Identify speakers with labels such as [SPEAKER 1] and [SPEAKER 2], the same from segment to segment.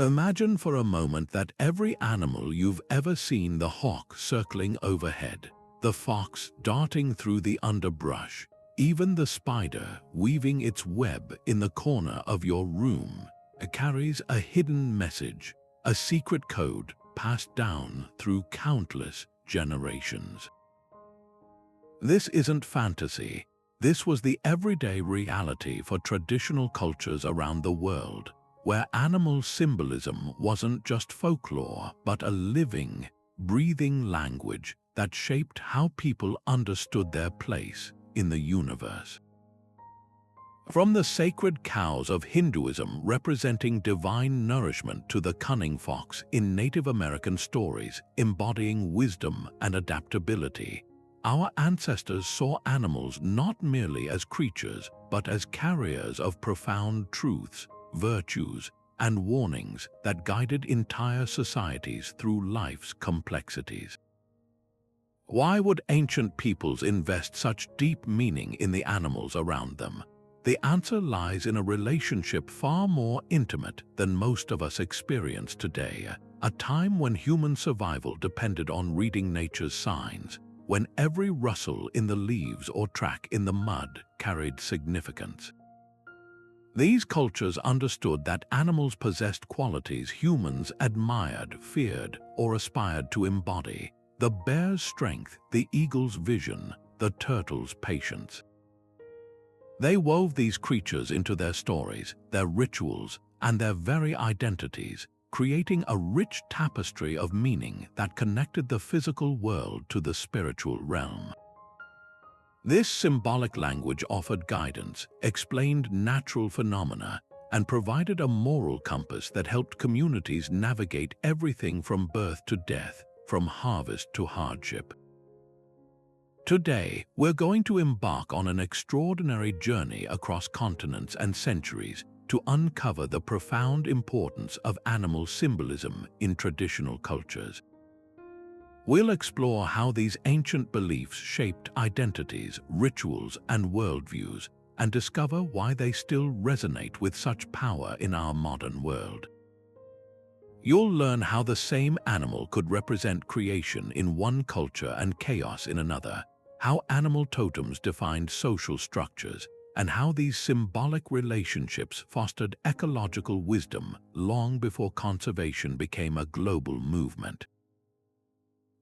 [SPEAKER 1] Imagine for a moment that every animal you've ever seen, the hawk circling overhead, the fox darting through the underbrush, even the spider weaving its web in the corner of your room, carries a hidden message, a secret code passed down through countless generations. This isn't fantasy. This was the everyday reality for traditional cultures around the world, where animal symbolism wasn't just folklore, but a living, breathing language that shaped how people understood their place in the universe. From the sacred cows of Hinduism representing divine nourishment to the cunning fox in Native American stories embodying wisdom and adaptability, our ancestors saw animals not merely as creatures, but as carriers of profound truths, virtues, and warnings that guided entire societies through life's complexities. Why would ancient peoples invest such deep meaning in the animals around them? The answer lies in a relationship far more intimate than most of us experience today, a time when human survival depended on reading nature's signs, when every rustle in the leaves or track in the mud carried significance. These cultures understood that animals possessed qualities humans admired, feared, or aspired to embody: the bear's strength, the eagle's vision, the turtle's patience. They wove these creatures into their stories, their rituals, and their very identities, creating a rich tapestry of meaning that connected the physical world to the spiritual realm. This symbolic language offered guidance, explained natural phenomena, and provided a moral compass that helped communities navigate everything from birth to death, from harvest to hardship. Today, we're going to embark on an extraordinary journey across continents and centuries to uncover the profound importance of animal symbolism in traditional cultures. We'll explore how these ancient beliefs shaped identities, rituals, and worldviews, and discover why they still resonate with such power in our modern world. You'll learn how the same animal could represent creation in one culture and chaos in another, how animal totems defined social structures, and how these symbolic relationships fostered ecological wisdom long before conservation became a global movement.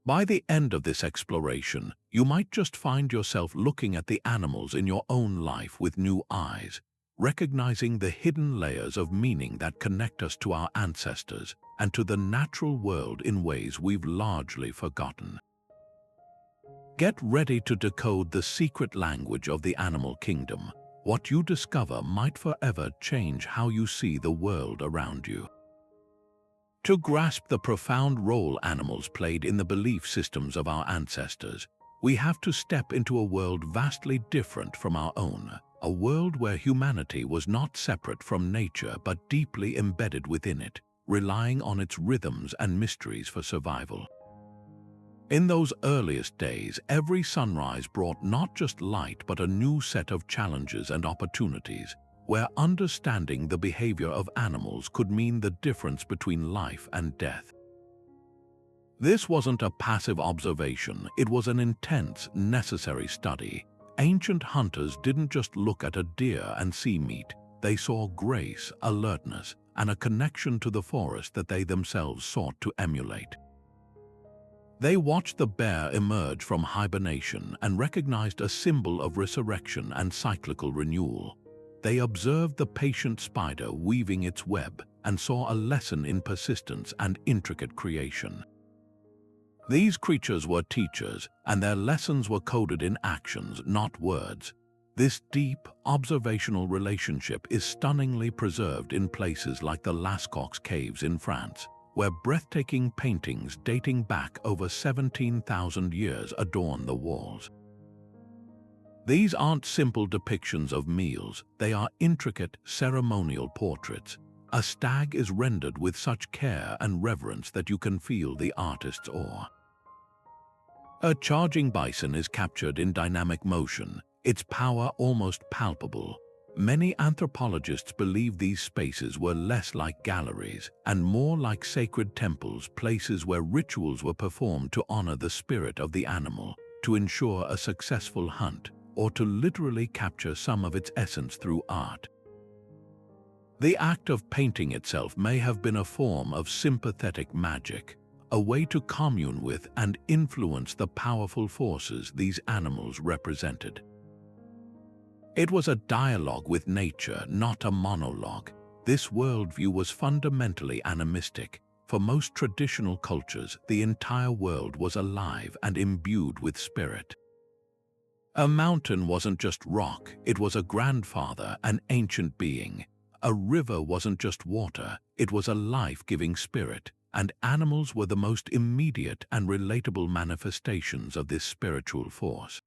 [SPEAKER 1] By the end of this exploration, you might just find yourself looking at the animals in your own life with new eyes, recognizing the hidden layers of meaning that connect us to our ancestors and to the natural world in ways we've largely forgotten. Get ready to decode the secret language of the animal kingdom. What you discover might forever change how you see the world around you. To grasp the profound role animals played in the belief systems of our ancestors, we have to step into a world vastly different from our own, a world where humanity was not separate from nature but deeply embedded within it, relying on its rhythms and mysteries for survival. In those earliest days, every sunrise brought not just light but a new set of challenges and opportunities, where understanding the behavior of animals could mean the difference between life and death. This wasn't a passive observation, it was an intense, necessary study. Ancient hunters didn't just look at a deer and see meat, they saw grace, alertness, and a connection to the forest that they themselves sought to emulate. They watched the bear emerge from hibernation and recognized a symbol of resurrection and cyclical renewal. They observed the patient spider weaving its web and saw a lesson in persistence and intricate creation. These creatures were teachers, and their lessons were coded in actions, not words. This deep, observational relationship is stunningly preserved in places like the Lascaux Caves in France, where breathtaking paintings dating back over 17,000 years adorn the walls. These aren't simple depictions of meals, they are intricate ceremonial portraits. A stag is rendered with such care and reverence that you can feel the artist's awe. A charging bison is captured in dynamic motion, its power almost palpable. Many anthropologists believe these spaces were less like galleries and more like sacred temples, places where rituals were performed to honor the spirit of the animal, to ensure a successful hunt, or to literally capture some of its essence through art. The act of painting itself may have been a form of sympathetic magic, a way to commune with and influence the powerful forces these animals represented. It was a dialogue with nature, not a monologue. This worldview was fundamentally animistic. For most traditional cultures, the entire world was alive and imbued with spirit. A mountain wasn't just rock, it was a grandfather, an ancient being. A river wasn't just water, it was a life-giving spirit, and animals were the most immediate and relatable manifestations of this spiritual force.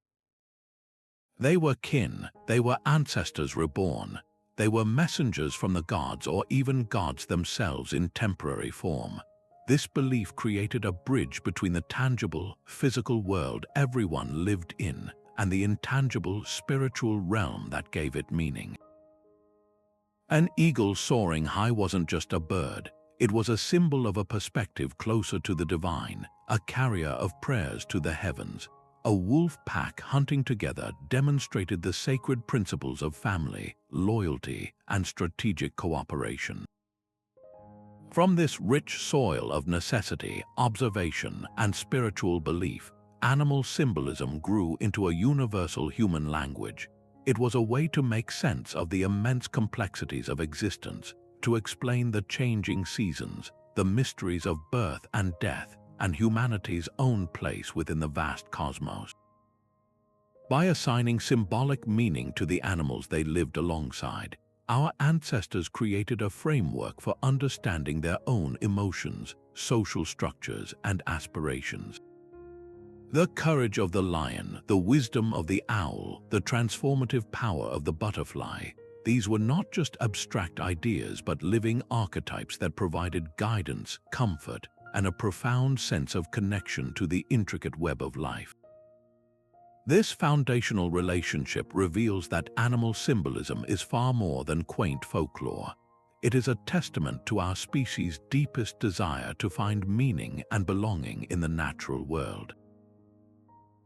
[SPEAKER 1] They were kin, they were ancestors reborn, they were messengers from the gods or even gods themselves in temporary form. This belief created a bridge between the tangible, physical world everyone lived in and the intangible, spiritual realm that gave it meaning. An eagle soaring high wasn't just a bird, it was a symbol of a perspective closer to the divine, a carrier of prayers to the heavens. A wolf pack hunting together demonstrated the sacred principles of family, loyalty, and strategic cooperation. From this rich soil of necessity, observation, and spiritual belief, animal symbolism grew into a universal human language. It was a way to make sense of the immense complexities of existence, to explain the changing seasons, the mysteries of birth and death, and humanity's own place within the vast cosmos. By assigning symbolic meaning to the animals they lived alongside, our ancestors created a framework for understanding their own emotions, social structures, and aspirations. The courage of the lion, the wisdom of the owl, the transformative power of the butterfly, these were not just abstract ideas but living archetypes that provided guidance, comfort, and a profound sense of connection to the intricate web of life. This foundational relationship reveals that animal symbolism is far more than quaint folklore. It is a testament to our species' deepest desire to find meaning and belonging in the natural world.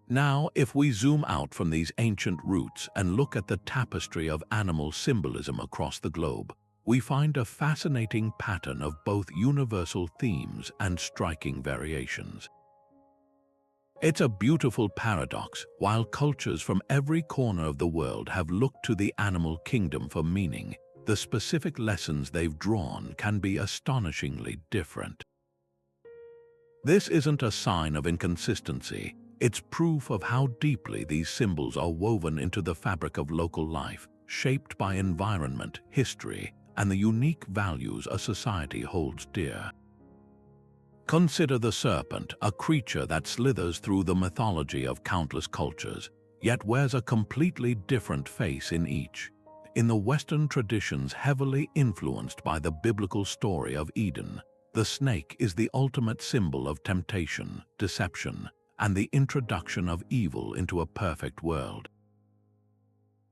[SPEAKER 1] Now, if we zoom out from these ancient roots and look at the tapestry of animal symbolism across the globe, we find a fascinating pattern of both universal themes and striking variations. It's a beautiful paradox. While cultures from every corner of the world have looked to the animal kingdom for meaning, the specific lessons they've drawn can be astonishingly different. This isn't a sign of inconsistency, it's proof of how deeply these symbols are woven into the fabric of local life, shaped by environment, history, and the unique values a society holds dear. Consider the serpent, a creature that slithers through the mythology of countless cultures, yet wears a completely different face in each. In the Western traditions heavily influenced by the biblical story of Eden, the snake is the ultimate symbol of temptation, deception, and the introduction of evil into a perfect world.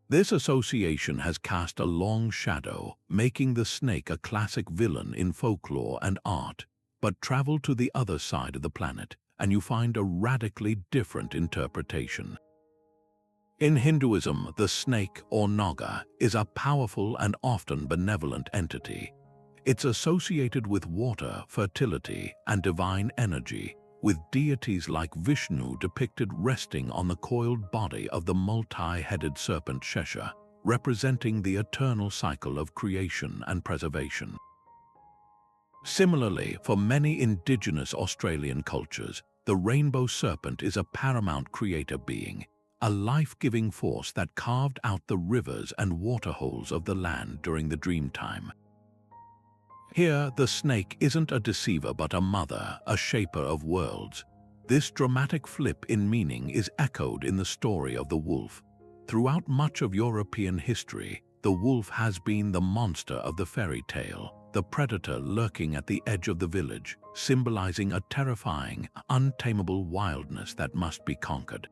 [SPEAKER 1] This association has cast a long shadow, making the snake a classic villain in folklore and art. But travel to the other side of the planet, and you find a radically different interpretation. In Hinduism, the snake, or Naga, is a powerful and often benevolent entity. It's associated with water, fertility, and divine energy, with deities like Vishnu depicted resting on the coiled body of the multi-headed serpent Shesha, representing the eternal cycle of creation and preservation. Similarly, for many indigenous Australian cultures, the rainbow serpent is a paramount creator being, a life-giving force that carved out the rivers and waterholes of the land during the dreamtime. Here, the snake isn't a deceiver but a mother, a shaper of worlds. This dramatic flip in meaning is echoed in the story of the wolf. Throughout much of European history, the wolf has been the monster of the fairy tale, the predator lurking at the edge of the village, symbolizing a terrifying, untamable wildness that must be conquered.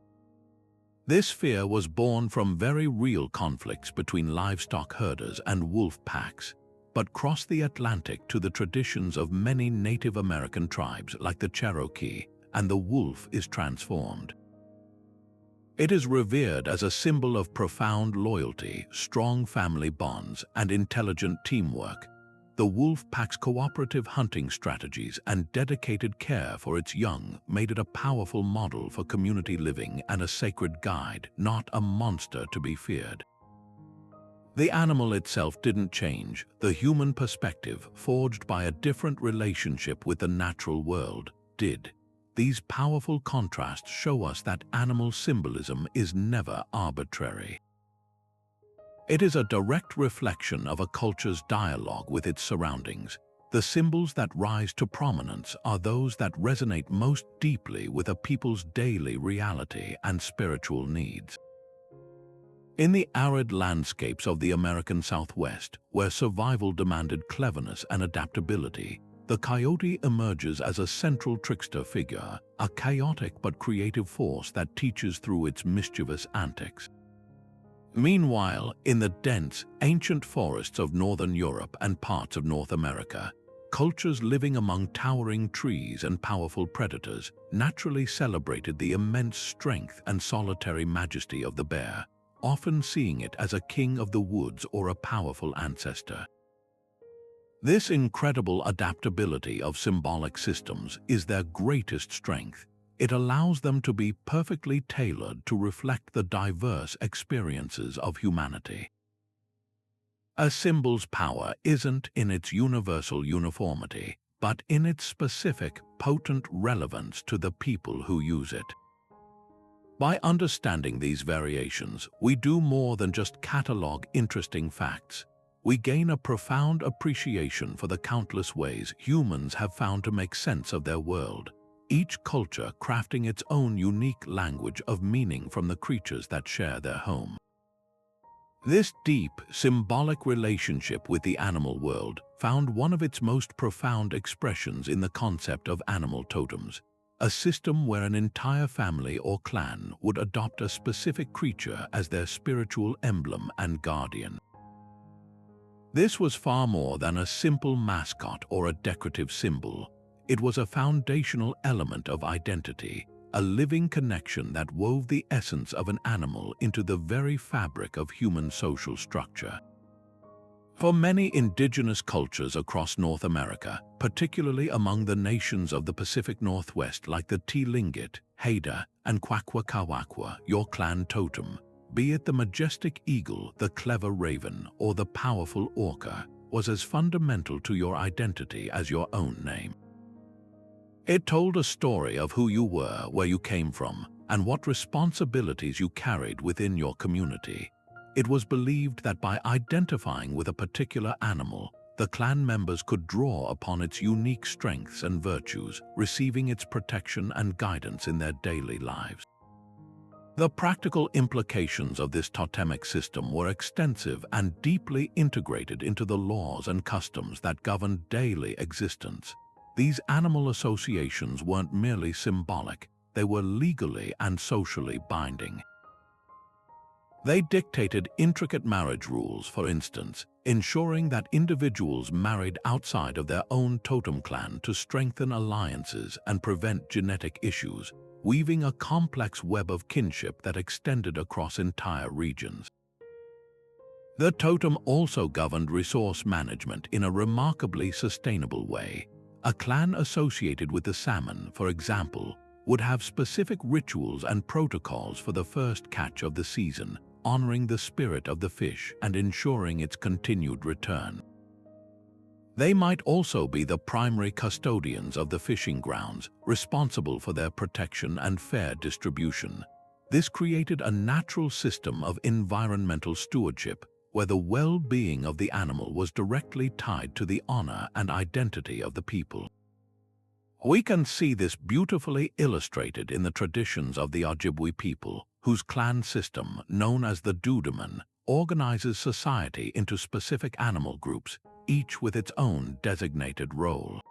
[SPEAKER 1] This fear was born from very real conflicts between livestock herders and wolf packs, but crossed the Atlantic to the traditions of many Native American tribes like the Cherokee, and the wolf is transformed. It is revered as a symbol of profound loyalty, strong family bonds, and intelligent teamwork. The wolf pack's cooperative hunting strategies and dedicated care for its young made it a powerful model for community living and a sacred guide, not a monster to be feared. The animal itself didn't change. The human perspective, forged by a different relationship with the natural world, did. These powerful contrasts show us that animal symbolism is never arbitrary. It is a direct reflection of a culture's dialogue with its surroundings. The symbols that rise to prominence are those that resonate most deeply with a people's daily reality and spiritual needs. In the arid landscapes of the American Southwest, where survival demanded cleverness and adaptability, the coyote emerges as a central trickster figure, a chaotic but creative force that teaches through its mischievous antics. Meanwhile, in the dense, ancient forests of northern Europe and parts of North America, cultures living among towering trees and powerful predators naturally celebrated the immense strength and solitary majesty of the bear, often seeing it as a king of the woods or a powerful ancestor. This incredible adaptability of symbolic systems is their greatest strength. It allows them to be perfectly tailored to reflect the diverse experiences of humanity. A symbol's power isn't in its universal uniformity, but in its specific, potent relevance to the people who use it. By understanding these variations, we do more than just catalog interesting facts. We gain a profound appreciation for the countless ways humans have found to make sense of their world, each culture crafting its own unique language of meaning from the creatures that share their home. This deep, symbolic relationship with the animal world found one of its most profound expressions in the concept of animal totems, a system where an entire family or clan would adopt a specific creature as their spiritual emblem and guardian. This was far more than a simple mascot or a decorative symbol. It was a foundational element of identity, a living connection that wove the essence of an animal into the very fabric of human social structure. For many indigenous cultures across North America, particularly among the nations of the Pacific Northwest like the Tlingit, Haida, and Kwakwaka'wakwa, your clan totem, be it the majestic eagle, the clever raven, or the powerful orca, was as fundamental to your identity as your own name. It told a story of who you were, where you came from, and what responsibilities you carried within your community. It was believed that by identifying with a particular animal, the clan members could draw upon its unique strengths and virtues, receiving its protection and guidance in their daily lives. The practical implications of this totemic system were extensive and deeply integrated into the laws and customs that governed daily existence. These animal associations weren't merely symbolic, they were legally and socially binding. They dictated intricate marriage rules, for instance, ensuring that individuals married outside of their own totem clan to strengthen alliances and prevent genetic issues, weaving a complex web of kinship that extended across entire regions. The totem also governed resource management in a remarkably sustainable way. A clan associated with the salmon, for example, would have specific rituals and protocols for the first catch of the season, honoring the spirit of the fish and ensuring its continued return. They might also be the primary custodians of the fishing grounds, responsible for their protection and fair distribution. This created a natural system of environmental stewardship, where the well-being of the animal was directly tied to the honor and identity of the people. We can see this beautifully illustrated in the traditions of the Ojibwe people, whose clan system, known as the Dudeman, organizes society into specific animal groups, each with its own designated role.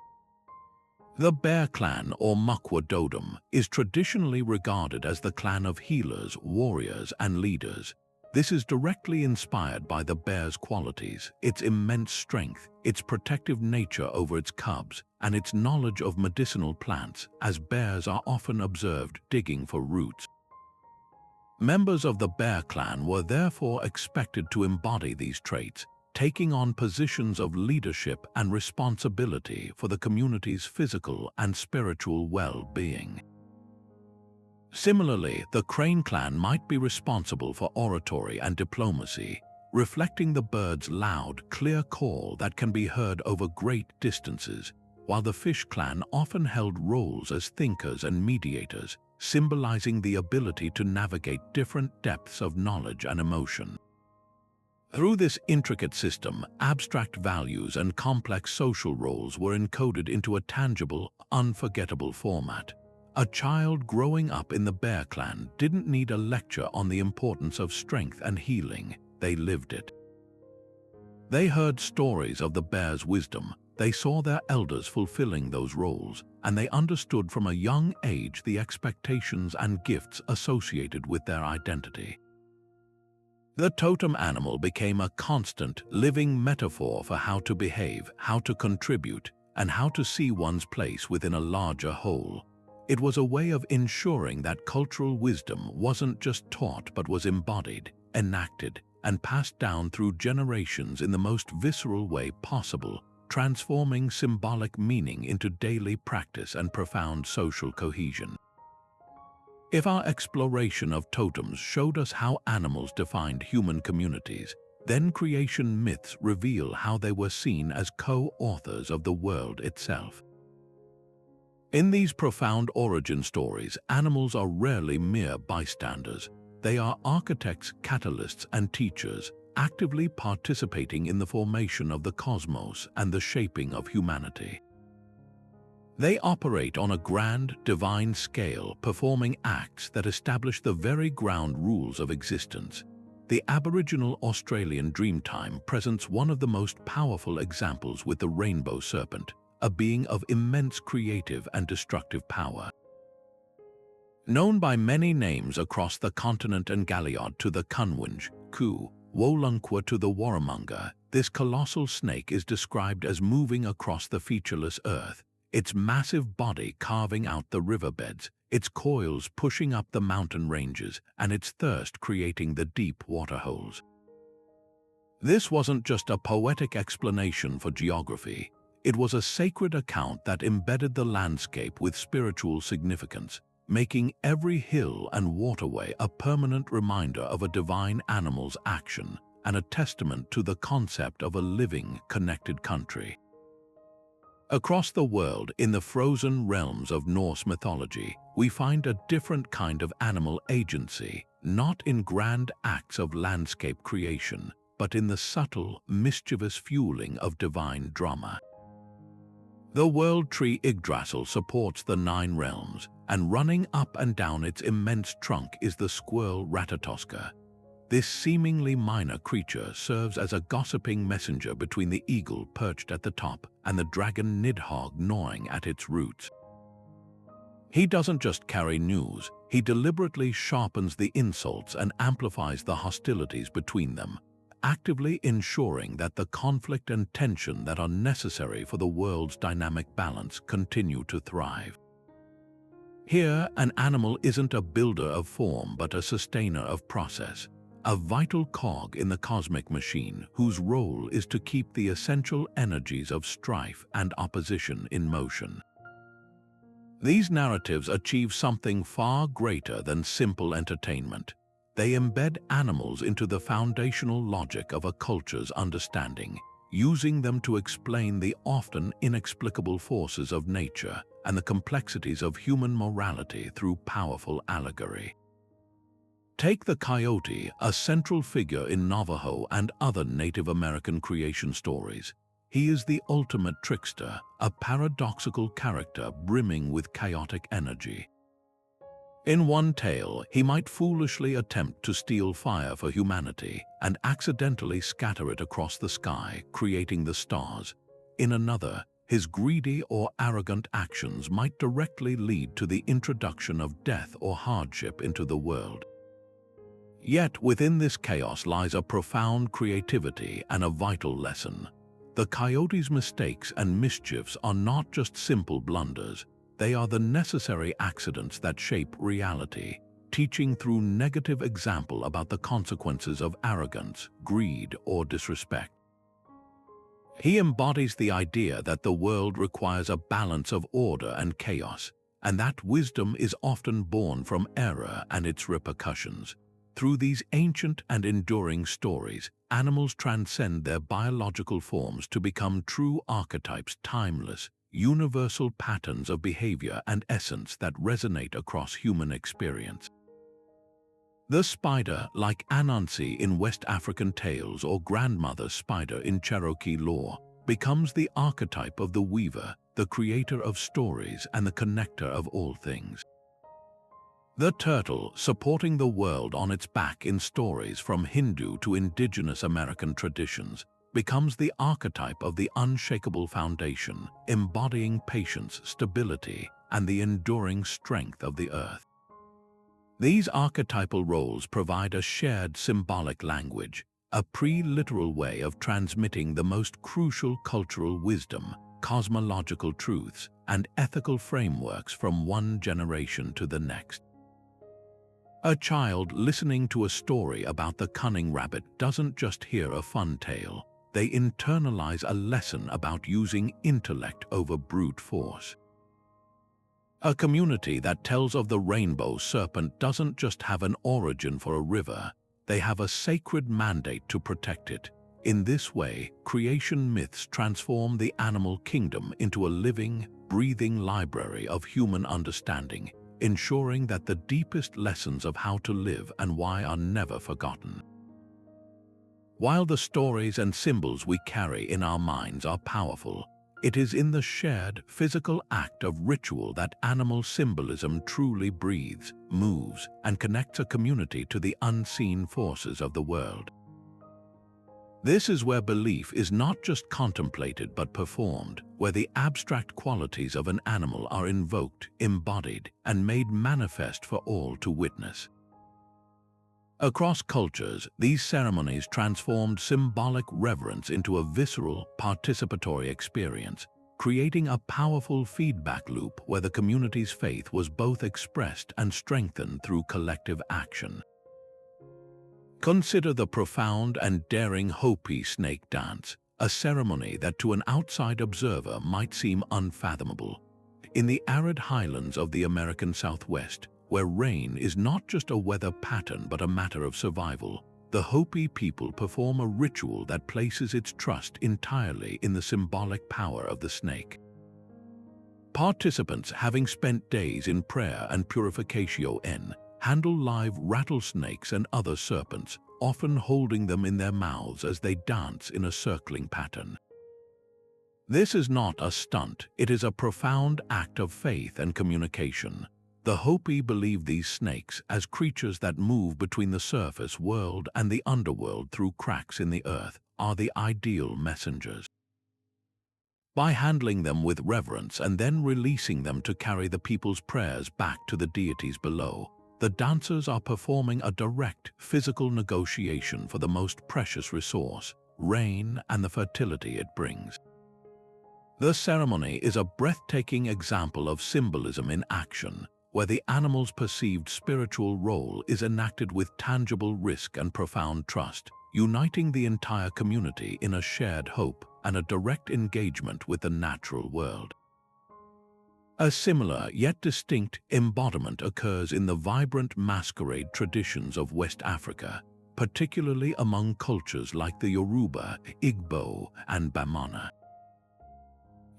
[SPEAKER 1] The Bear Clan, or Muckwa Totem, is traditionally regarded as the clan of healers, warriors, and leaders. This is directly inspired by the bear's qualities, its immense strength, its protective nature over its cubs, and its knowledge of medicinal plants, as bears are often observed digging for roots. Members of the Bear Clan were therefore expected to embody these traits, taking on positions of leadership and responsibility for the community's physical and spiritual well-being. Similarly, the Crane clan might be responsible for oratory and diplomacy, reflecting the bird's loud, clear call that can be heard over great distances, while the Fish clan often held roles as thinkers and mediators, symbolizing the ability to navigate different depths of knowledge and emotion. Through this intricate system, abstract values and complex social roles were encoded into a tangible, unforgettable format. A child growing up in the Bear Clan didn't need a lecture on the importance of strength and healing, they lived it. They heard stories of the bear's wisdom, they saw their elders fulfilling those roles, and they understood from a young age the expectations and gifts associated with their identity. The totem animal became a constant, living metaphor for how to behave, how to contribute, and how to see one's place within a larger whole. It was a way of ensuring that cultural wisdom wasn't just taught but was embodied, enacted, and passed down through generations in the most visceral way possible, transforming symbolic meaning into daily practice and profound social cohesion. If our exploration of totems showed us how animals defined human communities, then creation myths reveal how they were seen as co-authors of the world itself. In these profound origin stories, animals are rarely mere bystanders. They are architects, catalysts, and teachers, actively participating in the formation of the cosmos and the shaping of humanity. They operate on a grand, divine scale, performing acts that establish the very ground rules of existence. The Aboriginal Australian Dreamtime presents one of the most powerful examples with the rainbow serpent, a being of immense creative and destructive power. Known by many names across the continent and Galiot to the Kunwinj, Ku, Wolunqua to the Warramunga, this colossal snake is described as moving across the featureless earth, its massive body carving out the riverbeds, its coils pushing up the mountain ranges, and its thirst creating the deep waterholes. This wasn't just a poetic explanation for geography. It was a sacred account that embedded the landscape with spiritual significance, making every hill and waterway a permanent reminder of a divine animal's action and a testament to the concept of a living, connected country. Across the world, in the frozen realms of Norse mythology, we find a different kind of animal agency, not in grand acts of landscape creation, but in the subtle, mischievous fueling of divine drama. The world tree Yggdrasil supports the 9 realms, and running up and down its immense trunk is the squirrel Ratatoska. This seemingly minor creature serves as a gossiping messenger between the eagle perched at the top and the dragon Nidhogg gnawing at its roots. He doesn't just carry news, he deliberately sharpens the insults and amplifies the hostilities between them, actively ensuring that the conflict and tension that are necessary for the world's dynamic balance continue to thrive. Here, an animal isn't a builder of form but a sustainer of process, a vital cog in the cosmic machine whose role is to keep the essential energies of strife and opposition in motion. These narratives achieve something far greater than simple entertainment. They embed animals into the foundational logic of a culture's understanding, using them to explain the often inexplicable forces of nature and the complexities of human morality through powerful allegory. Take the coyote, a central figure in Navajo and other Native American creation stories. He is the ultimate trickster, a paradoxical character brimming with chaotic energy. In one tale, he might foolishly attempt to steal fire for humanity and accidentally scatter it across the sky, creating the stars. In another, his greedy or arrogant actions might directly lead to the introduction of death or hardship into the world. Yet within this chaos lies a profound creativity and a vital lesson. The Coyote's mistakes and mischiefs are not just simple blunders, they are the necessary accidents that shape reality, teaching through negative example about the consequences of arrogance, greed, or disrespect. He embodies the idea that the world requires a balance of order and chaos, and that wisdom is often born from error and its repercussions. Through these ancient and enduring stories, animals transcend their biological forms to become true archetypes, timeless, universal patterns of behavior and essence that resonate across human experience. The spider, like Anansi in West African tales or grandmother spider in Cherokee lore, becomes the archetype of the weaver, the creator of stories and the connector of all things. The turtle, supporting the world on its back in stories from Hindu to Indigenous American traditions, becomes the archetype of the unshakable foundation, embodying patience, stability, and the enduring strength of the earth. These archetypal roles provide a shared symbolic language, a pre-literal way of transmitting the most crucial cultural wisdom, cosmological truths, and ethical frameworks from one generation to the next. A child listening to a story about the cunning rabbit doesn't just hear a fun tale, they internalize a lesson about using intellect over brute force. A community that tells of the rainbow serpent doesn't just have an origin for a river, they have a sacred mandate to protect it. In this way, creation myths transform the animal kingdom into a living, breathing library of human understanding, ensuring that the deepest lessons of how to live and why are never forgotten. While the stories and symbols we carry in our minds are powerful, it is in the shared, physical act of ritual that animal symbolism truly breathes, moves, and connects a community to the unseen forces of the world. This is where belief is not just contemplated but performed, where the abstract qualities of an animal are invoked, embodied, and made manifest for all to witness. Across cultures, these ceremonies transformed symbolic reverence into a visceral, participatory experience, creating a powerful feedback loop where the community's faith was both expressed and strengthened through collective action. Consider the profound and daring Hopi snake dance, a ceremony that to an outside observer might seem unfathomable. In the arid highlands of the American Southwest, where rain is not just a weather pattern but a matter of survival, the Hopi people perform a ritual that places its trust entirely in the symbolic power of the snake. Participants, having spent days in prayer and purification, handle live rattlesnakes and other serpents, often holding them in their mouths as they dance in a circling pattern. This is not a stunt, it is a profound act of faith and communication. The Hopi believe these snakes as creatures that move between the surface world and the underworld through cracks in the earth are the ideal messengers. By handling them with reverence and then releasing them to carry the people's prayers back to the deities below, the dancers are performing a direct physical negotiation for the most precious resource, rain, and the fertility it brings. The ceremony is a breathtaking example of symbolism in action, where the animal's perceived spiritual role is enacted with tangible risk and profound trust, uniting the entire community in a shared hope and a direct engagement with the natural world. A similar yet distinct embodiment occurs in the vibrant masquerade traditions of West Africa, particularly among cultures like the Yoruba, Igbo, and Bamana.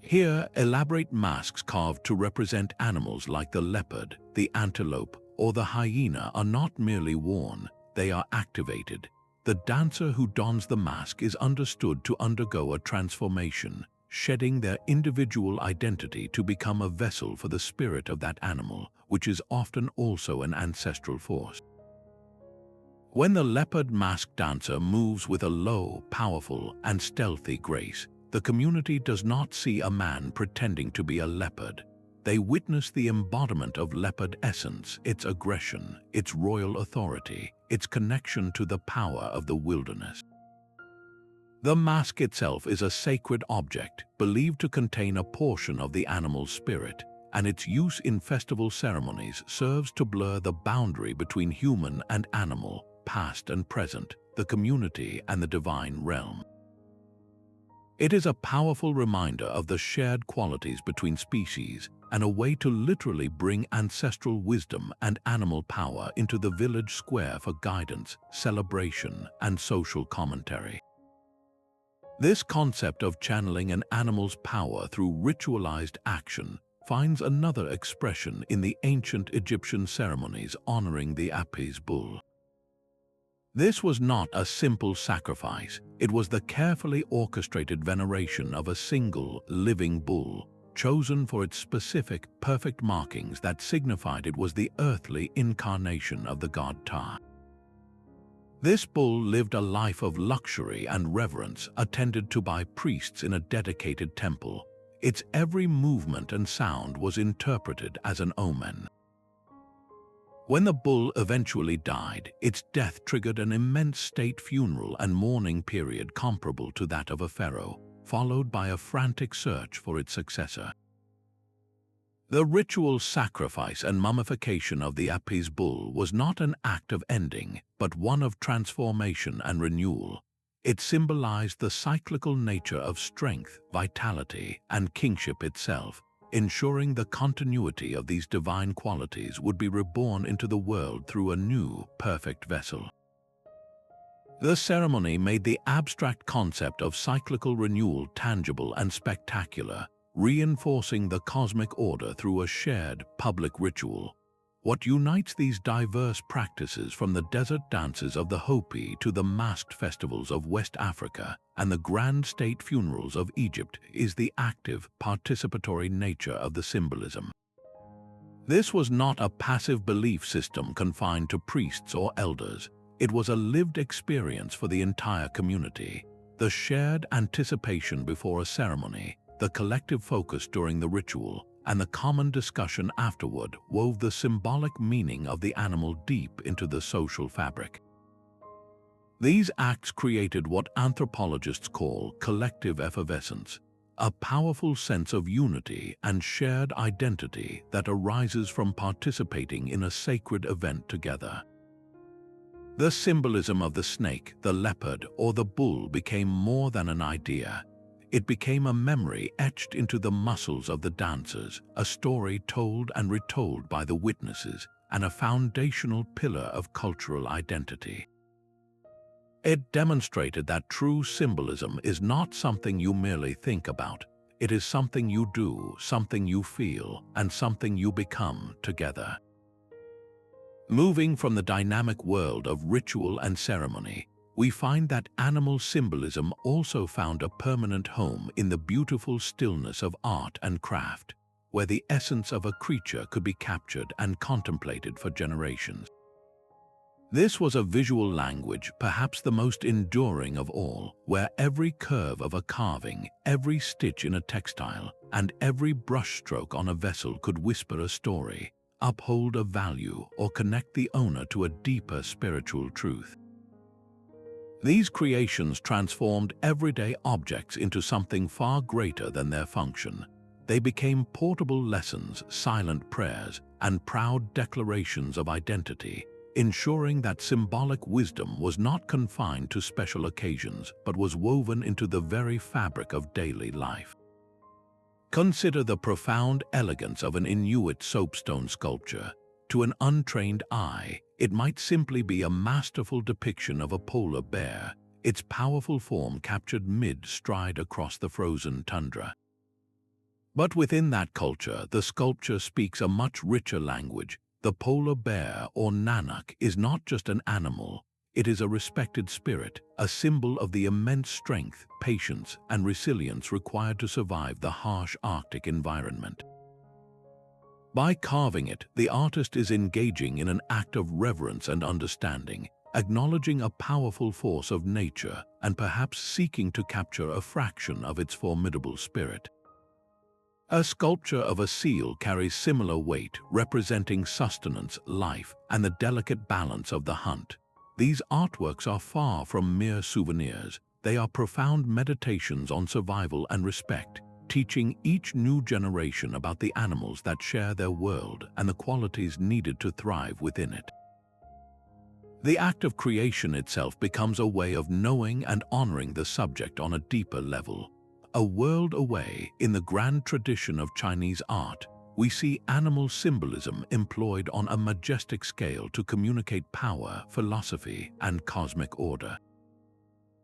[SPEAKER 1] Here, elaborate masks carved to represent animals like the leopard, the antelope, or the hyena are not merely worn, they are activated. The dancer who dons the mask is understood to undergo a transformation, shedding their individual identity to become a vessel for the spirit of that animal, which is often also an ancestral force. When the leopard masked dancer moves with a low, powerful, and stealthy grace, the community does not see a man pretending to be a leopard. They witness the embodiment of leopard essence, its aggression, its royal authority, its connection to the power of the wilderness. The mask itself is a sacred object, believed to contain a portion of the animal's spirit, and its use in festival ceremonies serves to blur the boundary between human and animal, past and present, the community and the divine realm. It is a powerful reminder of the shared qualities between species and a way to literally bring ancestral wisdom and animal power into the village square for guidance, celebration, and social commentary. This concept of channeling an animal's power through ritualized action finds another expression in the ancient Egyptian ceremonies honoring the Apis bull. This was not a simple sacrifice, it was the carefully orchestrated veneration of a single, living bull, chosen for its specific, perfect markings that signified it was the earthly incarnation of the god Ptah. This bull lived a life of luxury and reverence, attended to by priests in a dedicated temple. Its every movement and sound was interpreted as an omen. When the bull eventually died, its death triggered an immense state funeral and mourning period comparable to that of a pharaoh, followed by a frantic search for its successor. The ritual sacrifice and mummification of the Apis bull was not an act of ending, but one of transformation and renewal. It symbolized the cyclical nature of strength, vitality, and kingship itself, ensuring the continuity of these divine qualities would be reborn into the world through a new, perfect vessel. The ceremony made the abstract concept of cyclical renewal tangible and spectacular, reinforcing the cosmic order through a shared, public ritual. What unites these diverse practices, from the desert dances of the Hopi to the masked festivals of West Africa and the grand state funerals of Egypt, is the active, participatory nature of the symbolism. This was not a passive belief system confined to priests or elders. It was a lived experience for the entire community. The shared anticipation before a ceremony, the collective focus during the ritual, and the common discussion afterward wove the symbolic meaning of the animal deep into the social fabric. These acts created what anthropologists call collective effervescence, a powerful sense of unity and shared identity that arises from participating in a sacred event together. The symbolism of the snake, the leopard, or the bull became more than an idea. It became a memory etched into the muscles of the dancers, a story told and retold by the witnesses, and a foundational pillar of cultural identity. It demonstrated that true symbolism is not something you merely think about. It is something you do, something you feel, and something you become together. Moving from the dynamic world of ritual and ceremony, we find that animal symbolism also found a permanent home in the beautiful stillness of art and craft, where the essence of a creature could be captured and contemplated for generations. This was a visual language, perhaps the most enduring of all, where every curve of a carving, every stitch in a textile, and every brushstroke on a vessel could whisper a story, uphold a value, or connect the owner to a deeper spiritual truth. These creations transformed everyday objects into something far greater than their function. They became portable lessons, silent prayers, and proud declarations of identity, ensuring that symbolic wisdom was not confined to special occasions but was woven into the very fabric of daily life. Consider the profound elegance of an Inuit soapstone sculpture. To an untrained eye, it might simply be a masterful depiction of a polar bear, its powerful form captured mid-stride across the frozen tundra. But within that culture, the sculpture speaks a much richer language. The polar bear, or Nanak, is not just an animal. It is a respected spirit, a symbol of the immense strength, patience, and resilience required to survive the harsh Arctic environment. By carving it, the artist is engaging in an act of reverence and understanding, acknowledging a powerful force of nature and perhaps seeking to capture a fraction of its formidable spirit. A sculpture of a seal carries similar weight, representing sustenance, life, and the delicate balance of the hunt. These artworks are far from mere souvenirs. They are profound meditations on survival and respect, teaching each new generation about the animals that share their world and the qualities needed to thrive within it. The act of creation itself becomes a way of knowing and honoring the subject on a deeper level. A world away, in the grand tradition of Chinese art, we see animal symbolism employed on a majestic scale to communicate power, philosophy, and cosmic order.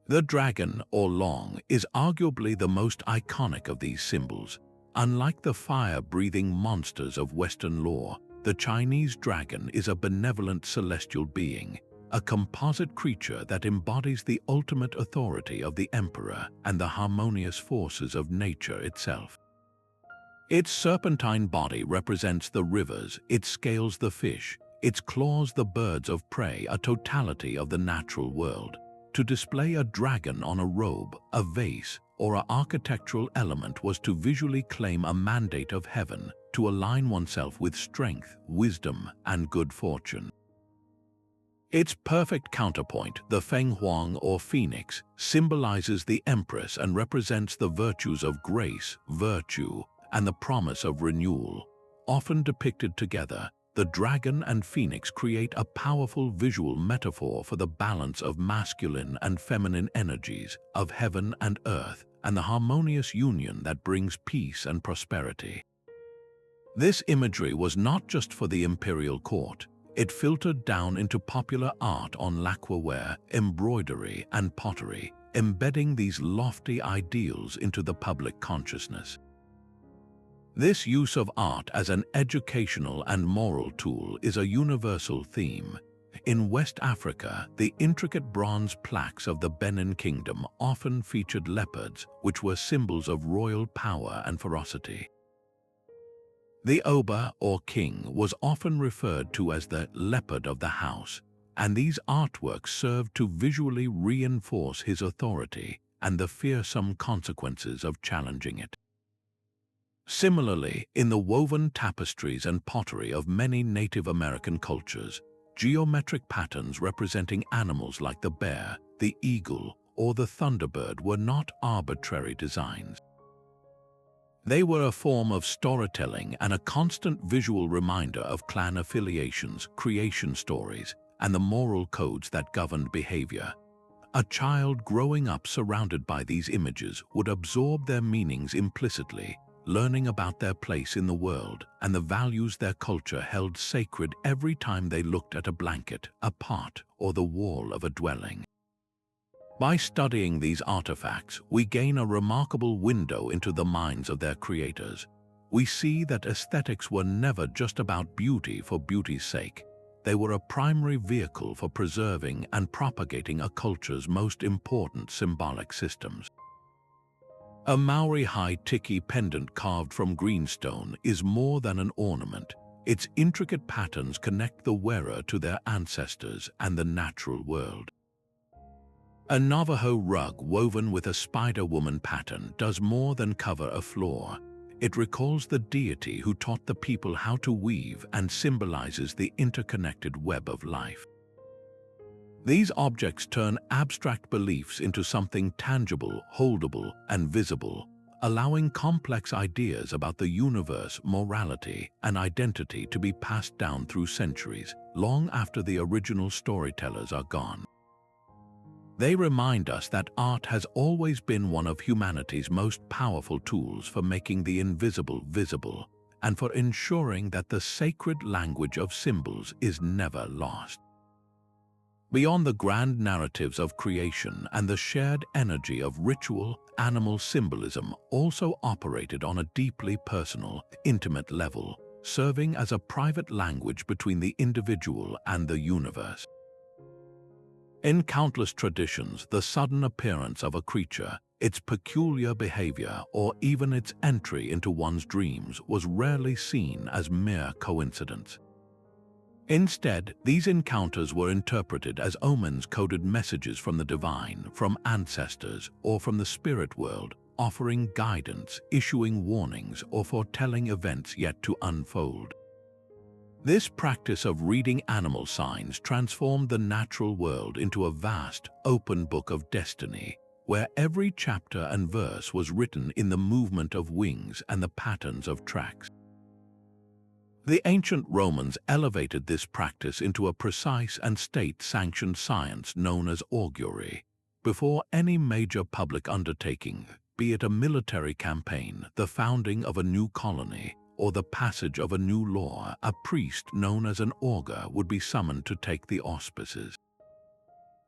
[SPEAKER 1] The dragon, or long, is arguably the most iconic of these symbols. Unlike the fire-breathing monsters of Western lore, the Chinese dragon is a benevolent celestial being, a composite creature that embodies the ultimate authority of the emperor and the harmonious forces of nature itself. Its serpentine body represents the rivers, its scales the fish, its claws the birds of prey, a totality of the natural world. To display a dragon on a robe, a vase, or an architectural element was to visually claim a mandate of heaven, to align oneself with strength, wisdom, and good fortune. Its perfect counterpoint, the Feng Huang or phoenix, symbolizes the empress and represents the virtues of grace, virtue, and the promise of renewal. Often depicted together, the dragon and phoenix create a powerful visual metaphor for the balance of masculine and feminine energies, of heaven and earth, and the harmonious union that brings peace and prosperity. This imagery was not just for the imperial court. It filtered down into popular art on lacquerware, embroidery, and pottery, embedding these lofty ideals into the public consciousness. This use of art as an educational and moral tool is a universal theme. In West Africa, the intricate bronze plaques of the Benin Kingdom often featured leopards, which were symbols of royal power and ferocity. The Oba, or king, was often referred to as the leopard of the house, and these artworks served to visually reinforce his authority and the fearsome consequences of challenging it. Similarly, in the woven tapestries and pottery of many Native American cultures, geometric patterns representing animals like the bear, the eagle, or the thunderbird were not arbitrary designs. They were a form of storytelling and a constant visual reminder of clan affiliations, creation stories, and the moral codes that governed behavior. A child growing up surrounded by these images would absorb their meanings implicitly, learning about their place in the world and the values their culture held sacred every time they looked at a blanket, a pot, or the wall of a dwelling. By studying these artifacts, we gain a remarkable window into the minds of their creators. We see that aesthetics were never just about beauty for beauty's sake. They were a primary vehicle for preserving and propagating a culture's most important symbolic systems. A Maori high tiki pendant carved from greenstone is more than an ornament. Its intricate patterns connect the wearer to their ancestors and the natural world. A Navajo rug woven with a spider-woman pattern does more than cover a floor. It recalls the deity who taught the people how to weave and symbolizes the interconnected web of life. These objects turn abstract beliefs into something tangible, holdable, and visible, allowing complex ideas about the universe, morality, and identity to be passed down through centuries, long after the original storytellers are gone. They remind us that art has always been one of humanity's most powerful tools for making the invisible visible and for ensuring that the sacred language of symbols is never lost. Beyond the grand narratives of creation and the shared energy of ritual, animal symbolism also operated on a deeply personal, intimate level, serving as a private language between the individual and the universe. In countless traditions, the sudden appearance of a creature, its peculiar behavior, or even its entry into one's dreams was rarely seen as mere coincidence. Instead, these encounters were interpreted as omens, coded messages from the divine, from ancestors, or from the spirit world, offering guidance, issuing warnings, or foretelling events yet to unfold. This practice of reading animal signs transformed the natural world into a vast, open book of destiny, where every chapter and verse was written in the movement of wings and the patterns of tracks. The ancient Romans elevated this practice into a precise and state-sanctioned science known as augury. Before any major public undertaking, be it a military campaign, the founding of a new colony, or the passage of a new law, a priest known as an augur would be summoned to take the auspices.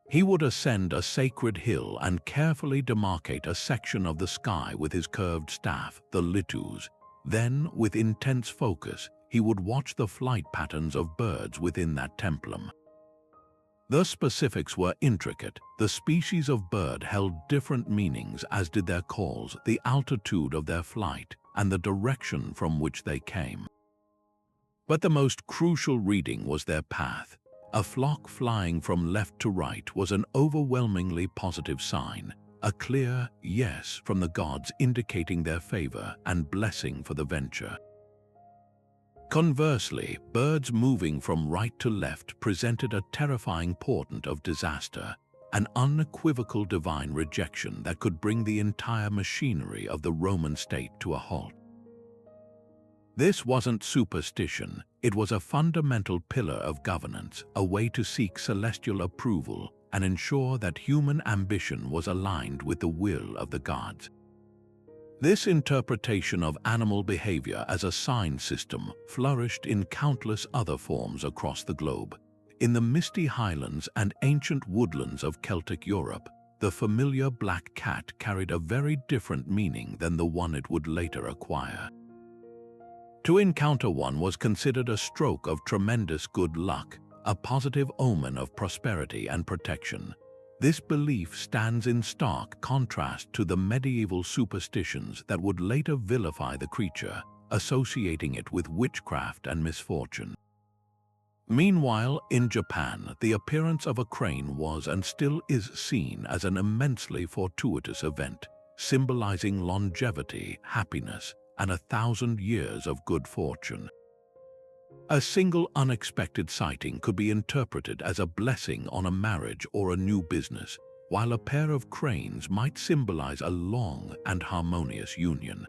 [SPEAKER 1] He would ascend a sacred hill and carefully demarcate a section of the sky with his curved staff, the litus. Then, with intense focus, he would watch the flight patterns of birds within that templum. The specifics were intricate. The species of bird held different meanings, as did their calls, the altitude of their flight, and the direction from which they came. But the most crucial reading was their path. A flock flying from left to right was an overwhelmingly positive sign, a clear yes from the gods indicating their favor and blessing for the venture. Conversely, birds moving from right to left presented a terrifying portent of disaster, an unequivocal divine rejection that could bring the entire machinery of the Roman state to a halt. This wasn't superstition, it was a fundamental pillar of governance, a way to seek celestial approval and ensure that human ambition was aligned with the will of the gods. This interpretation of animal behavior as a sign system flourished in countless other forms across the globe. In the misty highlands and ancient woodlands of Celtic Europe, the familiar black cat carried a very different meaning than the one it would later acquire. To encounter one was considered a stroke of tremendous good luck, a positive omen of prosperity and protection. This belief stands in stark contrast to the medieval superstitions that would later vilify the creature, associating it with witchcraft and misfortune. Meanwhile, in Japan, the appearance of a crane was and still is seen as an immensely fortuitous event, symbolizing longevity, happiness, and 1,000 years of good fortune. A single unexpected sighting could be interpreted as a blessing on a marriage or a new business, while a pair of cranes might symbolize a long and harmonious union.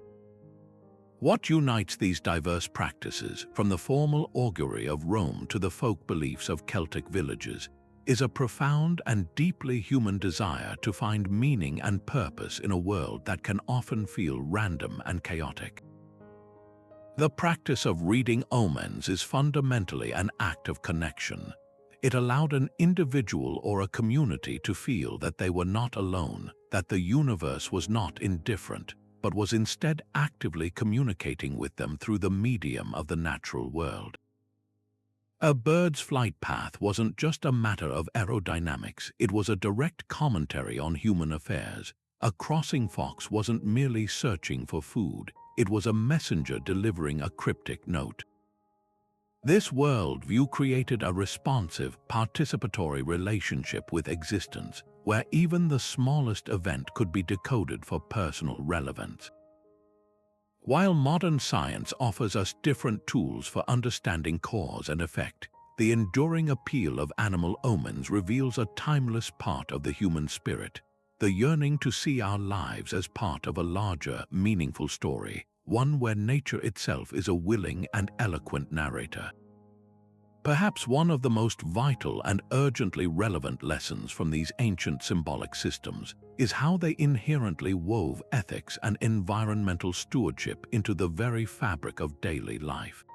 [SPEAKER 1] What unites these diverse practices, from the formal augury of Rome to the folk beliefs of Celtic villages, is a profound and deeply human desire to find meaning and purpose in a world that can often feel random and chaotic. The practice of reading omens is fundamentally an act of connection. It allowed an individual or a community to feel that they were not alone, that the universe was not indifferent, but was instead actively communicating with them through the medium of the natural world. A bird's flight path wasn't just a matter of aerodynamics, it was a direct commentary on human affairs. A crossing fox wasn't merely searching for food, it was a messenger delivering a cryptic note. This worldview created a responsive, participatory relationship with existence, where even the smallest event could be decoded for personal relevance. While modern science offers us different tools for understanding cause and effect, the enduring appeal of animal omens reveals a timeless part of the human spirit, the yearning to see our lives as part of a larger, meaningful story, one where nature itself is a willing and eloquent narrator. Perhaps one of the most vital and urgently relevant lessons from these ancient symbolic systems is how they inherently wove ethics and environmental stewardship into the very fabric of daily life.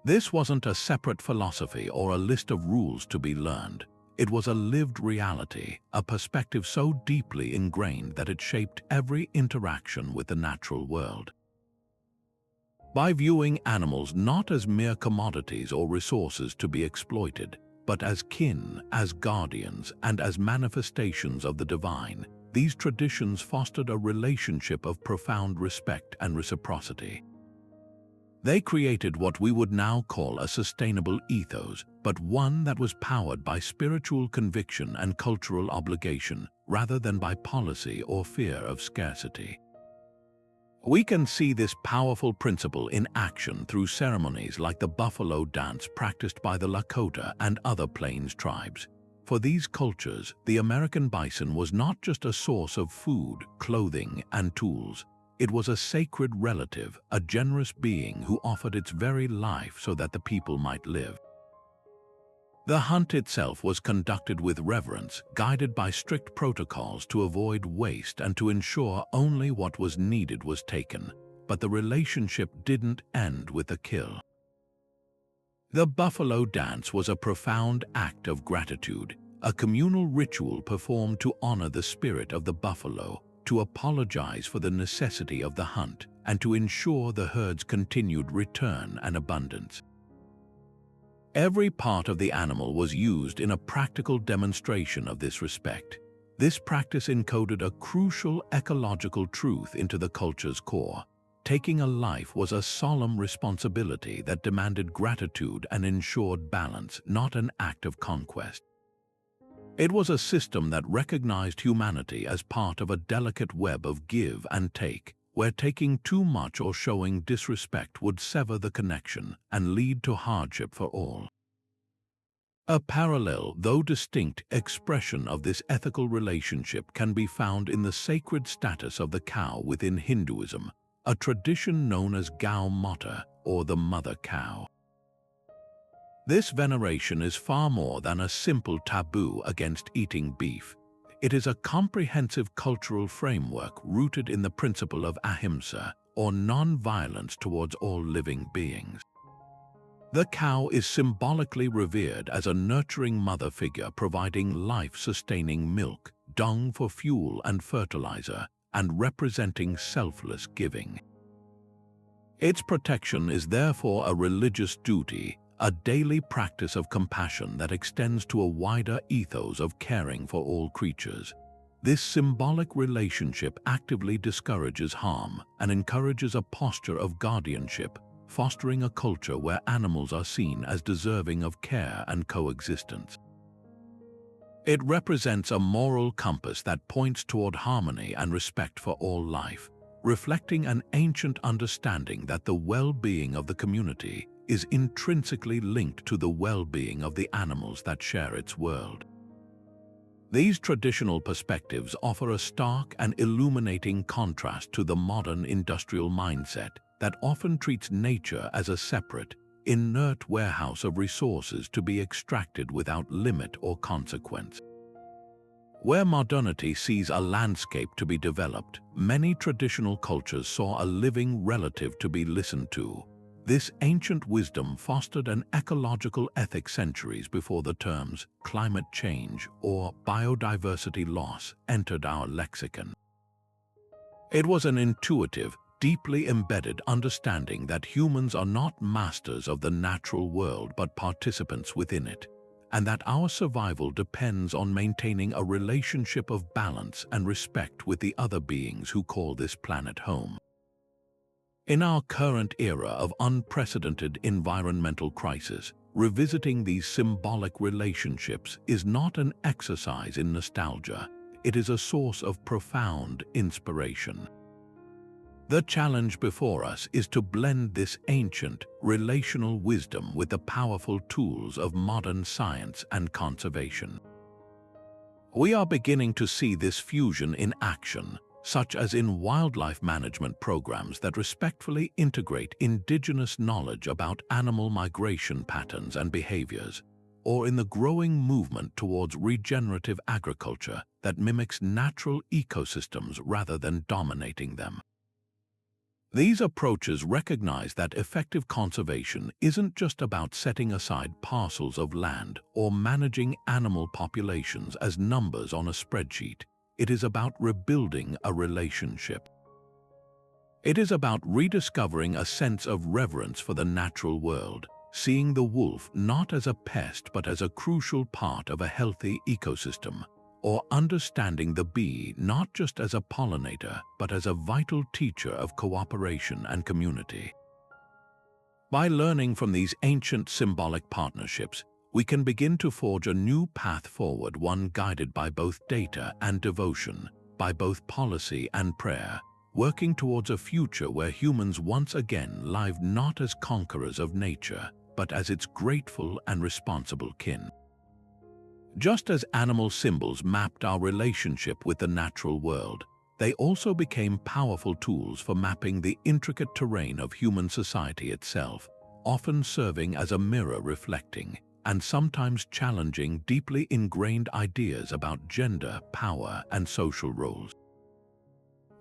[SPEAKER 1] This wasn't a separate philosophy or a list of rules to be learned. It was a lived reality, a perspective so deeply ingrained that it shaped every interaction with the natural world. By viewing animals not as mere commodities or resources to be exploited, but as kin, as guardians, and as manifestations of the divine, these traditions fostered a relationship of profound respect and reciprocity. They created what we would now call a sustainable ethos, but one that was powered by spiritual conviction and cultural obligation, rather than by policy or fear of scarcity. We can see this powerful principle in action through ceremonies like the buffalo dance practiced by the Lakota and other plains tribes. For these cultures, the American bison was not just a source of food, clothing, and tools. It was a sacred relative, a generous being who offered its very life so that the people might live. The hunt itself was conducted with reverence, guided by strict protocols to avoid waste and to ensure only what was needed was taken, but the relationship didn't end with the kill. The buffalo dance was a profound act of gratitude, a communal ritual performed to honor the spirit of the buffalo, to apologize for the necessity of the hunt, and to ensure the herd's continued return and abundance. Every part of the animal was used in a practical demonstration of this respect. This practice encoded a crucial ecological truth into the culture's core. Taking a life was a solemn responsibility that demanded gratitude and ensured balance, not an act of conquest. It was a system that recognized humanity as part of a delicate web of give and take, where taking too much or showing disrespect would sever the connection and lead to hardship for all. A parallel, though distinct, expression of this ethical relationship can be found in the sacred status of the cow within Hinduism, a tradition known as Gau Mata, or the mother cow. This veneration is far more than a simple taboo against eating beef. It is a comprehensive cultural framework rooted in the principle of ahimsa, or non-violence towards all living beings. The cow is symbolically revered as a nurturing mother figure providing life-sustaining milk, dung for fuel and fertilizer, and representing selfless giving. Its protection is therefore a religious duty, a daily practice of compassion that extends to a wider ethos of caring for all creatures. This symbolic relationship actively discourages harm and encourages a posture of guardianship, fostering a culture where animals are seen as deserving of care and coexistence. It represents a moral compass that points toward harmony and respect for all life, reflecting an ancient understanding that the well-being of the community is intrinsically linked to the well-being of the animals that share its world. These traditional perspectives offer a stark and illuminating contrast to the modern industrial mindset that often treats nature as a separate, inert warehouse of resources to be extracted without limit or consequence. Where modernity sees a landscape to be developed, many traditional cultures saw a living relative to be listened to. This ancient wisdom fostered an ecological ethic centuries before the terms climate change or biodiversity loss entered our lexicon. It was an intuitive, deeply embedded understanding that humans are not masters of the natural world but participants within it, and that our survival depends on maintaining a relationship of balance and respect with the other beings who call this planet home. In our current era of unprecedented environmental crisis, revisiting these symbolic relationships is not an exercise in nostalgia, it is a source of profound inspiration. The challenge before us is to blend this ancient, relational wisdom with the powerful tools of modern science and conservation. We are beginning to see this fusion in action, such as in wildlife management programs that respectfully integrate indigenous knowledge about animal migration patterns and behaviors, or in the growing movement towards regenerative agriculture that mimics natural ecosystems rather than dominating them. These approaches recognize that effective conservation isn't just about setting aside parcels of land or managing animal populations as numbers on a spreadsheet. It is about rebuilding a relationship. It is about rediscovering a sense of reverence for the natural world, seeing the wolf not as a pest but as a crucial part of a healthy ecosystem, or understanding the bee not just as a pollinator but as a vital teacher of cooperation and community. By learning from these ancient symbolic partnerships, we can begin to forge a new path forward, one guided by both data and devotion, by both policy and prayer, working towards a future where humans once again live not as conquerors of nature, but as its grateful and responsible kin. Just as animal symbols mapped our relationship with the natural world, they also became powerful tools for mapping the intricate terrain of human society itself, often serving as a mirror reflecting and sometimes challenging deeply ingrained ideas about gender, power, and social roles.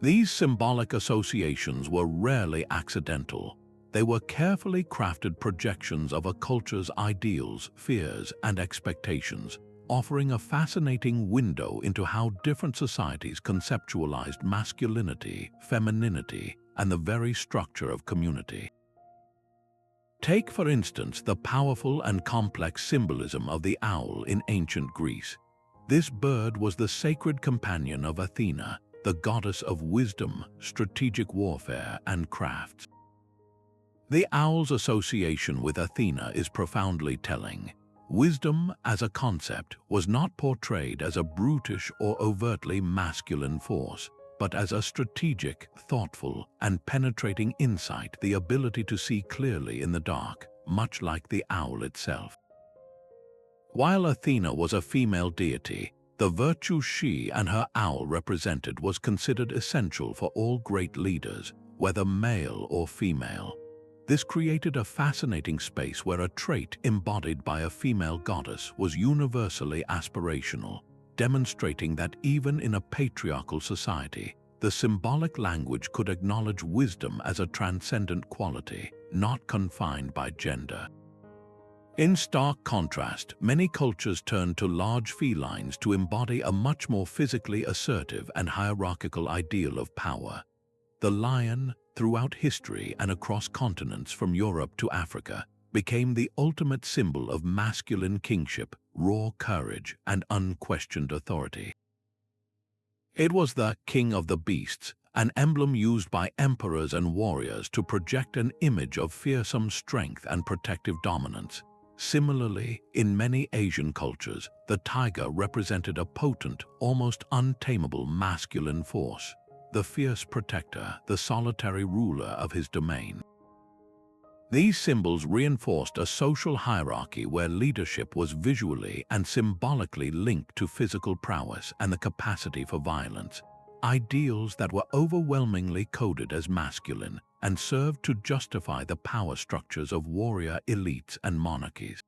[SPEAKER 1] These symbolic associations were rarely accidental. They were carefully crafted projections of a culture's ideals, fears, and expectations, offering a fascinating window into how different societies conceptualized masculinity, femininity, and the very structure of community. Take, for instance, the powerful and complex symbolism of the owl in ancient Greece. This bird was the sacred companion of Athena, the goddess of wisdom, strategic warfare, and crafts. The owl's association with Athena is profoundly telling. Wisdom, as a concept, was not portrayed as a brutish or overtly masculine force, but as a strategic, thoughtful, and penetrating insight, the ability to see clearly in the dark, much like the owl itself. While Athena was a female deity, the virtue she and her owl represented was considered essential for all great leaders, whether male or female. This created a fascinating space where a trait embodied by a female goddess was universally aspirational, demonstrating that even in a patriarchal society, the symbolic language could acknowledge wisdom as a transcendent quality, not confined by gender. In stark contrast, many cultures turned to large felines to embody a much more physically assertive and hierarchical ideal of power. The lion, throughout history and across continents from Europe to Africa, became the ultimate symbol of masculine kingship, raw courage, and unquestioned authority. It was the king of the beasts, an emblem used by emperors and warriors to project an image of fearsome strength and protective dominance. Similarly, in many Asian cultures, the tiger represented a potent, almost untamable masculine force, the fierce protector, the solitary ruler of his domain. These symbols reinforced a social hierarchy where leadership was visually and symbolically linked to physical prowess and the capacity for violence, ideals that were overwhelmingly coded as masculine and served to justify the power structures of warrior elites and monarchies.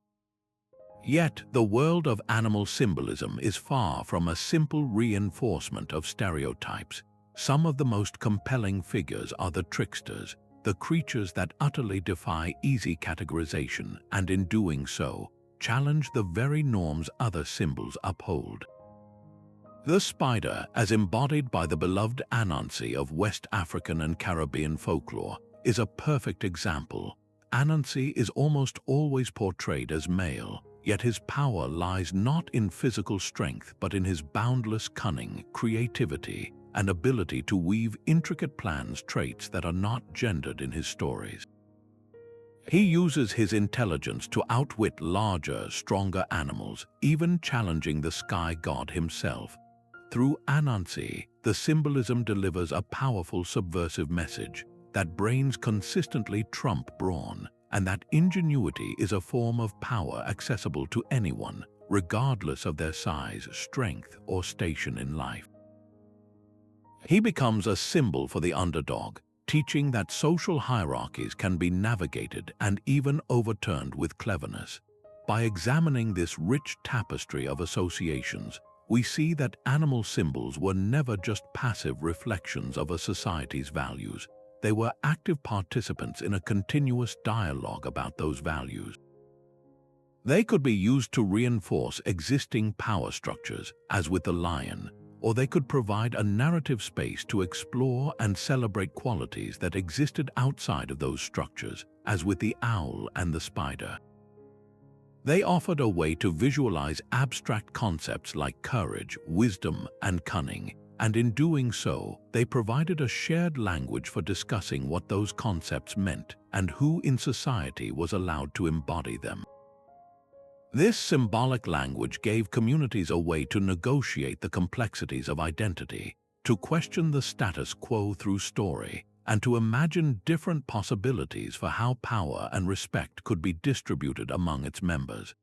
[SPEAKER 1] Yet, the world of animal symbolism is far from a simple reinforcement of stereotypes. Some of the most compelling figures are the tricksters, the creatures that utterly defy easy categorization and, in doing so, challenge the very norms other symbols uphold. The spider, as embodied by the beloved Anansi of West African and Caribbean folklore, is a perfect example. Anansi is almost always portrayed as male, yet his power lies not in physical strength but in his boundless cunning, creativity, and ability to weave intricate plans, traits that are not gendered in his stories. He uses his intelligence to outwit larger, stronger animals, even challenging the sky god himself. Through Anansi, the symbolism delivers a powerful subversive message that brains consistently trump brawn, and that ingenuity is a form of power accessible to anyone, regardless of their size, strength, or station in life. He becomes a symbol for the underdog, teaching that social hierarchies can be navigated and even overturned with cleverness. By examining this rich tapestry of associations, we see that animal symbols were never just passive reflections of a society's values. They were active participants in a continuous dialogue about those values. They could be used to reinforce existing power structures, as with the lion, or they could provide a narrative space to explore and celebrate qualities that existed outside of those structures, as with the owl and the spider. They offered a way to visualize abstract concepts like courage, wisdom, and cunning, and in doing so, they provided a shared language for discussing what those concepts meant and who in society was allowed to embody them. This symbolic language gave communities a way to negotiate the complexities of identity, to question the status quo through story, and to imagine different possibilities for how power and respect could be distributed among its members.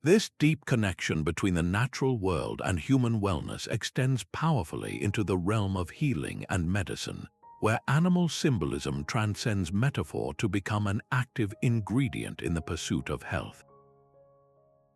[SPEAKER 1] This deep connection between the natural world and human wellness extends powerfully into the realm of healing and medicine, where animal symbolism transcends metaphor to become an active ingredient in the pursuit of health.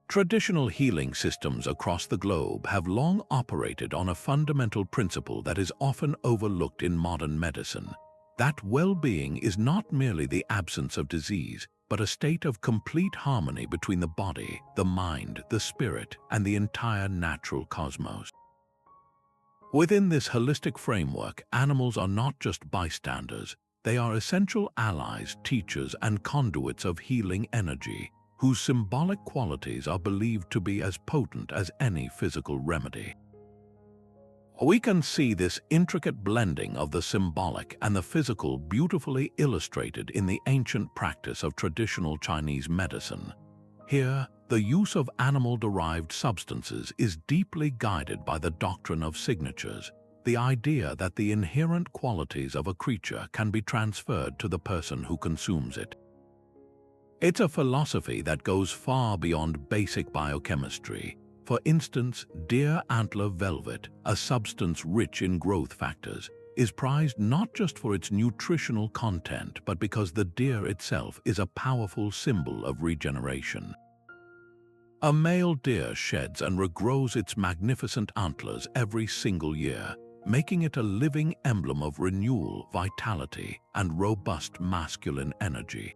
[SPEAKER 1] Traditional healing systems across the globe have long operated on a fundamental principle that is often overlooked in modern medicine: that well-being is not merely the absence of disease, but a state of complete harmony between the body, the mind, the spirit, and the entire natural cosmos. Within this holistic framework, animals are not just bystanders, they are essential allies, teachers, and conduits of healing energy, whose symbolic qualities are believed to be as potent as any physical remedy. We can see this intricate blending of the symbolic and the physical beautifully illustrated in the ancient practice of traditional Chinese medicine. Here, the use of animal-derived substances is deeply guided by the doctrine of signatures, the idea that the inherent qualities of a creature can be transferred to the person who consumes it. It's a philosophy that goes far beyond basic biochemistry. For instance, deer antler velvet, a substance rich in growth factors, is prized not just for its nutritional content but because the deer itself is a powerful symbol of regeneration. A male deer sheds and regrows its magnificent antlers every single year, making it a living emblem of renewal, vitality, and robust masculine energy.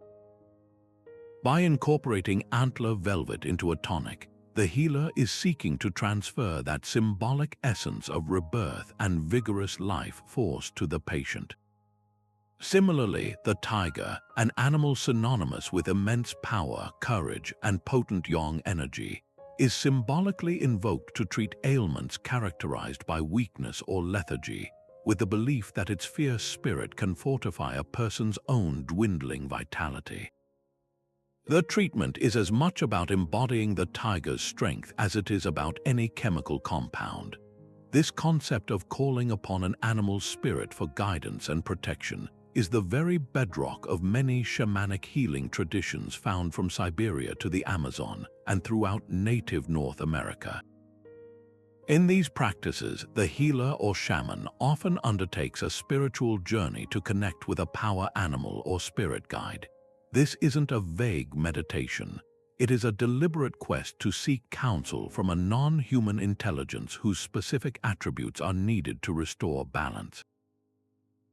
[SPEAKER 1] By incorporating antler velvet into a tonic, the healer is seeking to transfer that symbolic essence of rebirth and vigorous life force to the patient. Similarly, the tiger, an animal synonymous with immense power, courage, and potent yang energy, is symbolically invoked to treat ailments characterized by weakness or lethargy, with the belief that its fierce spirit can fortify a person's own dwindling vitality. The treatment is as much about embodying the tiger's strength as it is about any chemical compound. This concept of calling upon an animal's spirit for guidance and protection is the very bedrock of many shamanic healing traditions found from Siberia to the Amazon and throughout native North America. In these practices, the healer or shaman often undertakes a spiritual journey to connect with a power animal or spirit guide. This isn't a vague meditation. It is a deliberate quest to seek counsel from a non-human intelligence whose specific attributes are needed to restore balance.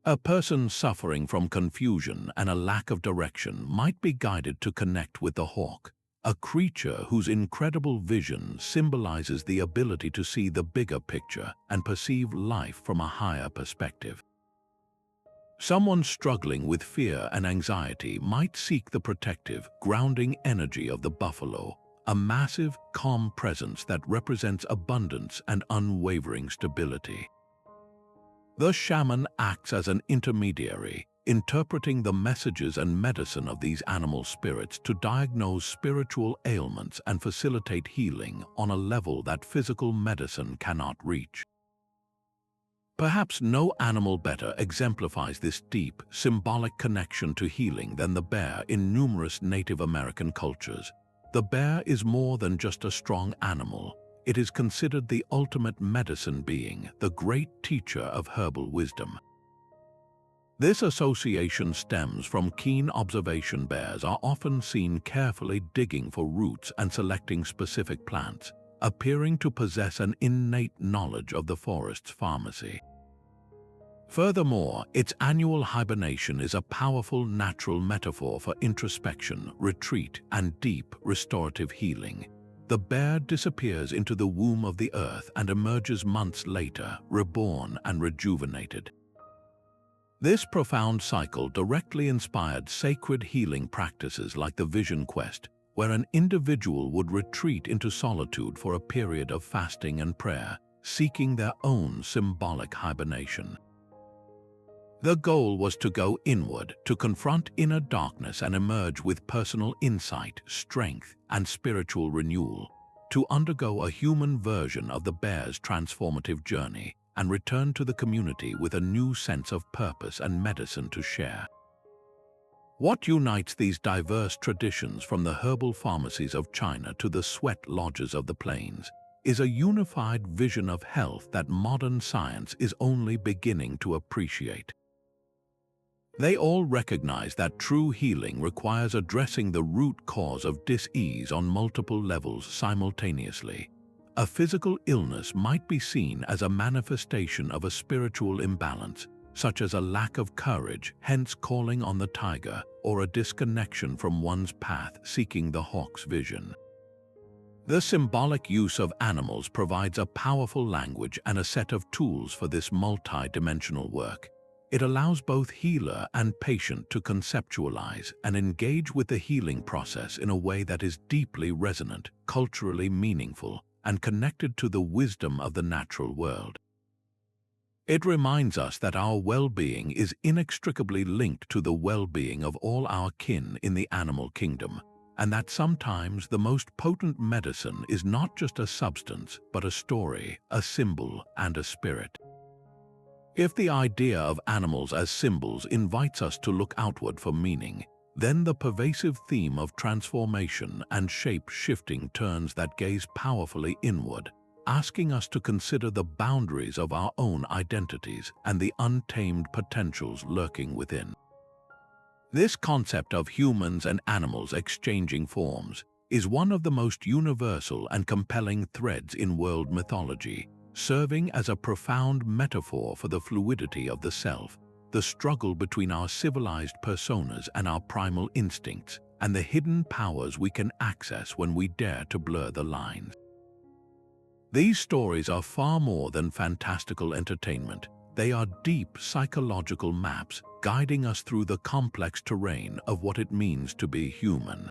[SPEAKER 1] A person suffering from confusion and a lack of direction might be guided to connect with the hawk, a creature whose incredible vision symbolizes the ability to see the bigger picture and perceive life from a higher perspective. Someone struggling with fear and anxiety might seek the protective, grounding energy of the buffalo, a massive, calm presence that represents abundance and unwavering stability. The shaman acts as an intermediary, interpreting the messages and medicine of these animal spirits to diagnose spiritual ailments and facilitate healing on a level that physical medicine cannot reach. Perhaps no animal better exemplifies this deep, symbolic connection to healing than the bear in numerous Native American cultures. The bear is more than just a strong animal. It is considered the ultimate medicine being, the great teacher of herbal wisdom. This association stems from keen observation. Bears are often seen carefully digging for roots and selecting specific plants, appearing to possess an innate knowledge of the forest's pharmacy. Furthermore, its annual hibernation is a powerful natural metaphor for introspection, retreat, and deep restorative healing. The bear disappears into the womb of the earth and emerges months later, reborn and rejuvenated. This profound cycle directly inspired sacred healing practices like the Vision Quest, where an individual would retreat into solitude for a period of fasting and prayer, seeking their own symbolic hibernation. The goal was to go inward, to confront inner darkness and emerge with personal insight, strength, and spiritual renewal, to undergo a human version of the bear's transformative journey and return to the community with a new sense of purpose and medicine to share. What unites these diverse traditions, from the herbal pharmacies of China to the sweat lodges of the plains, is a unified vision of health that modern science is only beginning to appreciate. They all recognize that true healing requires addressing the root cause of dis-ease on multiple levels simultaneously. A physical illness might be seen as a manifestation of a spiritual imbalance, such as a lack of courage, hence calling on the tiger, or a disconnection from one's path, seeking the hawk's vision. The symbolic use of animals provides a powerful language and a set of tools for this multi-dimensional work. It allows both healer and patient to conceptualize and engage with the healing process in a way that is deeply resonant, culturally meaningful, and connected to the wisdom of the natural world. It reminds us that our well-being is inextricably linked to the well-being of all our kin in the animal kingdom, and that sometimes the most potent medicine is not just a substance, but a story, a symbol, and a spirit. If the idea of animals as symbols invites us to look outward for meaning, then the pervasive theme of transformation and shape-shifting turns that gaze powerfully inward, asking us to consider the boundaries of our own identities and the untamed potentials lurking within. This concept of humans and animals exchanging forms is one of the most universal and compelling threads in world mythology, serving as a profound metaphor for the fluidity of the self, the struggle between our civilized personas and our primal instincts, and the hidden powers we can access when we dare to blur the lines. These stories are far more than fantastical entertainment. They are deep psychological maps guiding us through the complex terrain of what it means to be human.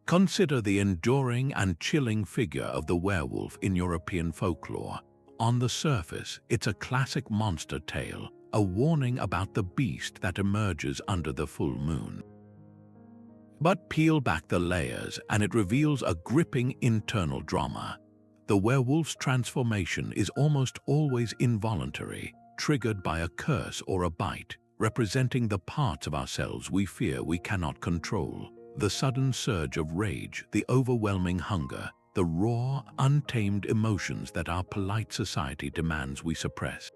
[SPEAKER 1] Consider the enduring and chilling figure of the werewolf in European folklore. On the surface, it's a classic monster tale, a warning about the beast that emerges under the full moon. But peel back the layers and it reveals a gripping internal drama. The werewolf's transformation is almost always involuntary, triggered by a curse or a bite, representing the parts of ourselves we fear we cannot control. The sudden surge of rage, the overwhelming hunger, the raw, untamed emotions that our polite society demands we suppress.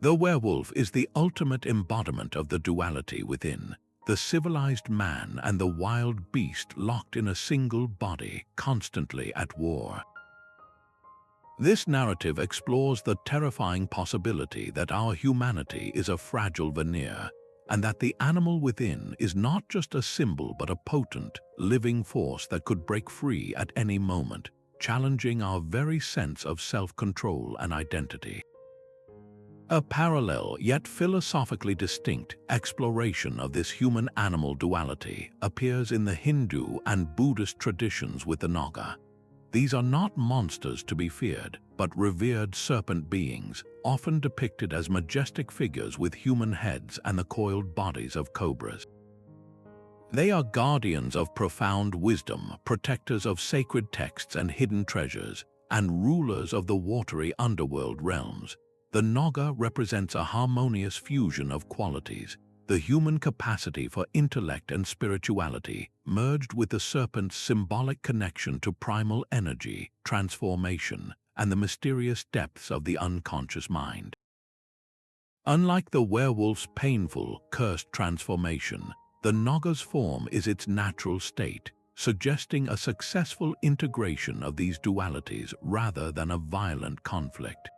[SPEAKER 1] The werewolf is the ultimate embodiment of the duality within, the civilized man and the wild beast locked in a single body, constantly at war. This narrative explores the terrifying possibility that our humanity is a fragile veneer, and that the animal within is not just a symbol but a potent, living force that could break free at any moment, challenging our very sense of self-control and identity. A parallel yet philosophically distinct exploration of this human-animal duality appears in the Hindu and Buddhist traditions with the Naga. These are not monsters to be feared, but revered serpent beings, often depicted as majestic figures with human heads and the coiled bodies of cobras. They are guardians of profound wisdom, protectors of sacred texts and hidden treasures, and rulers of the watery underworld realms. The Naga represents a harmonious fusion of qualities, the human capacity for intellect and spirituality, merged with the serpent's symbolic connection to primal energy, transformation, and the mysterious depths of the unconscious mind. Unlike the werewolf's painful, cursed transformation, the Naga's form is its natural state, suggesting a successful integration of these dualities rather than a violent conflict.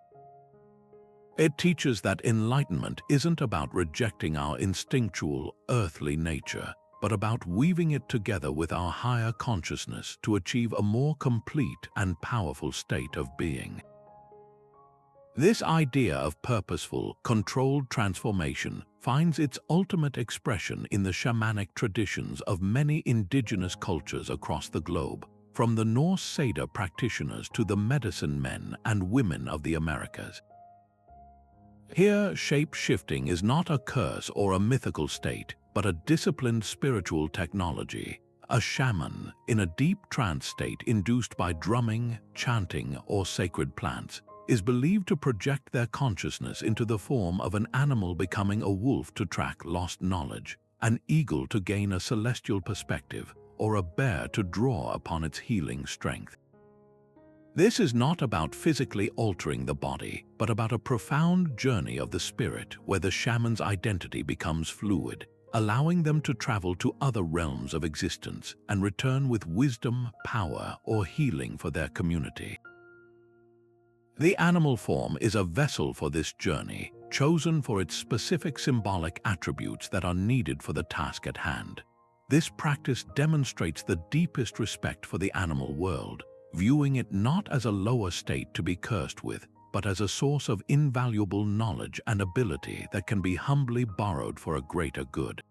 [SPEAKER 1] It teaches that enlightenment isn't about rejecting our instinctual, earthly nature, but about weaving it together with our higher consciousness to achieve a more complete and powerful state of being. This idea of purposeful, controlled transformation finds its ultimate expression in the shamanic traditions of many indigenous cultures across the globe, from the Norse Seder practitioners to the medicine men and women of the Americas. Here, shape-shifting is not a curse or a mythical state, but a disciplined spiritual technology. A shaman, in a deep trance state induced by drumming, chanting, or sacred plants, is believed to project their consciousness into the form of an animal, becoming a wolf to track lost knowledge, an eagle to gain a celestial perspective, or a bear to draw upon its healing strength. This is not about physically altering the body, but about a profound journey of the spirit where the shaman's identity becomes fluid, allowing them to travel to other realms of existence and return with wisdom, power, or healing for their community. The animal form is a vessel for this journey, chosen for its specific symbolic attributes that are needed for the task at hand. This practice demonstrates the deepest respect for the animal world, viewing it not as a lower state to be cursed with, but as a source of invaluable knowledge and ability that can be humbly borrowed for a greater good.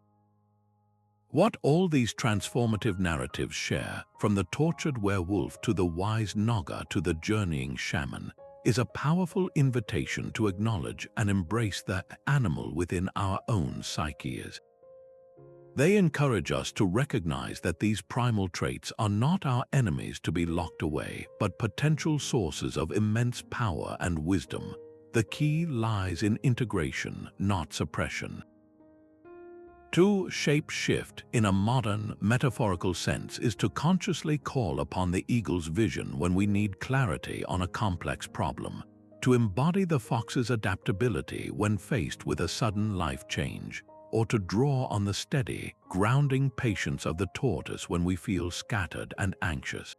[SPEAKER 1] What all these transformative narratives share, from the tortured werewolf to the wise Naga to the journeying shaman, is a powerful invitation to acknowledge and embrace the animal within our own psyches. They encourage us to recognize that these primal traits are not our enemies to be locked away, but potential sources of immense power and wisdom. The key lies in integration, not suppression. To shape-shift in a modern, metaphorical sense is to consciously call upon the eagle's vision when we need clarity on a complex problem, to embody the fox's adaptability when faced with a sudden life change, or to draw on the steady, grounding patience of the tortoise when we feel scattered and anxious.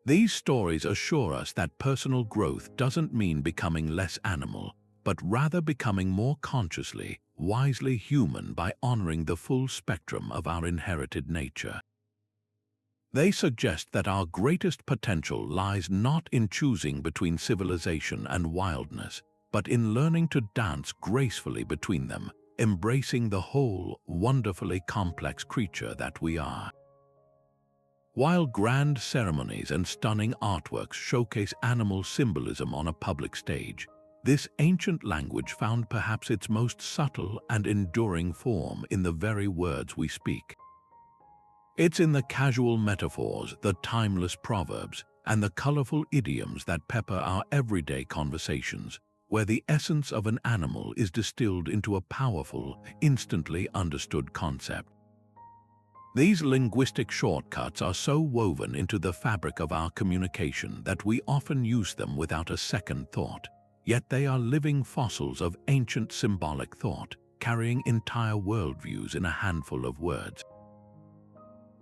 [SPEAKER 1] These stories assure us that personal growth doesn't mean becoming less animal, but rather becoming more consciously, wisely human by honoring the full spectrum of our inherited nature. They suggest that our greatest potential lies not in choosing between civilization and wildness, but in learning to dance gracefully between them, embracing the whole, wonderfully complex creature that we are. While grand ceremonies and stunning artworks showcase animal symbolism on a public stage, this ancient language found perhaps its most subtle and enduring form in the very words we speak. It's in the casual metaphors, the timeless proverbs, and the colorful idioms that pepper our everyday conversations, where the essence of an animal is distilled into a powerful, instantly understood concept. These linguistic shortcuts are so woven into the fabric of our communication that we often use them without a second thought, yet they are living fossils of ancient symbolic thought, carrying entire worldviews in a handful of words.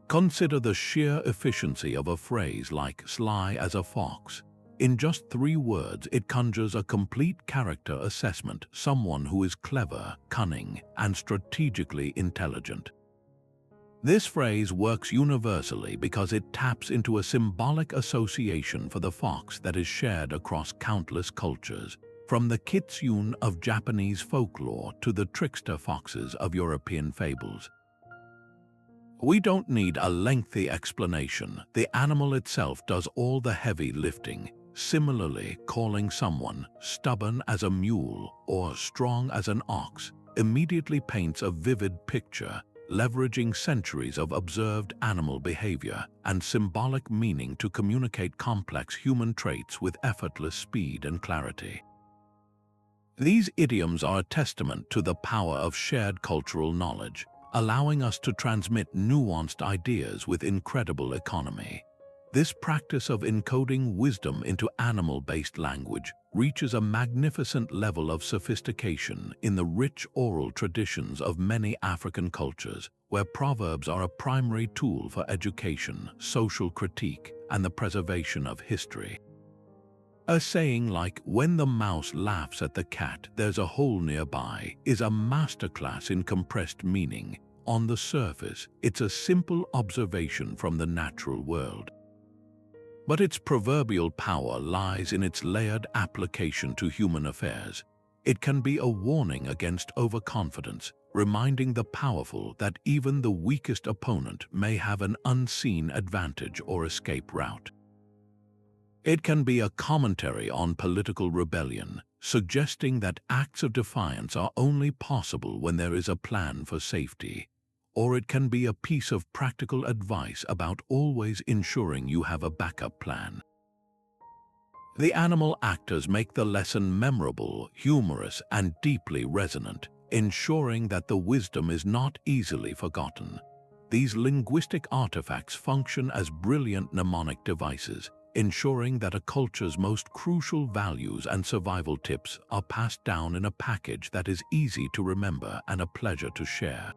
[SPEAKER 1] Consider the sheer efficiency of a phrase like "sly as a fox." In just 3 words, it conjures a complete character assessment, someone who is clever, cunning, and strategically intelligent. This phrase works universally because it taps into a symbolic association for the fox that is shared across countless cultures, from the kitsune of Japanese folklore to the trickster foxes of European fables. We don't need a lengthy explanation. The animal itself does all the heavy lifting. Similarly, calling someone stubborn as a mule or strong as an ox immediately paints a vivid picture, leveraging centuries of observed animal behavior and symbolic meaning to communicate complex human traits with effortless speed and clarity. These idioms are a testament to the power of shared cultural knowledge, allowing us to transmit nuanced ideas with incredible economy. This practice of encoding wisdom into animal-based language reaches a magnificent level of sophistication in the rich oral traditions of many African cultures, where proverbs are a primary tool for education, social critique, and the preservation of history. A saying like, "When the mouse laughs at the cat, there's a hole nearby," is a masterclass in compressed meaning. On the surface, it's a simple observation from the natural world. But its proverbial power lies in its layered application to human affairs. It can be a warning against overconfidence, reminding the powerful that even the weakest opponent may have an unseen advantage or escape route. It can be a commentary on political rebellion, suggesting that acts of defiance are only possible when there is a plan for safety. Or it can be a piece of practical advice about always ensuring you have a backup plan. The animal actors make the lesson memorable, humorous, and deeply resonant, ensuring that the wisdom is not easily forgotten. These linguistic artifacts function as brilliant mnemonic devices, ensuring that a culture's most crucial values and survival tips are passed down in a package that is easy to remember and a pleasure to share.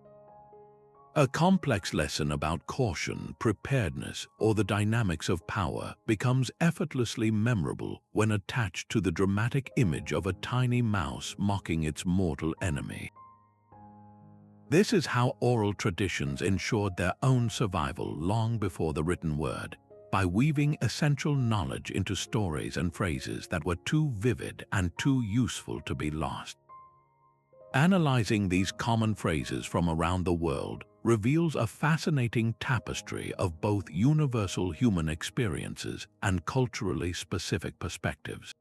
[SPEAKER 1] A complex lesson about caution, preparedness, or the dynamics of power becomes effortlessly memorable when attached to the dramatic image of a tiny mouse mocking its mortal enemy. This is how oral traditions ensured their own survival long before the written word, by weaving essential knowledge into stories and phrases that were too vivid and too useful to be lost. Analyzing these common phrases from around the world reveals a fascinating tapestry of both universal human experiences and culturally specific perspectives.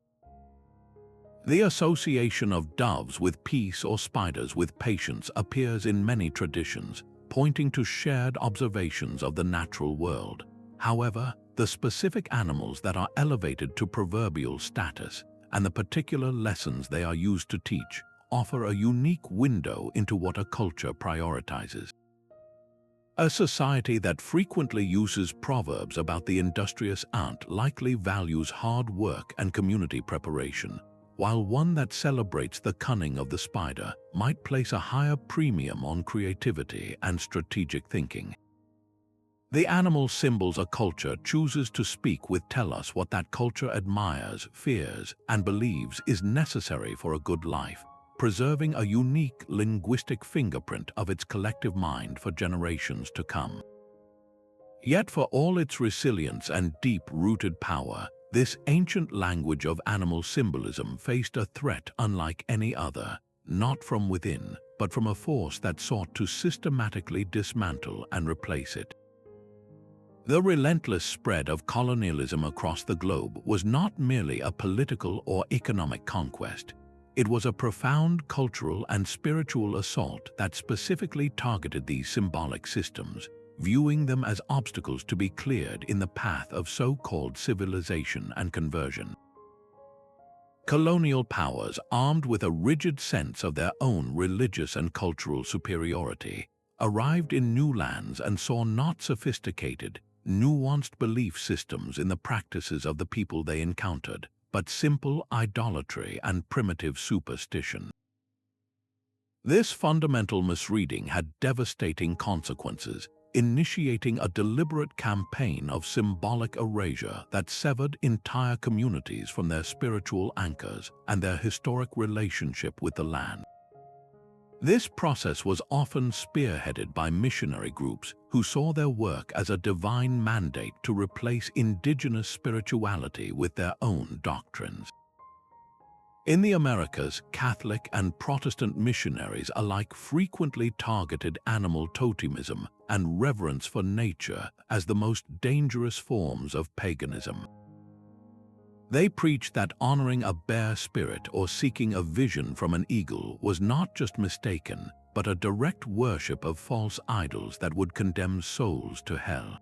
[SPEAKER 1] The association of doves with peace or spiders with patience appears in many traditions, pointing to shared observations of the natural world. However, the specific animals that are elevated to proverbial status and the particular lessons they are used to teach offer a unique window into what a culture prioritizes. A society that frequently uses proverbs about the industrious ant likely values hard work and community preparation, while one that celebrates the cunning of the spider might place a higher premium on creativity and strategic thinking. The animal symbols a culture chooses to speak with tell us what that culture admires, fears, and believes is necessary for a good life, preserving a unique linguistic fingerprint of its collective mind for generations to come. Yet for all its resilience and deep-rooted power, this ancient language of animal symbolism faced a threat unlike any other, not from within, but from a force that sought to systematically dismantle and replace it. The relentless spread of colonialism across the globe was not merely a political or economic conquest. It was a profound cultural and spiritual assault that specifically targeted these symbolic systems, viewing them as obstacles to be cleared in the path of so-called civilization and conversion. Colonial powers, armed with a rigid sense of their own religious and cultural superiority, arrived in new lands and saw not sophisticated, nuanced belief systems in the practices of the people they encountered, but simple idolatry and primitive superstition. This fundamental misreading had devastating consequences, initiating a deliberate campaign of symbolic erasure that severed entire communities from their spiritual anchors and their historic relationship with the land. This process was often spearheaded by missionary groups who saw their work as a divine mandate to replace indigenous spirituality with their own doctrines. In the Americas, Catholic and Protestant missionaries alike frequently targeted animal totemism and reverence for nature as the most dangerous forms of paganism. They preached that honoring a bear spirit or seeking a vision from an eagle was not just mistaken, but a direct worship of false idols that would condemn souls to hell.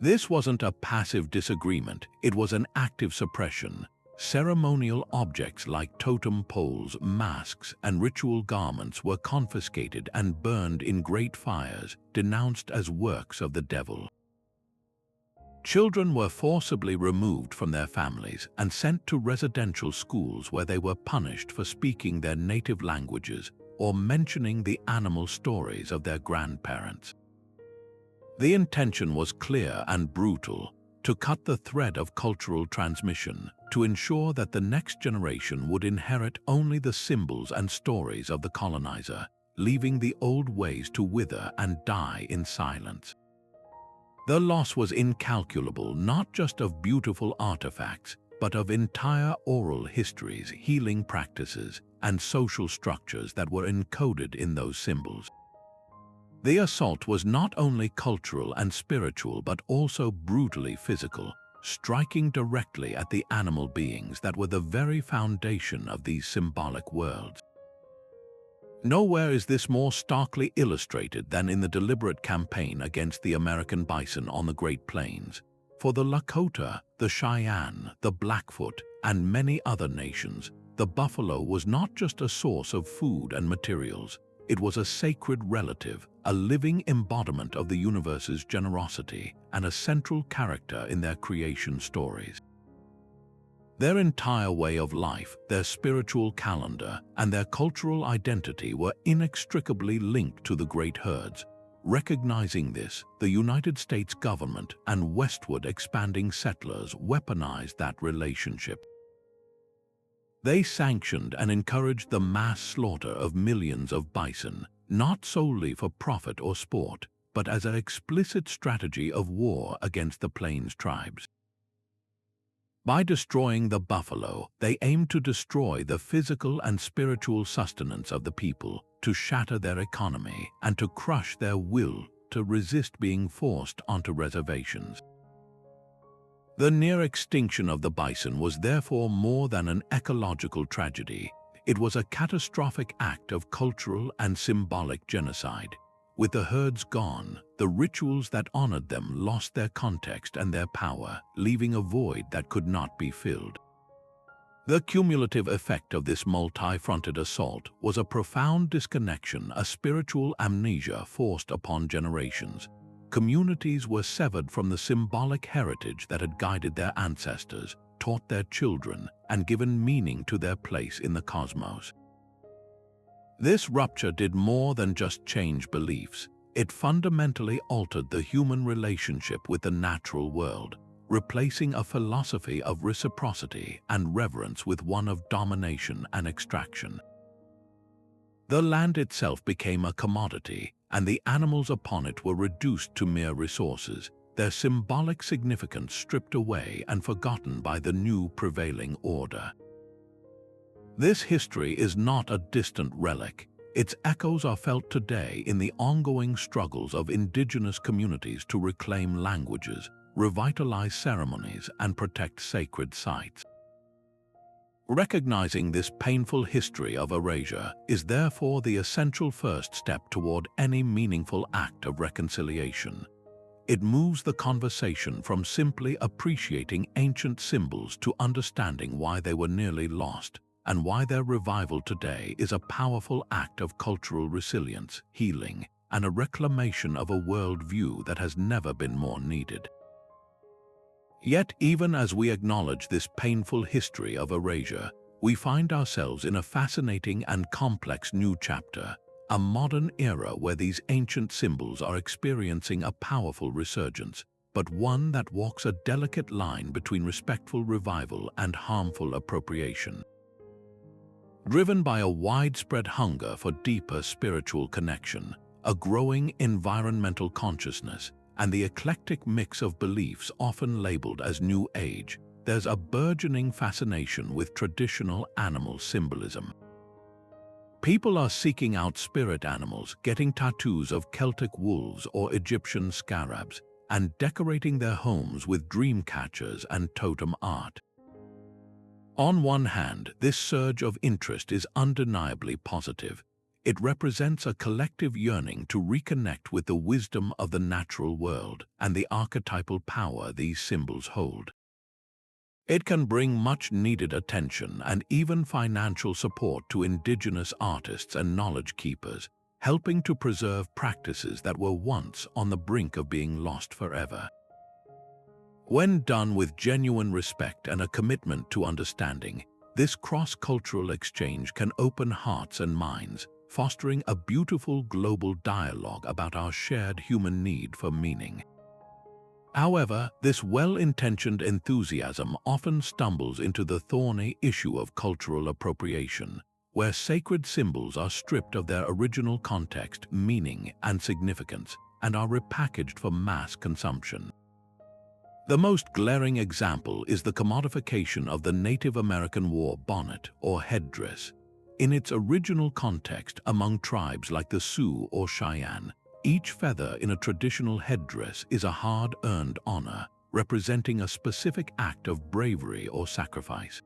[SPEAKER 1] This wasn't a passive disagreement, it was an active suppression. Ceremonial objects like totem poles, masks, and ritual garments were confiscated and burned in great fires, denounced as works of the devil. Children were forcibly removed from their families and sent to residential schools where they were punished for speaking their native languages or mentioning the animal stories of their grandparents. The intention was clear and brutal: to cut the thread of cultural transmission, to ensure that the next generation would inherit only the symbols and stories of the colonizer, leaving the old ways to wither and die in silence. The loss was incalculable, not just of beautiful artifacts, but of entire oral histories, healing practices, and social structures that were encoded in those symbols. The assault was not only cultural and spiritual but also brutally physical, striking directly at the animal beings that were the very foundation of these symbolic worlds. Nowhere is this more starkly illustrated than in the deliberate campaign against the American bison on the Great Plains. For the Lakota, the Cheyenne, the Blackfoot, and many other nations, the buffalo was not just a source of food and materials. It was a sacred relative, a living embodiment of the universe's generosity, and a central character in their creation stories. Their entire way of life, their spiritual calendar, and their cultural identity were inextricably linked to the great herds. Recognizing this, the United States government and westward expanding settlers weaponized that relationship. They sanctioned and encouraged the mass slaughter of millions of bison, not solely for profit or sport, but as an explicit strategy of war against the Plains tribes. By destroying the buffalo, they aimed to destroy the physical and spiritual sustenance of the people, to shatter their economy, and to crush their will to resist being forced onto reservations. The near extinction of the bison was therefore more than an ecological tragedy. It was a catastrophic act of cultural and symbolic genocide. With the herds gone, the rituals that honored them lost their context and their power, leaving a void that could not be filled. The cumulative effect of this multi-fronted assault was a profound disconnection, a spiritual amnesia forced upon generations. Communities were severed from the symbolic heritage that had guided their ancestors, taught their children, and given meaning to their place in the cosmos. This rupture did more than just change beliefs. It fundamentally altered the human relationship with the natural world, replacing a philosophy of reciprocity and reverence with one of domination and extraction. The land itself became a commodity, and the animals upon it were reduced to mere resources, their symbolic significance stripped away and forgotten by the new prevailing order. This history is not a distant relic. Its echoes are felt today in the ongoing struggles of indigenous communities to reclaim languages, revitalize ceremonies, and protect sacred sites. Recognizing this painful history of erasure is therefore the essential first step toward any meaningful act of reconciliation. It moves the conversation from simply appreciating ancient symbols to understanding why they were nearly lost, and why their revival today is a powerful act of cultural resilience, healing, and a reclamation of a worldview that has never been more needed. Yet, even as we acknowledge this painful history of erasure, we find ourselves in a fascinating and complex new chapter, a modern era where these ancient symbols are experiencing a powerful resurgence, but one that walks a delicate line between respectful revival and harmful appropriation. Driven by a widespread hunger for deeper spiritual connection, a growing environmental consciousness, and the eclectic mix of beliefs often labeled as New Age, there's a burgeoning fascination with traditional animal symbolism. People are seeking out spirit animals, getting tattoos of Celtic wolves or Egyptian scarabs, and decorating their homes with dream catchers and totem art. On one hand, this surge of interest is undeniably positive. It represents a collective yearning to reconnect with the wisdom of the natural world and the archetypal power these symbols hold. It can bring much-needed attention and even financial support to Indigenous artists and knowledge keepers, helping to preserve practices that were once on the brink of being lost forever. When done with genuine respect and a commitment to understanding, this cross-cultural exchange can open hearts and minds, fostering a beautiful global dialogue about our shared human need for meaning. However, this well-intentioned enthusiasm often stumbles into the thorny issue of cultural appropriation, where sacred symbols are stripped of their original context, meaning, and significance, and are repackaged for mass consumption. The most glaring example is the commodification of the Native American war bonnet or headdress. In its original context among tribes like the Sioux or Cheyenne, each feather in a traditional headdress is a hard-earned honor, representing a specific act of bravery or sacrifice.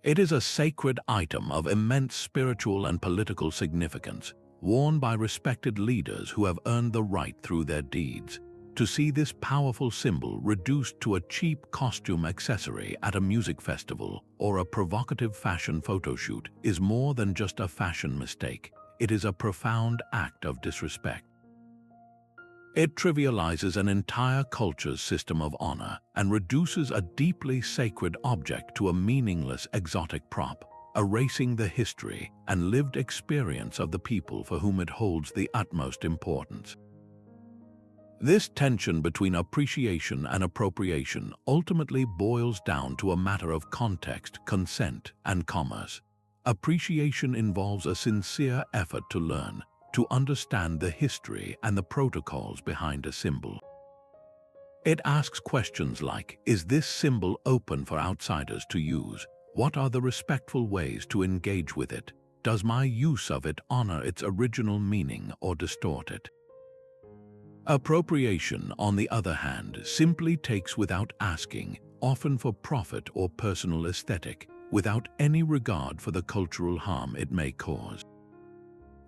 [SPEAKER 1] It is a sacred item of immense spiritual and political significance, worn by respected leaders who have earned the right through their deeds. To see this powerful symbol reduced to a cheap costume accessory at a music festival or a provocative fashion photoshoot is more than just a fashion mistake. It is a profound act of disrespect. It trivializes an entire culture's system of honor and reduces a deeply sacred object to a meaningless exotic prop, erasing the history and lived experience of the people for whom it holds the utmost importance. This tension between appreciation and appropriation ultimately boils down to a matter of context, consent, and commerce. Appreciation involves a sincere effort to learn, to understand the history and the protocols behind a symbol. It asks questions like, is this symbol open for outsiders to use? What are the respectful ways to engage with it? Does my use of it honor its original meaning or distort it? Appropriation, on the other hand, simply takes without asking, often for profit or personal aesthetic, without any regard for the cultural harm it may cause.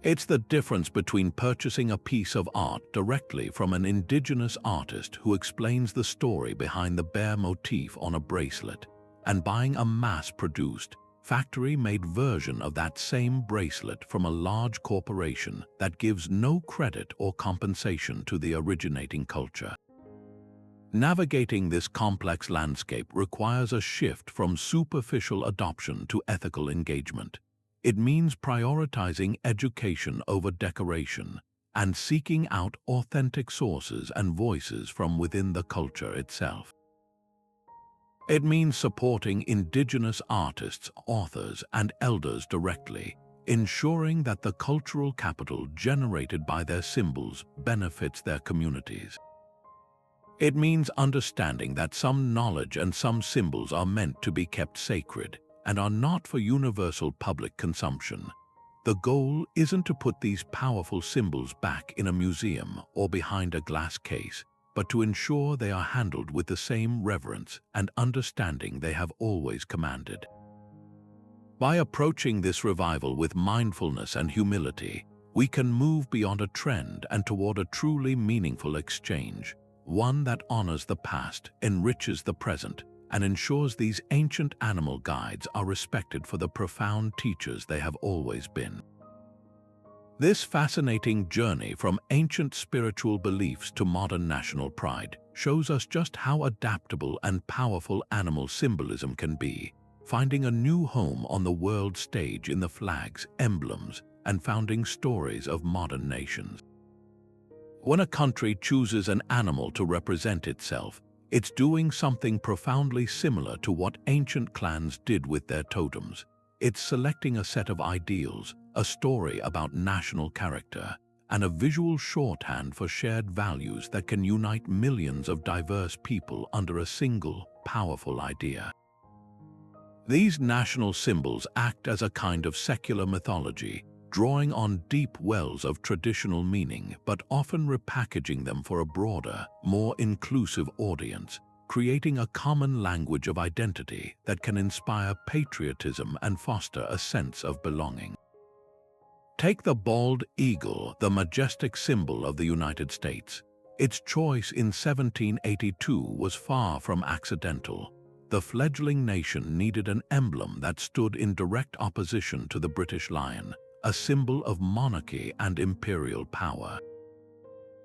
[SPEAKER 1] It's the difference between purchasing a piece of art directly from an indigenous artist who explains the story behind the bear motif on a bracelet and buying a mass-produced, factory-made version of that same bracelet from a large corporation that gives no credit or compensation to the originating culture. Navigating this complex landscape requires a shift from superficial adoption to ethical engagement. It means prioritizing education over decoration and seeking out authentic sources and voices from within the culture itself. It means supporting Indigenous artists, authors, and elders directly, ensuring that the cultural capital generated by their symbols benefits their communities. It means understanding that some knowledge and some symbols are meant to be kept sacred and are not for universal public consumption. The goal isn't to put these powerful symbols back in a museum or behind a glass case, but to ensure they are handled with the same reverence and understanding they have always commanded. By approaching this revival with mindfulness and humility, we can move beyond a trend and toward a truly meaningful exchange, one that honors the past, enriches the present, and ensures these ancient animal guides are respected for the profound teachers they have always been. This fascinating journey from ancient spiritual beliefs to modern national pride shows us just how adaptable and powerful animal symbolism can be, finding a new home on the world stage in the flags, emblems, and founding stories of modern nations. When a country chooses an animal to represent itself, it's doing something profoundly similar to what ancient clans did with their totems. It's selecting a set of ideals, a story about national character, and a visual shorthand for shared values that can unite millions of diverse people under a single, powerful idea. These national symbols act as a kind of secular mythology, drawing on deep wells of traditional meaning but often repackaging them for a broader, more inclusive audience, creating a common language of identity that can inspire patriotism and foster a sense of belonging. Take the bald eagle, the majestic symbol of the United States. Its choice in 1782 was far from accidental. The fledgling nation needed an emblem that stood in direct opposition to the British lion, a symbol of monarchy and imperial power.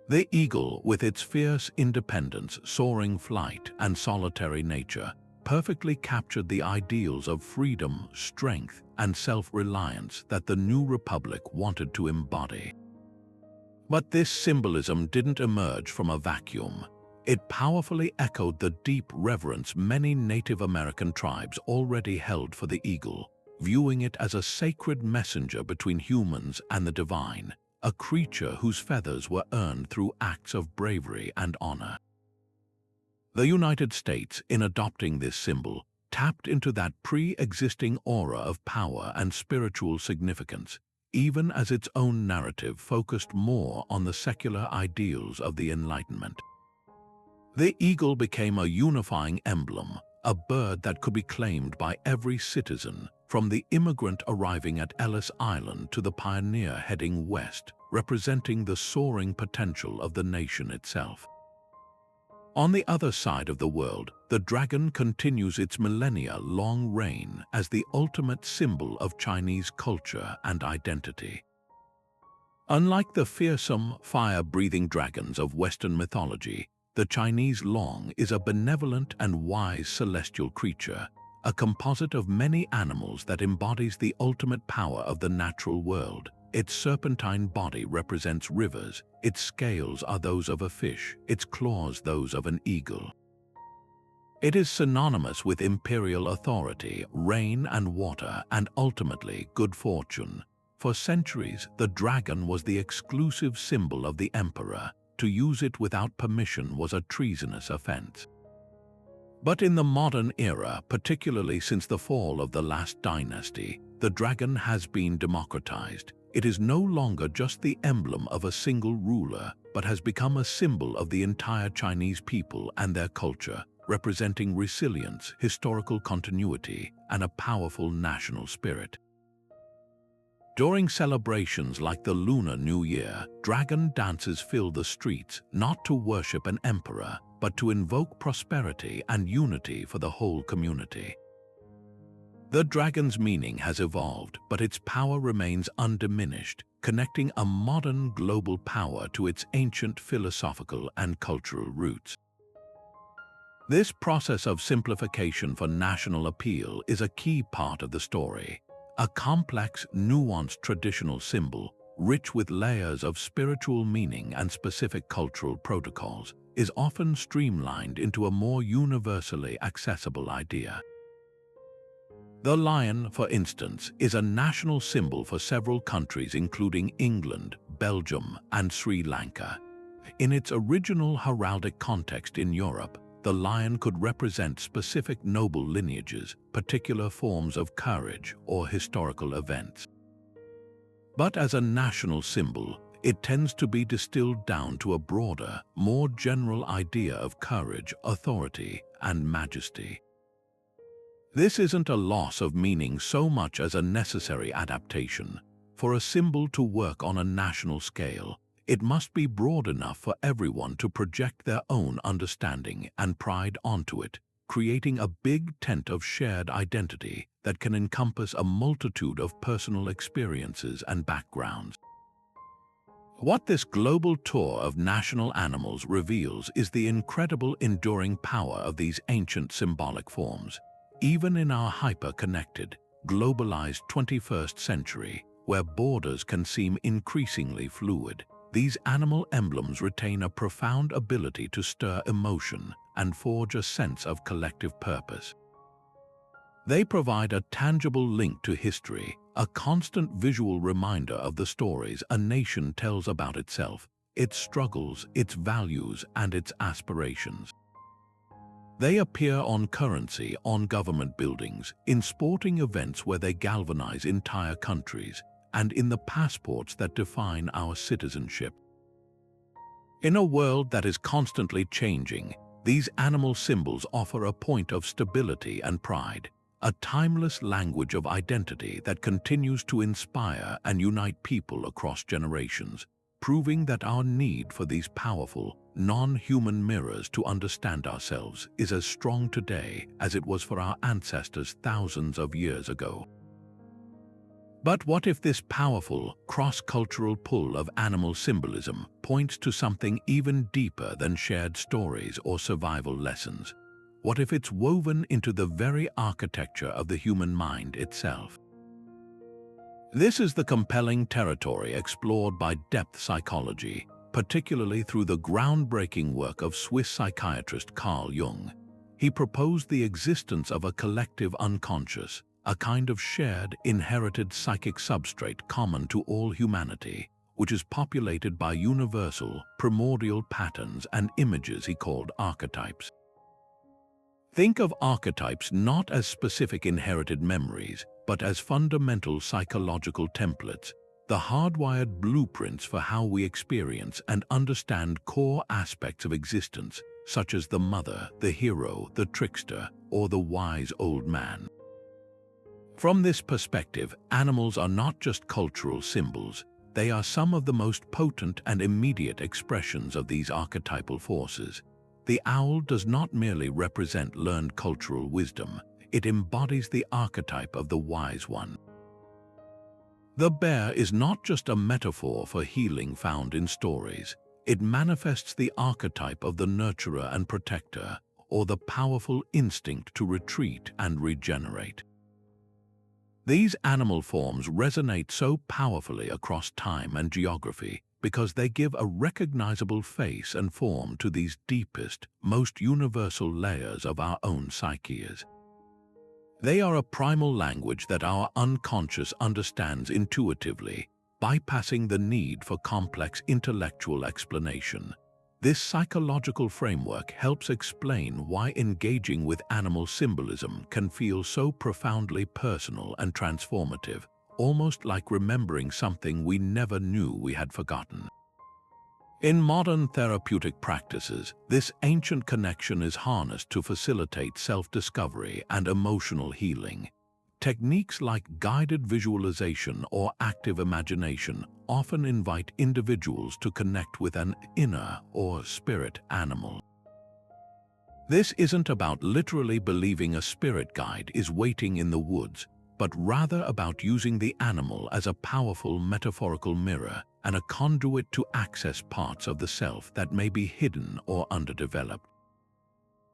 [SPEAKER 1] The eagle, with its fierce independence, soaring flight, and solitary nature, perfectly captured the ideals of freedom, strength, and self-reliance that the new republic wanted to embody. But this symbolism didn't emerge from a vacuum. It powerfully echoed the deep reverence many Native American tribes already held for the eagle, viewing it as a sacred messenger between humans and the divine, a creature whose feathers were earned through acts of bravery and honor. The United States, in adopting this symbol, tapped into that pre-existing aura of power and spiritual significance, even as its own narrative focused more on the secular ideals of the Enlightenment. The eagle became a unifying emblem, a bird that could be claimed by every citizen, from the immigrant arriving at Ellis Island to the pioneer heading west, representing the soaring potential of the nation itself. On the other side of the world, the dragon continues its millennia-long reign as the ultimate symbol of Chinese culture and identity. Unlike the fearsome, fire-breathing dragons of Western mythology, the Chinese Long is a benevolent and wise celestial creature, a composite of many animals that embodies the ultimate power of the natural world. Its serpentine body represents rivers, its scales are those of a fish, its claws those of an eagle. It is synonymous with imperial authority, rain and water, and ultimately good fortune. For centuries, the dragon was the exclusive symbol of the emperor. To use it without permission was a treasonous offense. But in the modern era, particularly since the fall of the last dynasty, the dragon has been democratized. It is no longer just the emblem of a single ruler, but has become a symbol of the entire Chinese people and their culture, representing resilience, historical continuity, and a powerful national spirit. During celebrations like the Lunar New Year, dragon dances fill the streets, not to worship an emperor, but to invoke prosperity and unity for the whole community. The dragon's meaning has evolved, but its power remains undiminished, connecting a modern global power to its ancient philosophical and cultural roots. This process of simplification for national appeal is a key part of the story. A complex, nuanced traditional symbol, rich with layers of spiritual meaning and specific cultural protocols, is often streamlined into a more universally accessible idea. The lion, for instance, is a national symbol for several countries including England, Belgium, and Sri Lanka. In its original heraldic context in Europe, the lion could represent specific noble lineages, particular forms of courage, or historical events. But as a national symbol, it tends to be distilled down to a broader, more general idea of courage, authority, and majesty. This isn't a loss of meaning so much as a necessary adaptation. For a symbol to work on a national scale, it must be broad enough for everyone to project their own understanding and pride onto it, creating a big tent of shared identity that can encompass a multitude of personal experiences and backgrounds. What this global tour of national animals reveals is the incredible enduring power of these ancient symbolic forms. Even in our hyper-connected, globalized 21st century, where borders can seem increasingly fluid, these animal emblems retain a profound ability to stir emotion and forge a sense of collective purpose. They provide a tangible link to history, a constant visual reminder of the stories a nation tells about itself, its struggles, its values, and its aspirations. They appear on currency, on government buildings, in sporting events where they galvanize entire countries, and in the passports that define our citizenship. In a world that is constantly changing, these animal symbols offer a point of stability and pride, a timeless language of identity that continues to inspire and unite people across generations, proving that our need for these powerful, non-human mirrors to understand ourselves is as strong today as it was for our ancestors thousands of years ago. But what if this powerful, cross-cultural pull of animal symbolism points to something even deeper than shared stories or survival lessons? What if it's woven into the very architecture of the human mind itself? This is the compelling territory explored by depth psychology, particularly through the groundbreaking work of Swiss psychiatrist Carl Jung. He proposed the existence of a collective unconscious, a kind of shared, inherited psychic substrate common to all humanity, which is populated by universal, primordial patterns and images he called archetypes. Think of archetypes not as specific inherited memories, but as fundamental psychological templates, the hardwired blueprints for how we experience and understand core aspects of existence, such as the mother, the hero, the trickster, or the wise old man. From this perspective, animals are not just cultural symbols, they are some of the most potent and immediate expressions of these archetypal forces. The owl does not merely represent learned cultural wisdom, it embodies the archetype of the wise one. The bear is not just a metaphor for healing found in stories. It manifests the archetype of the nurturer and protector, or the powerful instinct to retreat and regenerate. These animal forms resonate so powerfully across time and geography because they give a recognizable face and form to these deepest, most universal layers of our own psyches. They are a primal language that our unconscious understands intuitively, bypassing the need for complex intellectual explanation. This psychological framework helps explain why engaging with animal symbolism can feel so profoundly personal and transformative, almost like remembering something we never knew we had forgotten. In modern therapeutic practices, this ancient connection is harnessed to facilitate self-discovery and emotional healing. Techniques like guided visualization or active imagination often invite individuals to connect with an inner or spirit animal. This isn't about literally believing a spirit guide is waiting in the woods, but rather about using the animal as a powerful metaphorical mirror and a conduit to access parts of the self that may be hidden or underdeveloped.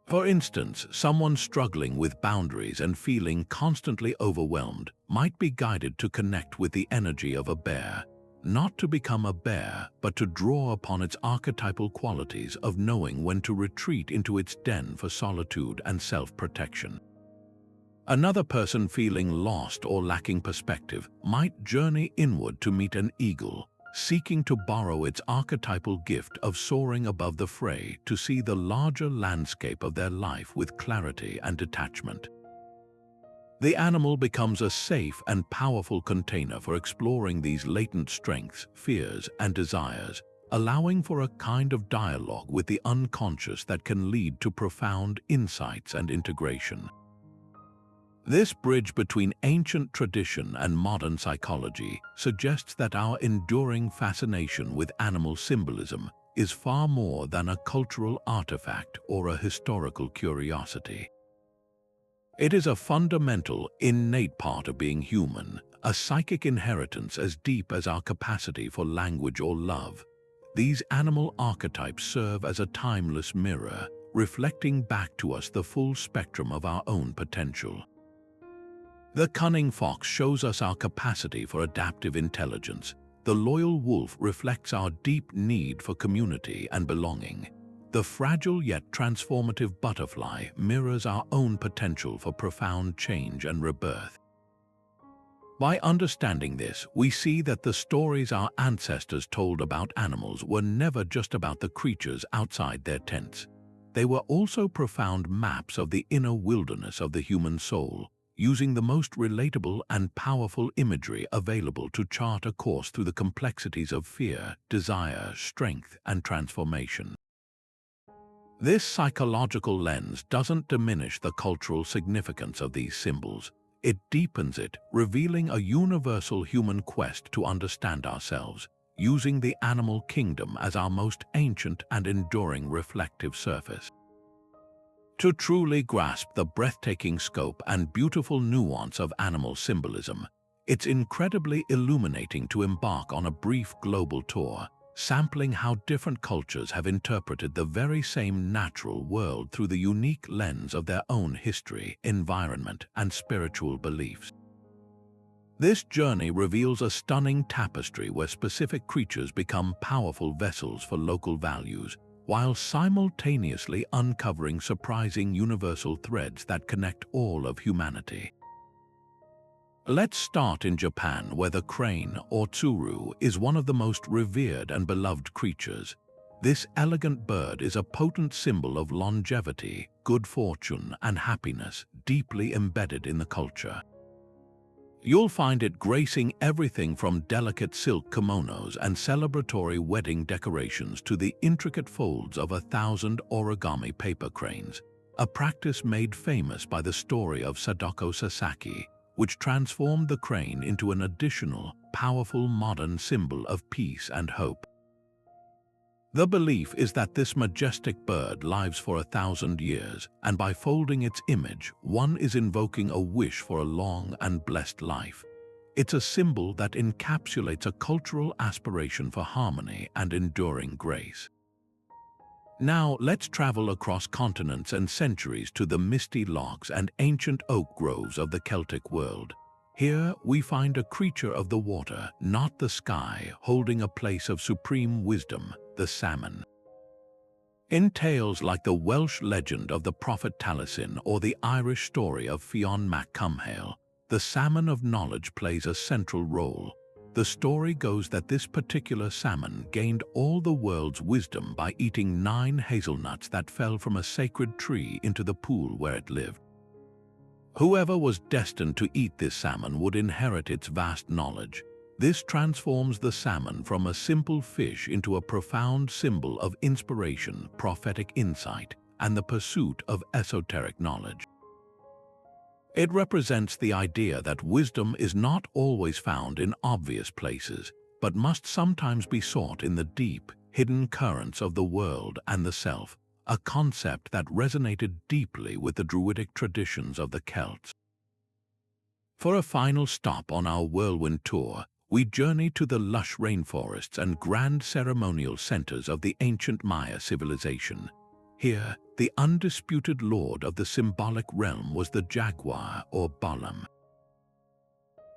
[SPEAKER 1] For instance, someone struggling with boundaries and feeling constantly overwhelmed might be guided to connect with the energy of a bear, not to become a bear, but to draw upon its archetypal qualities of knowing when to retreat into its den for solitude and self-protection. Another person feeling lost or lacking perspective might journey inward to meet an eagle, seeking to borrow its archetypal gift of soaring above the fray to see the larger landscape of their life with clarity and detachment. The animal becomes a safe and powerful container for exploring these latent strengths, fears, and desires, allowing for a kind of dialogue with the unconscious that can lead to profound insights and integration. This bridge between ancient tradition and modern psychology suggests that our enduring fascination with animal symbolism is far more than a cultural artifact or a historical curiosity. It is a fundamental, innate part of being human, a psychic inheritance as deep as our capacity for language or love. These animal archetypes serve as a timeless mirror, reflecting back to us the full spectrum of our own potential. The cunning fox shows us our capacity for adaptive intelligence. The loyal wolf reflects our deep need for community and belonging. The fragile yet transformative butterfly mirrors our own potential for profound change and rebirth. By understanding this, we see that the stories our ancestors told about animals were never just about the creatures outside their tents. They were also profound maps of the inner wilderness of the human soul, using the most relatable and powerful imagery available to chart a course through the complexities of fear, desire, strength, and transformation. This psychological lens doesn't diminish the cultural significance of these symbols. It deepens it, revealing a universal human quest to understand ourselves, using the animal kingdom as our most ancient and enduring reflective surface. To truly grasp the breathtaking scope and beautiful nuance of animal symbolism, it's incredibly illuminating to embark on a brief global tour, sampling how different cultures have interpreted the very same natural world through the unique lens of their own history, environment, and spiritual beliefs. This journey reveals a stunning tapestry where specific creatures become powerful vessels for local values, while simultaneously uncovering surprising universal threads that connect all of humanity. Let's start in Japan, where the crane, or tsuru, is one of the most revered and beloved creatures. This elegant bird is a potent symbol of longevity, good fortune, and happiness, deeply embedded in the culture. You'll find it gracing everything from delicate silk kimonos and celebratory wedding decorations to the intricate folds of 1,000 origami paper cranes, a practice made famous by the story of Sadako Sasaki, which transformed the crane into an additional, powerful modern symbol of peace and hope. The belief is that this majestic bird lives for 1,000 years, and by folding its image, one is invoking a wish for a long and blessed life. It's a symbol that encapsulates a cultural aspiration for harmony and enduring grace. Now, let's travel across continents and centuries to the misty lochs and ancient oak groves of the Celtic world. Here, we find a creature of the water, not the sky, holding a place of supreme wisdom, the salmon. In tales like the Welsh legend of the prophet Taliesin or the Irish story of Fionn mac Cumhaill, the salmon of knowledge plays a central role. The story goes that this particular salmon gained all the world's wisdom by eating 9 hazelnuts that fell from a sacred tree into the pool where it lived. Whoever was destined to eat this salmon would inherit its vast knowledge. This transforms the salmon from a simple fish into a profound symbol of inspiration, prophetic insight, and the pursuit of esoteric knowledge. It represents the idea that wisdom is not always found in obvious places, but must sometimes be sought in the deep, hidden currents of the world and the self, a concept that resonated deeply with the Druidic traditions of the Celts. For a final stop on our whirlwind tour, we journey to the lush rainforests and grand ceremonial centers of the ancient Maya civilization. Here, the undisputed lord of the symbolic realm was the jaguar or balam.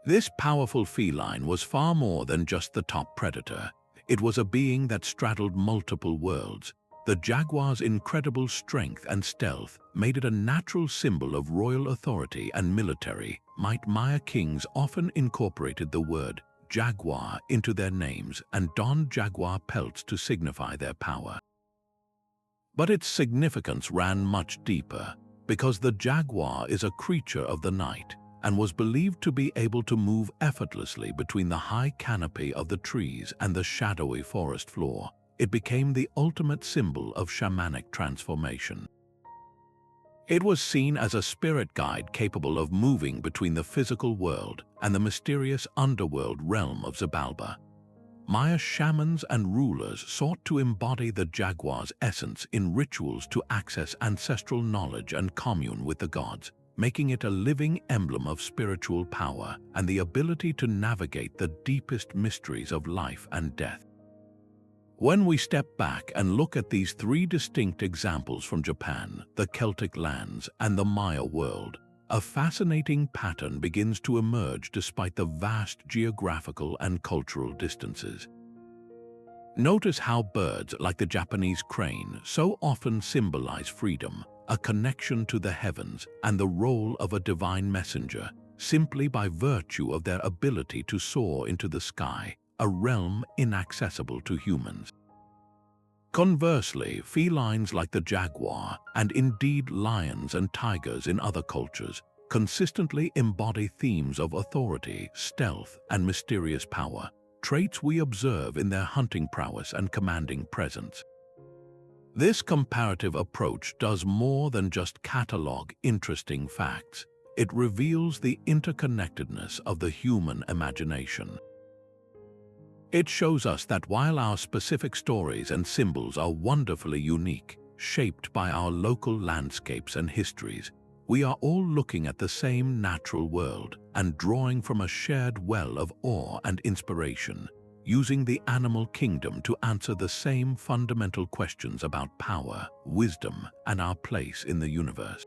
[SPEAKER 1] This powerful feline was far more than just the top predator. It was a being that straddled multiple worlds. The jaguar's incredible strength and stealth made it a natural symbol of royal authority and military might. Maya kings often incorporated the word jaguar into their names and donned jaguar pelts to signify their power. But its significance ran much deeper, because the jaguar is a creature of the night and was believed to be able to move effortlessly between the high canopy of the trees and the shadowy forest floor. It became the ultimate symbol of shamanic transformation. It was seen as a spirit guide capable of moving between the physical world and the mysterious underworld realm of Xibalba. Maya shamans and rulers sought to embody the jaguar's essence in rituals to access ancestral knowledge and commune with the gods, making it a living emblem of spiritual power and the ability to navigate the deepest mysteries of life and death. When we step back and look at these 3 distinct examples from Japan, the Celtic lands, and the Maya world, a fascinating pattern begins to emerge despite the vast geographical and cultural distances. Notice how birds like the Japanese crane so often symbolize freedom, a connection to the heavens, and the role of a divine messenger, simply by virtue of their ability to soar into the sky, a realm inaccessible to humans. Conversely, felines like the jaguar, and indeed lions and tigers in other cultures, consistently embody themes of authority, stealth, and mysterious power, traits we observe in their hunting prowess and commanding presence. This comparative approach does more than just catalog interesting facts. It reveals the interconnectedness of the human imagination. It shows us that while our specific stories and symbols are wonderfully unique, shaped by our local landscapes and histories, we are all looking at the same natural world and drawing from a shared well of awe and inspiration, using the animal kingdom to answer the same fundamental questions about power, wisdom, and our place in the universe.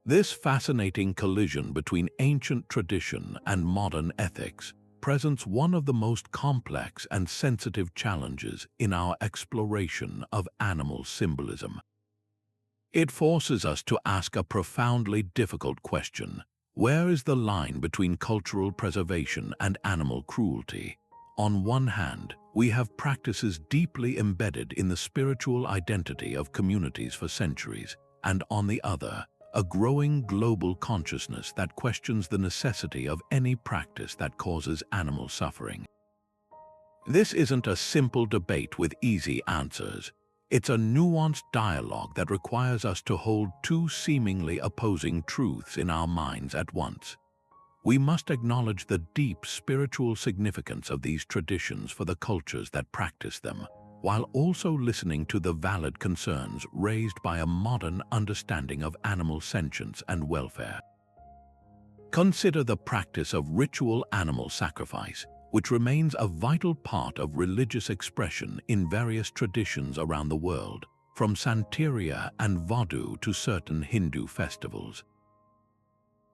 [SPEAKER 1] This fascinating collision between ancient tradition and modern ethics presents one of the most complex and sensitive challenges in our exploration of animal symbolism. It forces us to ask a profoundly difficult question: where is the line between cultural preservation and animal cruelty? On one hand, we have practices deeply embedded in the spiritual identity of communities for centuries, and on the other, a growing global consciousness that questions the necessity of any practice that causes animal suffering. This isn't a simple debate with easy answers. It's a nuanced dialogue that requires us to hold two seemingly opposing truths in our minds at once. We must acknowledge the deep spiritual significance of these traditions for the cultures that practice them, while also listening to the valid concerns raised by a modern understanding of animal sentience and welfare. Consider the practice of ritual animal sacrifice, which remains a vital part of religious expression in various traditions around the world, from Santeria and Vodou to certain Hindu festivals.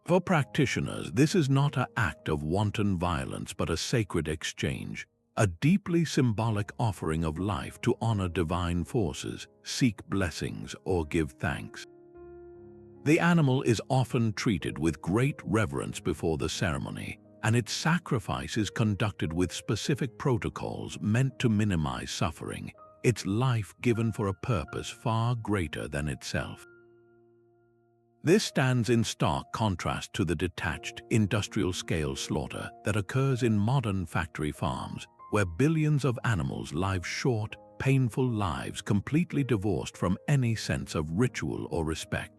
[SPEAKER 1] For practitioners, this is not an act of wanton violence but a sacred exchange, a deeply symbolic offering of life to honor divine forces, seek blessings, or give thanks. The animal is often treated with great reverence before the ceremony, and its sacrifice is conducted with specific protocols meant to minimize suffering, its life given for a purpose far greater than itself. This stands in stark contrast to the detached, industrial-scale slaughter that occurs in modern factory farms, where billions of animals live short, painful lives completely divorced from any sense of ritual or respect.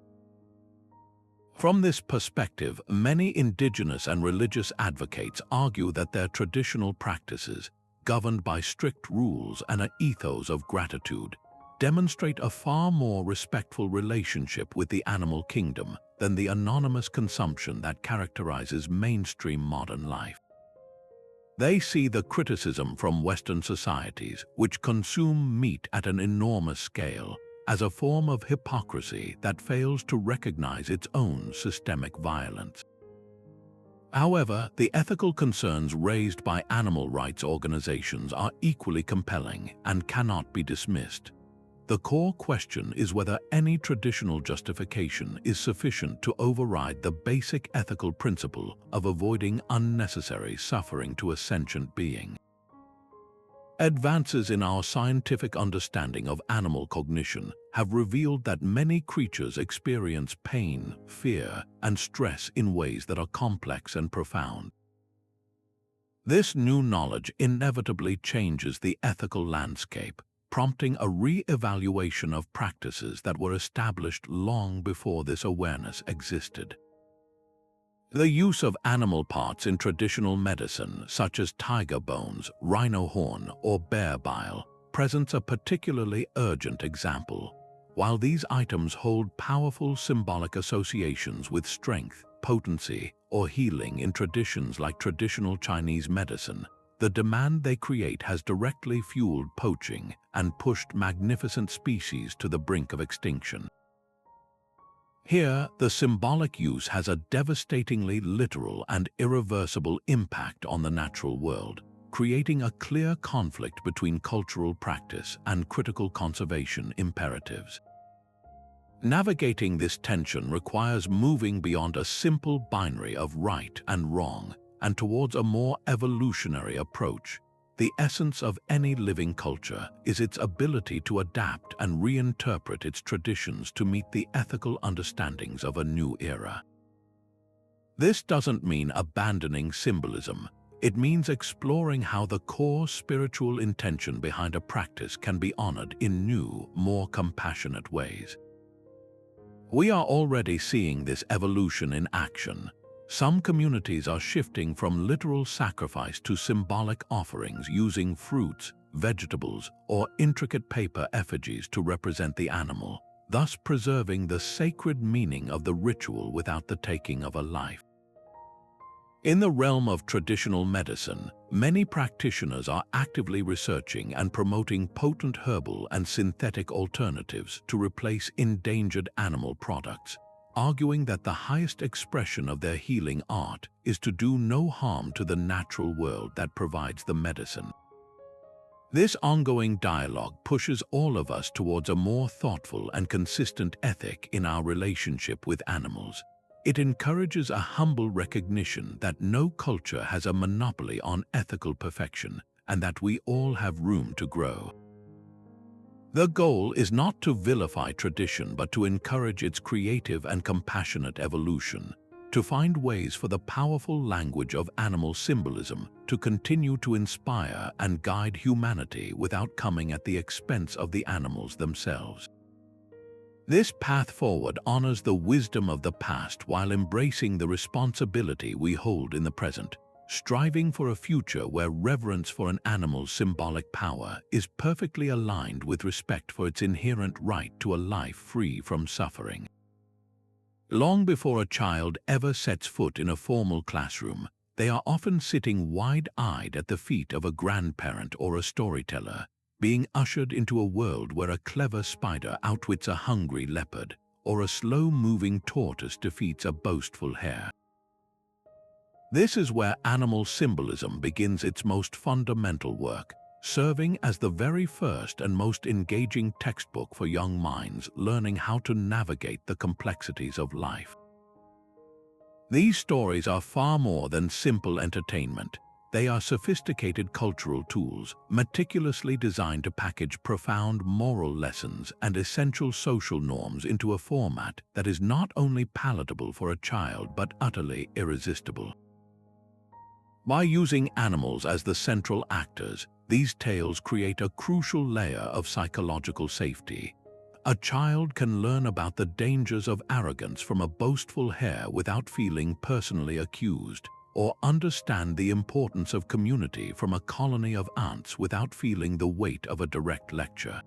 [SPEAKER 1] From this perspective, many indigenous and religious advocates argue that their traditional practices, governed by strict rules and an ethos of gratitude, demonstrate a far more respectful relationship with the animal kingdom than the anonymous consumption that characterizes mainstream modern life. They see the criticism from Western societies, which consume meat at an enormous scale, as a form of hypocrisy that fails to recognize its own systemic violence. However, the ethical concerns raised by animal rights organizations are equally compelling and cannot be dismissed. The core question is whether any traditional justification is sufficient to override the basic ethical principle of avoiding unnecessary suffering to a sentient being. Advances in our scientific understanding of animal cognition have revealed that many creatures experience pain, fear, and stress in ways that are complex and profound. This new knowledge inevitably changes the ethical landscape, prompting a re-evaluation of practices that were established long before this awareness existed. The use of animal parts in traditional medicine, such as tiger bones, rhino horn, or bear bile, presents a particularly urgent example. While these items hold powerful symbolic associations with strength, potency, or healing in traditions like traditional Chinese medicine, the demand they create has directly fueled poaching and pushed magnificent species to the brink of extinction. Here, the symbolic use has a devastatingly literal and irreversible impact on the natural world, creating a clear conflict between cultural practice and critical conservation imperatives. Navigating this tension requires moving beyond a simple binary of right and wrong and towards a more evolutionary approach. The essence of any living culture is its ability to adapt and reinterpret its traditions to meet the ethical understandings of a new era. This doesn't mean abandoning symbolism. It means exploring how the core spiritual intention behind a practice can be honored in new, more compassionate ways. We are already seeing this evolution in action. Some communities are shifting from literal sacrifice to symbolic offerings using fruits, vegetables, or intricate paper effigies to represent the animal, thus preserving the sacred meaning of the ritual without the taking of a life. In the realm of traditional medicine, many practitioners are actively researching and promoting potent herbal and synthetic alternatives to replace endangered animal products, arguing that the highest expression of their healing art is to do no harm to the natural world that provides the medicine. This ongoing dialogue pushes all of us towards a more thoughtful and consistent ethic in our relationship with animals. It encourages a humble recognition that no culture has a monopoly on ethical perfection, and that we all have room to grow. The goal is not to vilify tradition, but to encourage its creative and compassionate evolution, to find ways for the powerful language of animal symbolism to continue to inspire and guide humanity without coming at the expense of the animals themselves. This path forward honors the wisdom of the past while embracing the responsibility we hold in the present, striving for a future where reverence for an animal's symbolic power is perfectly aligned with respect for its inherent right to a life free from suffering. Long before a child ever sets foot in a formal classroom, they are often sitting wide-eyed at the feet of a grandparent or a storyteller, being ushered into a world where a clever spider outwits a hungry leopard, or a slow-moving tortoise defeats a boastful hare. This is where animal symbolism begins its most fundamental work, serving as the very first and most engaging textbook for young minds learning how to navigate the complexities of life. These stories are far more than simple entertainment. They are sophisticated cultural tools, meticulously designed to package profound moral lessons and essential social norms into a format that is not only palatable for a child but utterly irresistible. By using animals as the central actors, these tales create a crucial layer of psychological safety. A child can learn about the dangers of arrogance from a boastful hare without feeling personally accused, or understand the importance of community from a colony of ants without feeling the weight of a direct lecture.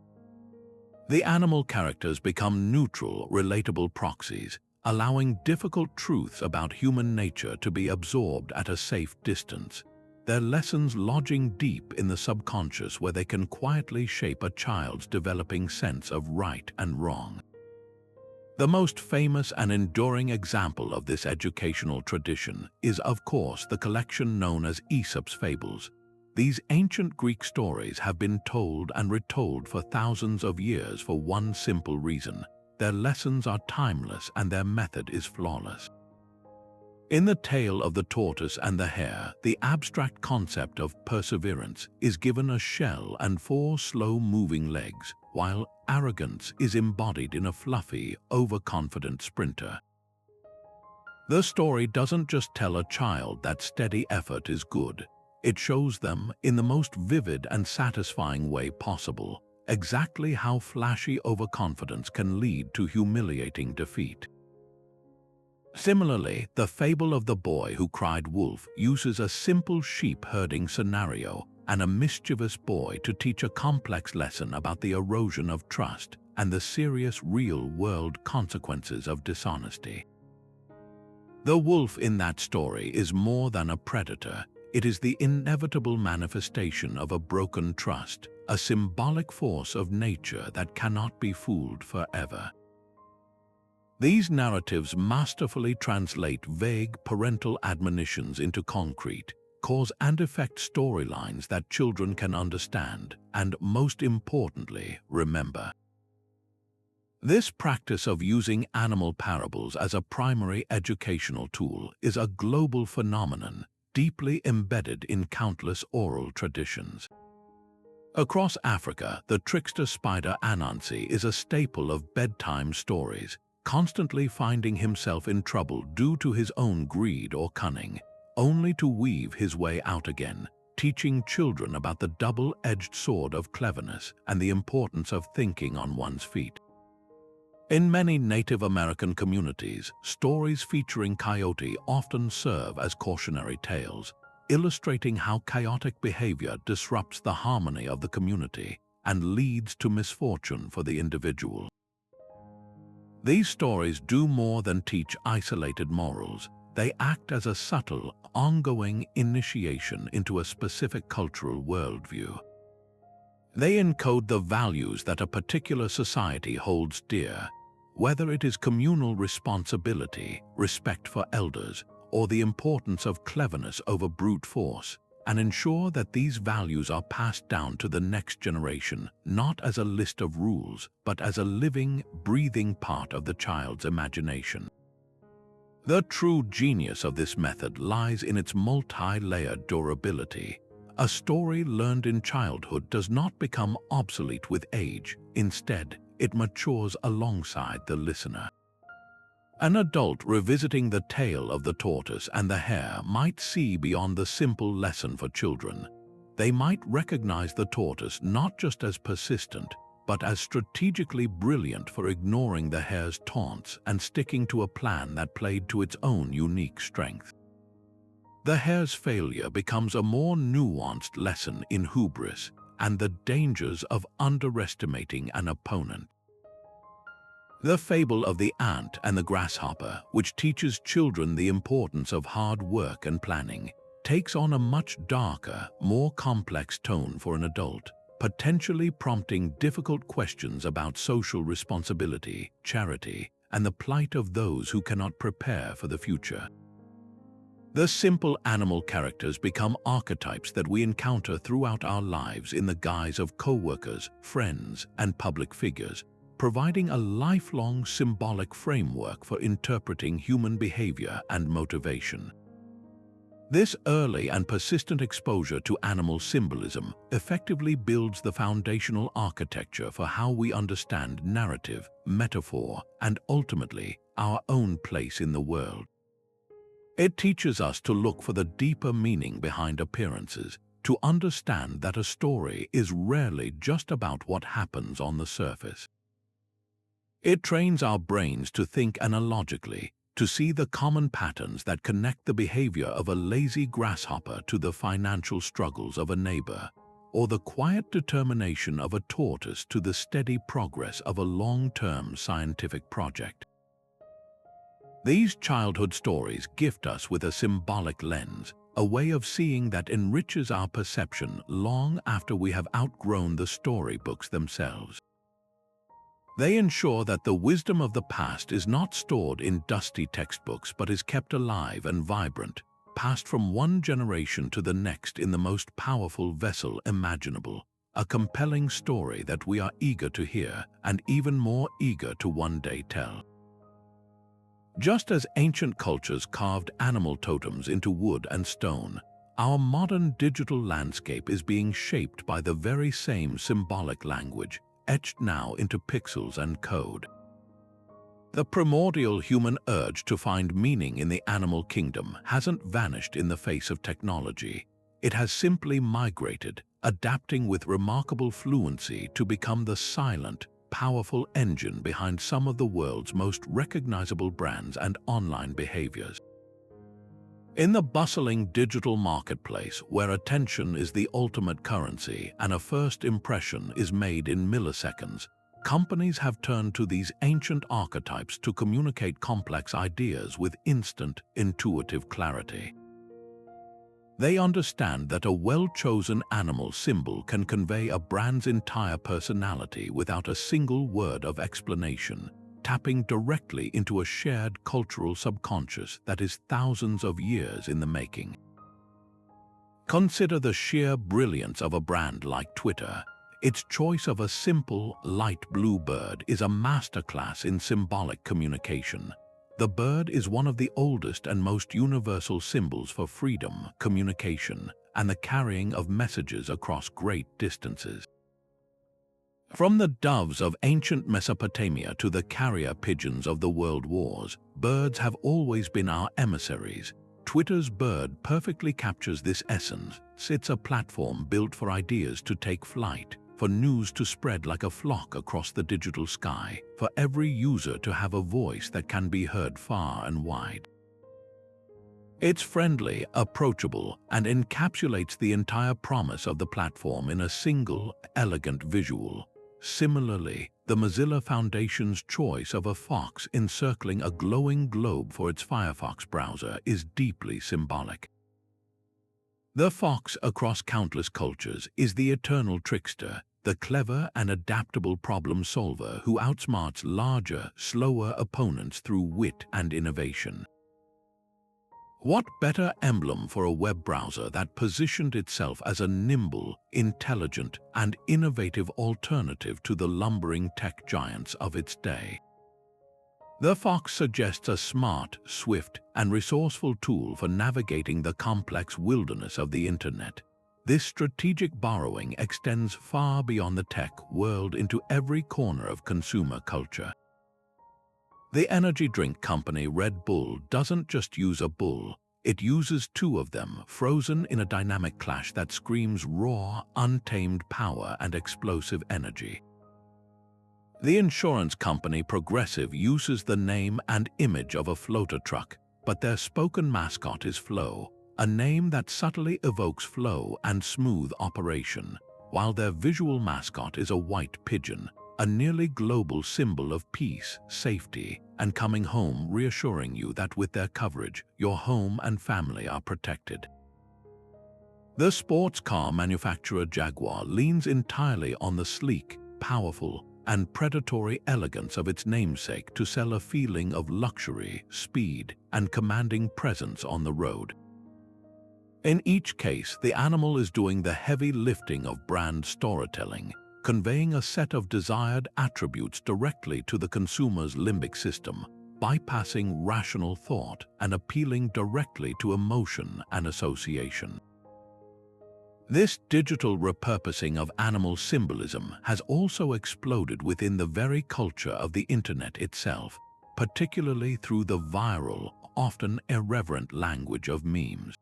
[SPEAKER 1] The animal characters become neutral, relatable proxies, allowing difficult truths about human nature to be absorbed at a safe distance, their lessons lodging deep in the subconscious where they can quietly shape a child's developing sense of right and wrong. The most famous and enduring example of this educational tradition is, of course, the collection known as Aesop's Fables. These ancient Greek stories have been told and retold for thousands of years for one simple reason: their lessons are timeless and their method is flawless. In the tale of the tortoise and the hare, the abstract concept of perseverance is given a shell and 4 slow-moving legs, while arrogance is embodied in a fluffy, overconfident sprinter. The story doesn't just tell a child that steady effort is good. It shows them, in the most vivid and satisfying way possible, exactly how flashy overconfidence can lead to humiliating defeat. Similarly, the fable of the boy who cried wolf uses a simple sheep herding scenario and a mischievous boy to teach a complex lesson about the erosion of trust and the serious real-world consequences of dishonesty. The wolf in that story is more than a predator. It is the inevitable manifestation of a broken trust, a symbolic force of nature that cannot be fooled forever. These narratives masterfully translate vague parental admonitions into concrete, cause and effect storylines that children can understand and, most importantly, remember. This practice of using animal parables as a primary educational tool is a global phenomenon deeply embedded in countless oral traditions. Across Africa, the trickster spider Anansi is a staple of bedtime stories, constantly finding himself in trouble due to his own greed or cunning, only to weave his way out again, teaching children about the double-edged sword of cleverness and the importance of thinking on one's feet. In many Native American communities, stories featuring Coyote often serve as cautionary tales, illustrating how chaotic behavior disrupts the harmony of the community and leads to misfortune for the individual. These stories do more than teach isolated morals. They act as a subtle, ongoing initiation into a specific cultural worldview. They encode the values that a particular society holds dear, whether it is communal responsibility, respect for elders, or the importance of cleverness over brute force, and ensure that these values are passed down to the next generation, not as a list of rules, but as a living, breathing part of the child's imagination. The true genius of this method lies in its multi-layered durability. A story learned in childhood does not become obsolete with age. Instead, it matures alongside the listener. An adult revisiting the tale of the tortoise and the hare might see beyond the simple lesson for children. They might recognize the tortoise not just as persistent, but as strategically brilliant for ignoring the hare's taunts and sticking to a plan that played to its own unique strength. The hare's failure becomes a more nuanced lesson in hubris and the dangers of underestimating an opponent. The fable of the ant and the grasshopper, which teaches children the importance of hard work and planning, takes on a much darker, more complex tone for an adult, potentially prompting difficult questions about social responsibility, charity, and the plight of those who cannot prepare for the future. The simple animal characters become archetypes that we encounter throughout our lives in the guise of co-workers, friends, and public figures, providing a lifelong symbolic framework for interpreting human behavior and motivation. This early and persistent exposure to animal symbolism effectively builds the foundational architecture for how we understand narrative, metaphor, and ultimately our own place in the world. It teaches us to look for the deeper meaning behind appearances, to understand that a story is rarely just about what happens on the surface. It trains our brains to think analogically, to see the common patterns that connect the behavior of a lazy grasshopper to the financial struggles of a neighbor, or the quiet determination of a tortoise to the steady progress of a long-term scientific project. These childhood stories gift us with a symbolic lens, a way of seeing that enriches our perception long after we have outgrown the storybooks themselves. They ensure that the wisdom of the past is not stored in dusty textbooks but is kept alive and vibrant, passed from one generation to the next in the most powerful vessel imaginable, a compelling story that we are eager to hear and even more eager to one day tell. Just as ancient cultures carved animal totems into wood and stone, our modern digital landscape is being shaped by the very same symbolic language, etched now into pixels and code. The primordial human urge to find meaning in the animal kingdom hasn't vanished in the face of technology. It has simply migrated, adapting with remarkable fluency to become the silent, powerful engine behind some of the world's most recognizable brands and online behaviors. In the bustling digital marketplace, where attention is the ultimate currency and a first impression is made in milliseconds, companies have turned to these ancient archetypes to communicate complex ideas with instant, intuitive clarity. They understand that a well-chosen animal symbol can convey a brand's entire personality without a single word of explanation, tapping directly into a shared cultural subconscious that is thousands of years in the making. Consider the sheer brilliance of a brand like Twitter. Its choice of a simple, light blue bird is a masterclass in symbolic communication. The bird is one of the oldest and most universal symbols for freedom, communication, and the carrying of messages across great distances. From the doves of ancient Mesopotamia to the carrier pigeons of the world wars, birds have always been our emissaries. Twitter's bird perfectly captures this essence. It's a platform built for ideas to take flight, for news to spread like a flock across the digital sky, for every user to have a voice that can be heard far and wide. It's friendly, approachable, and encapsulates the entire promise of the platform in a single, elegant visual. Similarly, the Mozilla Foundation's choice of a fox encircling a glowing globe for its Firefox browser is deeply symbolic. The fox across countless cultures is the eternal trickster, the clever and adaptable problem solver who outsmarts larger, slower opponents through wit and innovation. What better emblem for a web browser that positioned itself as a nimble, intelligent, and innovative alternative to the lumbering tech giants of its day? The fox suggests a smart, swift, and resourceful tool for navigating the complex wilderness of the internet. This strategic borrowing extends far beyond the tech world into every corner of consumer culture. The energy drink company Red Bull doesn't just use a bull, it uses two of them, frozen in a dynamic clash that screams raw, untamed power and explosive energy. The insurance company Progressive uses the name and image of a floater truck, but their spoken mascot is Flow, a name that subtly evokes flow and smooth operation, while their visual mascot is a white pigeon, a nearly global symbol of peace, safety, and coming home, reassuring you that with their coverage, your home and family are protected. The sports car manufacturer Jaguar leans entirely on the sleek, powerful, and predatory elegance of its namesake to sell a feeling of luxury, speed, and commanding presence on the road. In each case, the animal is doing the heavy lifting of brand storytelling, conveying a set of desired attributes directly to the consumer's limbic system, bypassing rational thought and appealing directly to emotion and association. This digital repurposing of animal symbolism has also exploded within the very culture of the internet itself, particularly through the viral, often irreverent language of memes.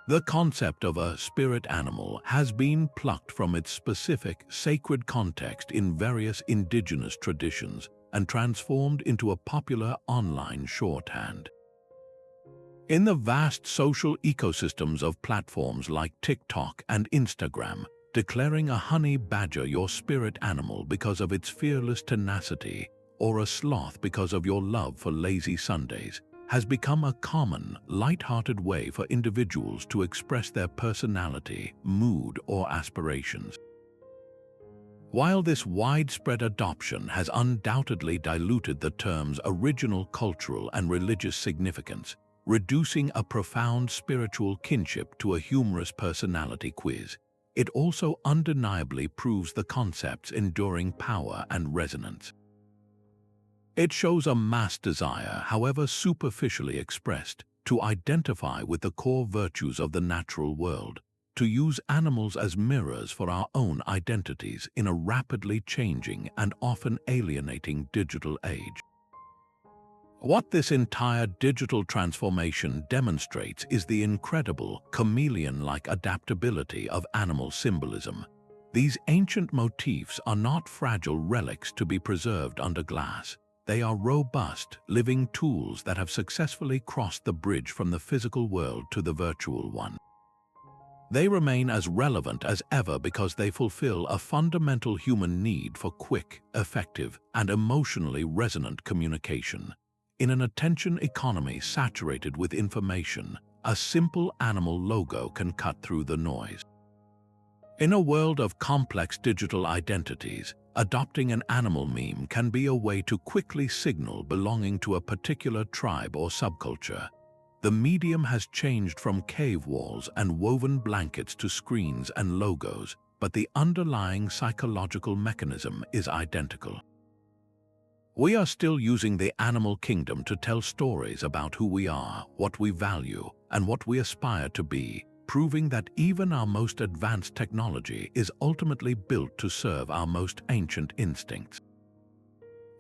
[SPEAKER 1] The concept of a spirit animal has been plucked from its specific, sacred context in various indigenous traditions and transformed into a popular online shorthand. In the vast social ecosystems of platforms like TikTok and Instagram, declaring a honey badger your spirit animal because of its fearless tenacity, or a sloth because of your love for lazy Sundays, has become a common, light-hearted way for individuals to express their personality, mood, or aspirations. While this widespread adoption has undoubtedly diluted the term's original cultural and religious significance, reducing a profound spiritual kinship to a humorous personality quiz, it also undeniably proves the concept's enduring power and resonance. It shows a mass desire, however superficially expressed, to identify with the core virtues of the natural world, to use animals as mirrors for our own identities in a rapidly changing and often alienating digital age. What this entire digital transformation demonstrates is the incredible, chameleon-like adaptability of animal symbolism. These ancient motifs are not fragile relics to be preserved under glass. They are robust, living tools that have successfully crossed the bridge from the physical world to the virtual one. They remain as relevant as ever because they fulfill a fundamental human need for quick, effective, and emotionally resonant communication. In an attention economy saturated with information, a simple animal logo can cut through the noise. In a world of complex digital identities, adopting an animal meme can be a way to quickly signal belonging to a particular tribe or subculture. The medium has changed from cave walls and woven blankets to screens and logos, but the underlying psychological mechanism is identical. We are still using the animal kingdom to tell stories about who we are, what we value, and what we aspire to be, proving that even our most advanced technology is ultimately built to serve our most ancient instincts.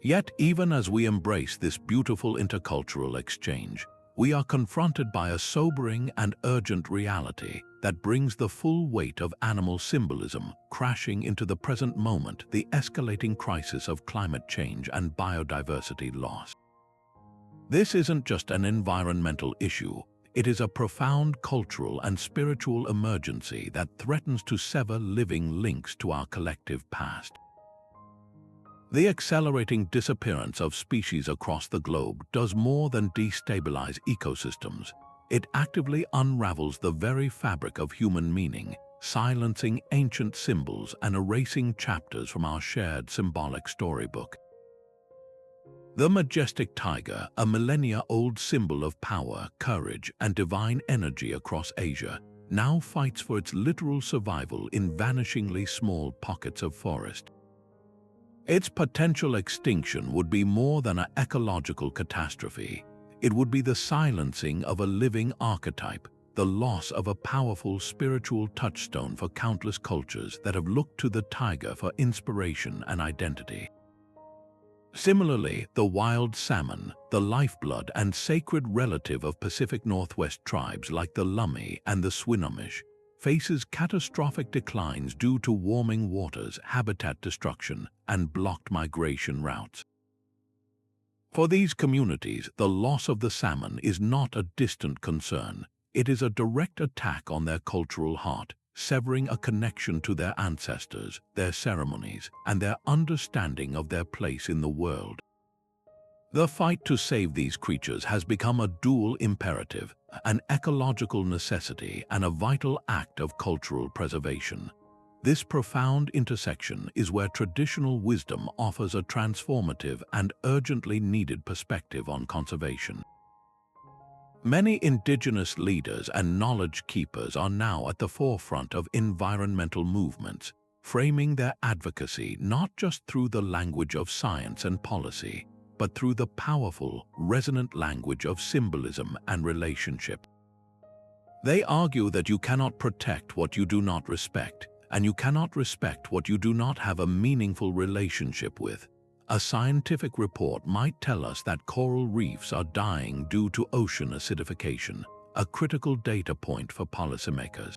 [SPEAKER 1] Yet, even as we embrace this beautiful intercultural exchange, we are confronted by a sobering and urgent reality that brings the full weight of animal symbolism crashing into the present moment, the escalating crisis of climate change and biodiversity loss. This isn't just an environmental issue. It is a profound cultural and spiritual emergency that threatens to sever living links to our collective past. The accelerating disappearance of species across the globe does more than destabilize ecosystems. It actively unravels the very fabric of human meaning, silencing ancient symbols and erasing chapters from our shared symbolic storybook. The majestic tiger, a millennia-old symbol of power, courage, and divine energy across Asia, now fights for its literal survival in vanishingly small pockets of forest. Its potential extinction would be more than an ecological catastrophe. It would be the silencing of a living archetype, the loss of a powerful spiritual touchstone for countless cultures that have looked to the tiger for inspiration and identity. Similarly, the wild salmon, the lifeblood and sacred relative of Pacific Northwest tribes like the Lummi and the Swinomish, faces catastrophic declines due to warming waters, habitat destruction, and blocked migration routes. For these communities, the loss of the salmon is not a distant concern. It is a direct attack on their cultural heart, severing a connection to their ancestors, their ceremonies, and their understanding of their place in the world. The fight to save these creatures has become a dual imperative, an ecological necessity and a vital act of cultural preservation. This profound intersection is where traditional wisdom offers a transformative and urgently needed perspective on conservation. Many indigenous leaders and knowledge keepers are now at the forefront of environmental movements, framing their advocacy not just through the language of science and policy, but through the powerful, resonant language of symbolism and relationship. They argue that you cannot protect what you do not respect, and you cannot respect what you do not have a meaningful relationship with. A scientific report might tell us that coral reefs are dying due to ocean acidification, a critical data point for policymakers.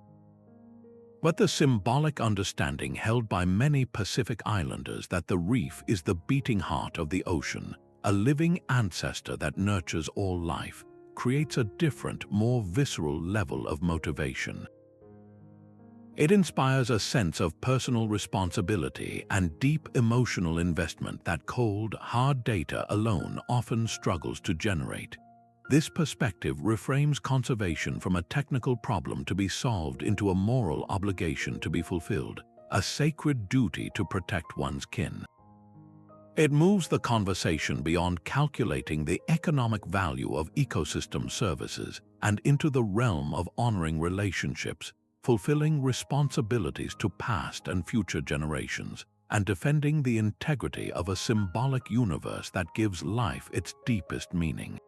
[SPEAKER 1] But the symbolic understanding held by many Pacific Islanders that the reef is the beating heart of the ocean, a living ancestor that nurtures all life, creates a different, more visceral level of motivation. It inspires a sense of personal responsibility and deep emotional investment that cold, hard data alone often struggles to generate. This perspective reframes conservation from a technical problem to be solved into a moral obligation to be fulfilled, a sacred duty to protect one's kin. It moves the conversation beyond calculating the economic value of ecosystem services and into the realm of honoring relationships, fulfilling responsibilities to past and future generations, and defending the integrity of a symbolic universe that gives life its deepest meaning.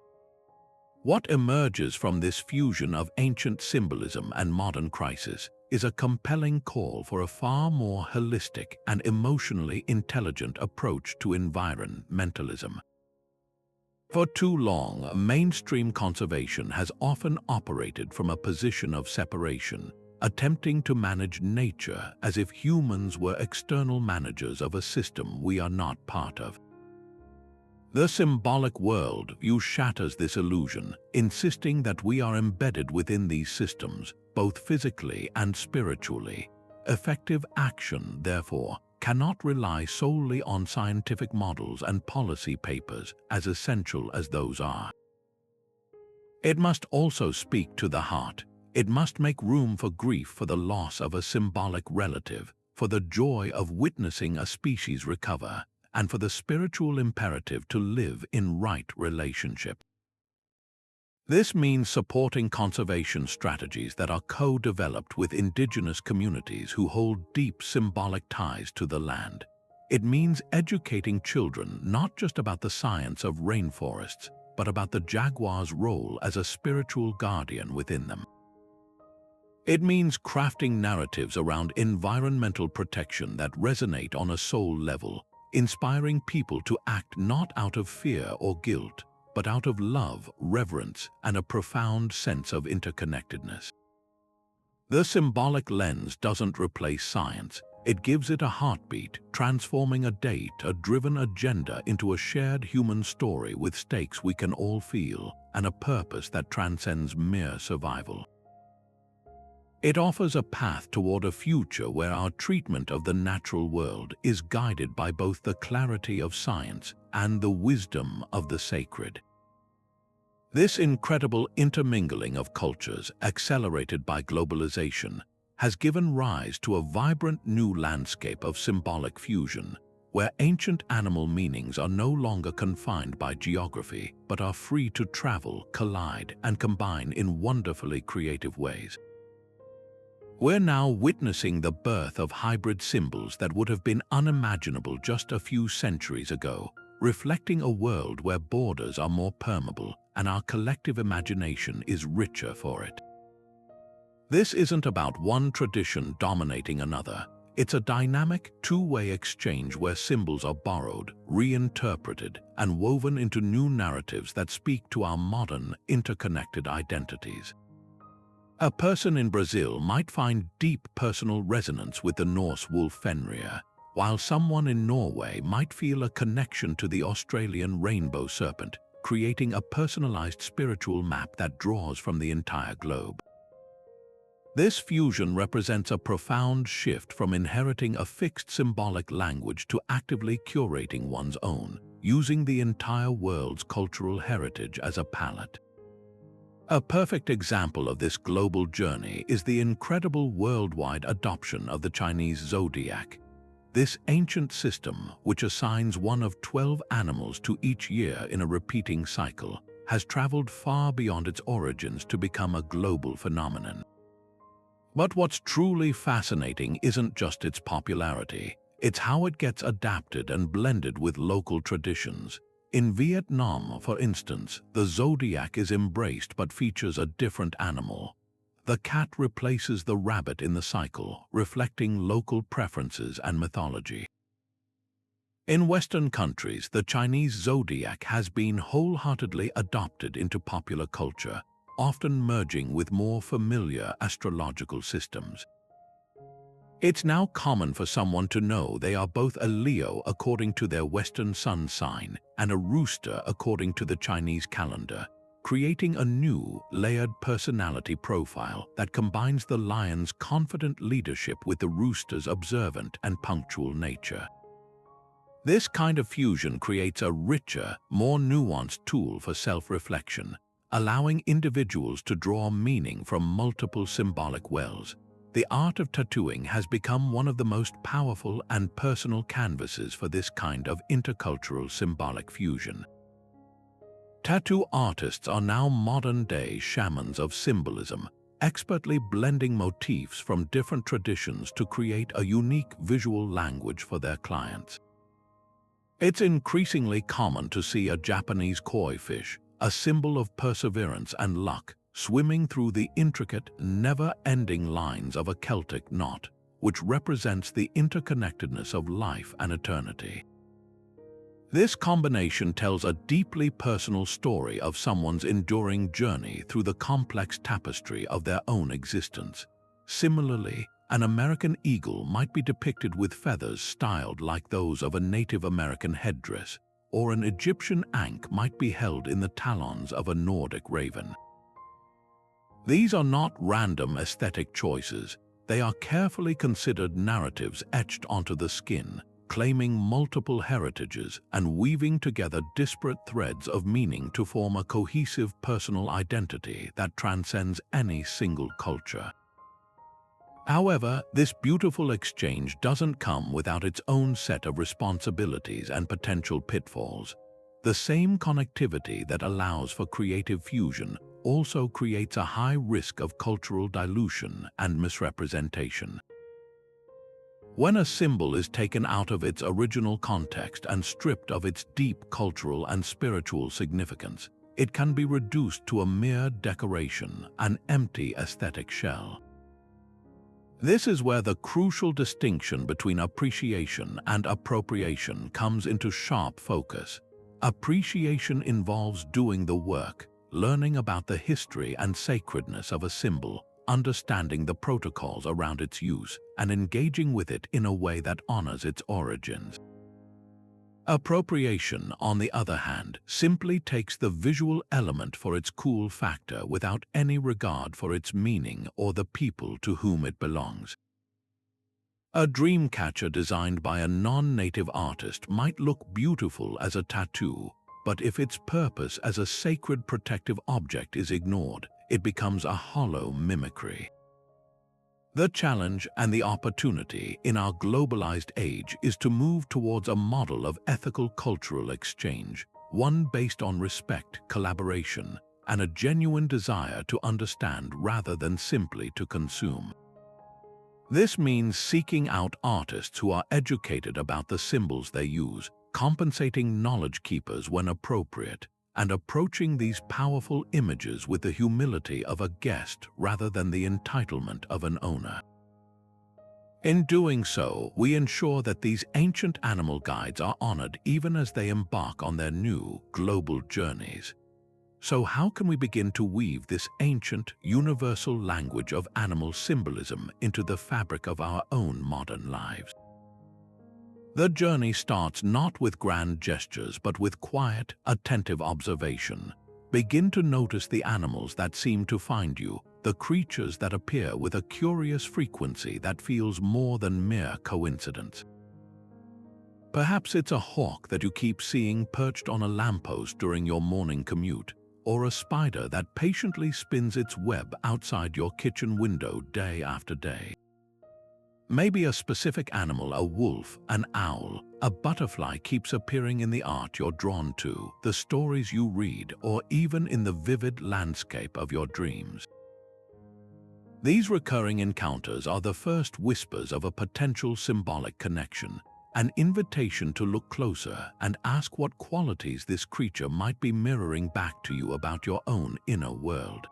[SPEAKER 1] What emerges from this fusion of ancient symbolism and modern crisis is a compelling call for a far more holistic and emotionally intelligent approach to environmentalism. For too long, mainstream conservation has often operated from a position of separation, attempting to manage nature as if humans were external managers of a system we are not part of. The symbolic worldview shatters this illusion, insisting that we are embedded within these systems, both physically and spiritually. Effective action, therefore, cannot rely solely on scientific models and policy papers, as essential as those are. It must also speak to the heart. It must make room for grief for the loss of a symbolic relative, for the joy of witnessing a species recover, and for the spiritual imperative to live in right relationship. This means supporting conservation strategies that are co-developed with indigenous communities who hold deep symbolic ties to the land. It means educating children not just about the science of rainforests, but about the jaguar's role as a spiritual guardian within them. It means crafting narratives around environmental protection that resonate on a soul level, inspiring people to act not out of fear or guilt, but out of love, reverence, and a profound sense of interconnectedness. The symbolic lens doesn't replace science. It gives it a heartbeat, transforming a data-driven agenda into a shared human story with stakes we can all feel and a purpose that transcends mere survival. It offers a path toward a future where our treatment of the natural world is guided by both the clarity of science and the wisdom of the sacred. This incredible intermingling of cultures, accelerated by globalization, has given rise to a vibrant new landscape of symbolic fusion, where ancient animal meanings are no longer confined by geography, but are free to travel, collide, and combine in wonderfully creative ways. We're now witnessing the birth of hybrid symbols that would have been unimaginable just a few centuries ago, reflecting a world where borders are more permeable and our collective imagination is richer for it. This isn't about one tradition dominating another. It's a dynamic, two-way exchange where symbols are borrowed, reinterpreted, and woven into new narratives that speak to our modern, interconnected identities. A person in Brazil might find deep personal resonance with the Norse wolf Fenrir, while someone in Norway might feel a connection to the Australian rainbow serpent, creating a personalized spiritual map that draws from the entire globe. This fusion represents a profound shift from inheriting a fixed symbolic language to actively curating one's own, using the entire world's cultural heritage as a palette. A perfect example of this global journey is the incredible worldwide adoption of the Chinese zodiac. This ancient system, which assigns one of 12 animals to each year in a repeating cycle, has traveled far beyond its origins to become a global phenomenon. But what's truly fascinating isn't just its popularity, it's how it gets adapted and blended with local traditions. In Vietnam, for instance, the zodiac is embraced but features a different animal. The cat replaces the rabbit in the cycle, reflecting local preferences and mythology. In Western countries, the Chinese zodiac has been wholeheartedly adopted into popular culture, often merging with more familiar astrological systems. It's now common for someone to know they are both a Leo according to their Western sun sign and a rooster according to the Chinese calendar, creating a new, layered personality profile that combines the lion's confident leadership with the rooster's observant and punctual nature. This kind of fusion creates a richer, more nuanced tool for self-reflection, allowing individuals to draw meaning from multiple symbolic wells. The art of tattooing has become one of the most powerful and personal canvases for this kind of intercultural symbolic fusion. Tattoo artists are now modern-day shamans of symbolism, expertly blending motifs from different traditions to create a unique visual language for their clients. It's increasingly common to see a Japanese koi fish, a symbol of perseverance and luck, swimming through the intricate, never-ending lines of a Celtic knot, which represents the interconnectedness of life and eternity. This combination tells a deeply personal story of someone's enduring journey through the complex tapestry of their own existence. Similarly, an American eagle might be depicted with feathers styled like those of a Native American headdress, or an Egyptian ankh might be held in the talons of a Nordic raven. These are not random aesthetic choices, they are carefully considered narratives etched onto the skin, claiming multiple heritages and weaving together disparate threads of meaning to form a cohesive personal identity that transcends any single culture. However, this beautiful exchange doesn't come without its own set of responsibilities and potential pitfalls. The same connectivity that allows for creative fusion also creates a high risk of cultural dilution and misrepresentation. When a symbol is taken out of its original context and stripped of its deep cultural and spiritual significance, it can be reduced to a mere decoration, an empty aesthetic shell. This is where the crucial distinction between appreciation and appropriation comes into sharp focus. Appreciation involves doing the work, learning about the history and sacredness of a symbol, understanding the protocols around its use, and engaging with it in a way that honors its origins. Appropriation, on the other hand, simply takes the visual element for its cool factor without any regard for its meaning or the people to whom it belongs. A dream catcher designed by a non-native artist might look beautiful as a tattoo, but if its purpose as a sacred protective object is ignored, it becomes a hollow mimicry. The challenge and the opportunity in our globalized age is to move towards a model of ethical cultural exchange, one based on respect, collaboration, and a genuine desire to understand rather than simply to consume. This means seeking out artists who are educated about the symbols they use, compensating knowledge keepers when appropriate, and approaching these powerful images with the humility of a guest rather than the entitlement of an owner. In doing so, we ensure that these ancient animal guides are honored even as they embark on their new global journeys. So how can we begin to weave this ancient, universal language of animal symbolism into the fabric of our own modern lives? The journey starts not with grand gestures but with quiet, attentive observation. Begin to notice the animals that seem to find you, the creatures that appear with a curious frequency that feels more than mere coincidence. Perhaps it's a hawk that you keep seeing perched on a lamppost during your morning commute, or a spider that patiently spins its web outside your kitchen window day after day. Maybe a specific animal, a wolf, an owl, a butterfly keeps appearing in the art you're drawn to, the stories you read, or even in the vivid landscape of your dreams. These recurring encounters are the first whispers of a potential symbolic connection, an invitation to look closer and ask what qualities this creature might be mirroring back to you about your own inner world.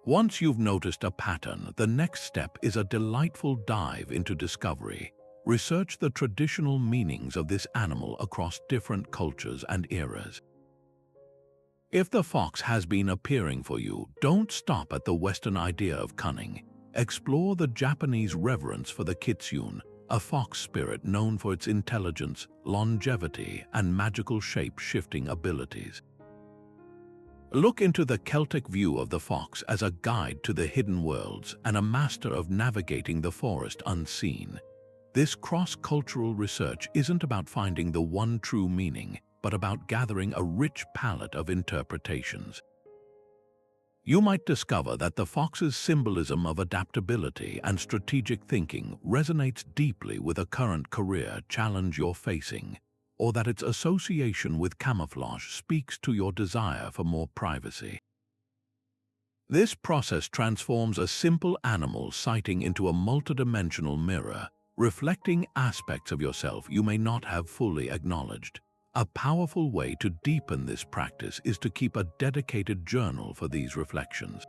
[SPEAKER 1] Once you've noticed a pattern, the next step is a delightful dive into discovery. Research the traditional meanings of this animal across different cultures and eras. If the fox has been appearing for you, don't stop at the Western idea of cunning. Explore the Japanese reverence for the kitsune, a fox spirit known for its intelligence, longevity, and magical shape-shifting abilities. Look into the Celtic view of the fox as a guide to the hidden worlds and a master of navigating the forest unseen. This cross-cultural research isn't about finding the one true meaning, but about gathering a rich palette of interpretations. You might discover that the fox's symbolism of adaptability and strategic thinking resonates deeply with a current career challenge you're facing, or that its association with camouflage speaks to your desire for more privacy. This process transforms a simple animal sighting into a multidimensional mirror, reflecting aspects of yourself you may not have fully acknowledged. A powerful way to deepen this practice is to keep a dedicated journal for these reflections.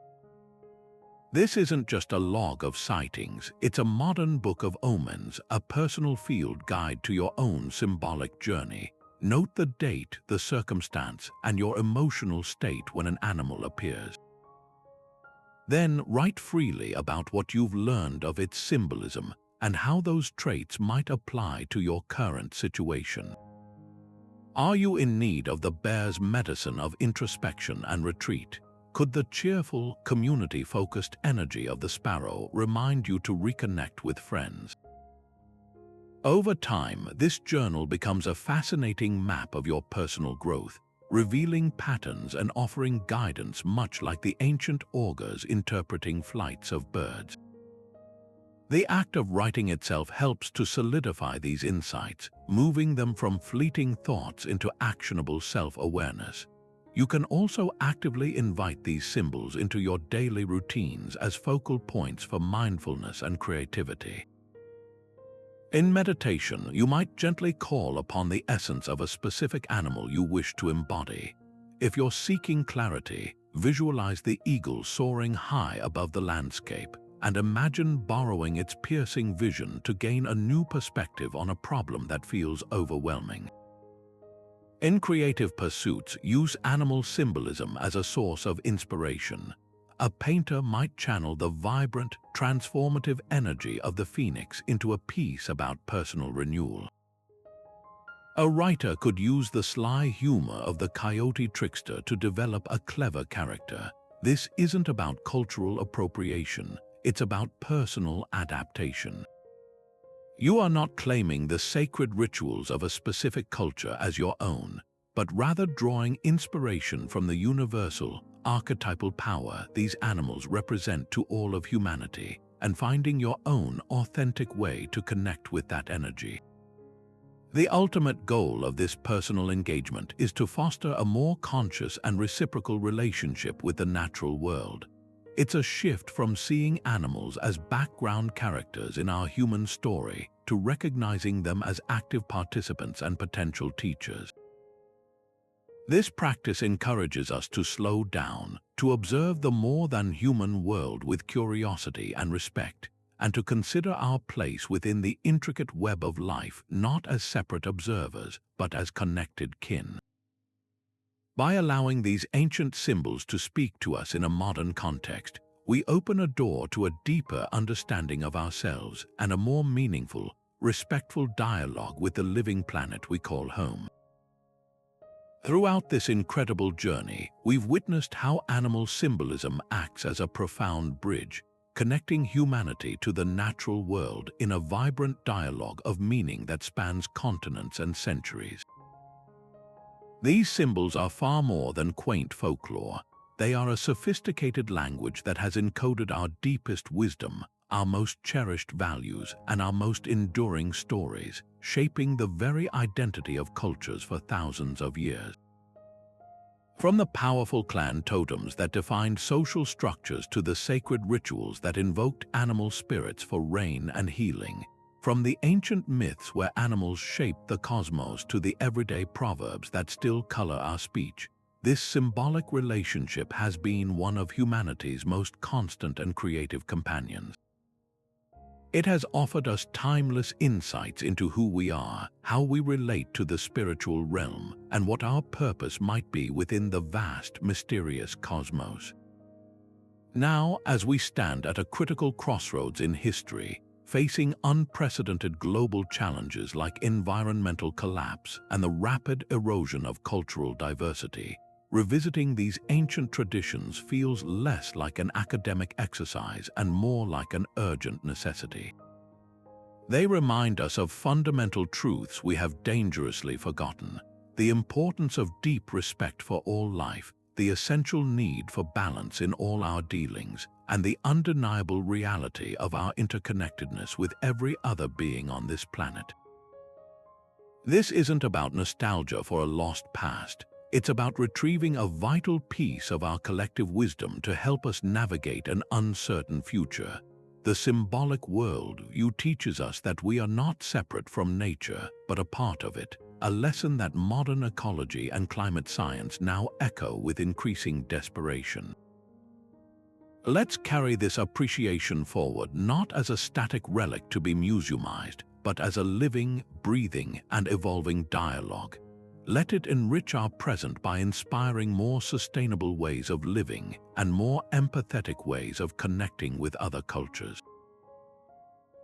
[SPEAKER 1] This isn't just a log of sightings, it's a modern book of omens, a personal field guide to your own symbolic journey. Note the date, the circumstance, and your emotional state when an animal appears. Then write freely about what you've learned of its symbolism and how those traits might apply to your current situation. Are you in need of the bear's medicine of introspection and retreat? Could the cheerful, community-focused energy of the sparrow remind you to reconnect with friends? Over time, this journal becomes a fascinating map of your personal growth, revealing patterns and offering guidance much like the ancient augurs interpreting flights of birds. The act of writing itself helps to solidify these insights, moving them from fleeting thoughts into actionable self-awareness. You can also actively invite these symbols into your daily routines as focal points for mindfulness and creativity. In meditation, you might gently call upon the essence of a specific animal you wish to embody. If you're seeking clarity, visualize the eagle soaring high above the landscape and imagine borrowing its piercing vision to gain a new perspective on a problem that feels overwhelming. In creative pursuits, use animal symbolism as a source of inspiration. A painter might channel the vibrant, transformative energy of the phoenix into a piece about personal renewal. A writer could use the sly humor of the Coyote Trickster to develop a clever character. This isn't about cultural appropriation, it's about personal adaptation. You are not claiming the sacred rituals of a specific culture as your own, but rather drawing inspiration from the universal, archetypal power these animals represent to all of humanity, and finding your own authentic way to connect with that energy. The ultimate goal of this personal engagement is to foster a more conscious and reciprocal relationship with the natural world. It's a shift from seeing animals as background characters in our human story to recognizing them as active participants and potential teachers. This practice encourages us to slow down, to observe the more than human world with curiosity and respect, and to consider our place within the intricate web of life not as separate observers, but as connected kin. By allowing these ancient symbols to speak to us in a modern context, we open a door to a deeper understanding of ourselves and a more meaningful, respectful dialogue with the living planet we call home. Throughout this incredible journey, we've witnessed how animal symbolism acts as a profound bridge, connecting humanity to the natural world in a vibrant dialogue of meaning that spans continents and centuries. These symbols are far more than quaint folklore. They are a sophisticated language that has encoded our deepest wisdom, our most cherished values, and our most enduring stories, shaping the very identity of cultures for thousands of years. From the powerful clan totems that defined social structures to the sacred rituals that invoked animal spirits for rain and healing, from the ancient myths where animals shaped the cosmos to the everyday proverbs that still color our speech, this symbolic relationship has been one of humanity's most constant and creative companions. It has offered us timeless insights into who we are, how we relate to the spiritual realm, and what our purpose might be within the vast, mysterious cosmos. Now, as we stand at a critical crossroads in history, facing unprecedented global challenges like environmental collapse and the rapid erosion of cultural diversity, revisiting these ancient traditions feels less like an academic exercise and more like an urgent necessity. They remind us of fundamental truths we have dangerously forgotten: the importance of deep respect for all life, the essential need for balance in all our dealings, and the undeniable reality of our interconnectedness with every other being on this planet. This isn't about nostalgia for a lost past. It's about retrieving a vital piece of our collective wisdom to help us navigate an uncertain future. The symbolic worldview teaches us that we are not separate from nature, but a part of it, a lesson that modern ecology and climate science now echo with increasing desperation. Let's carry this appreciation forward not as a static relic to be museumized, but as a living, breathing, and evolving dialogue. Let it enrich our present by inspiring more sustainable ways of living and more empathetic ways of connecting with other cultures.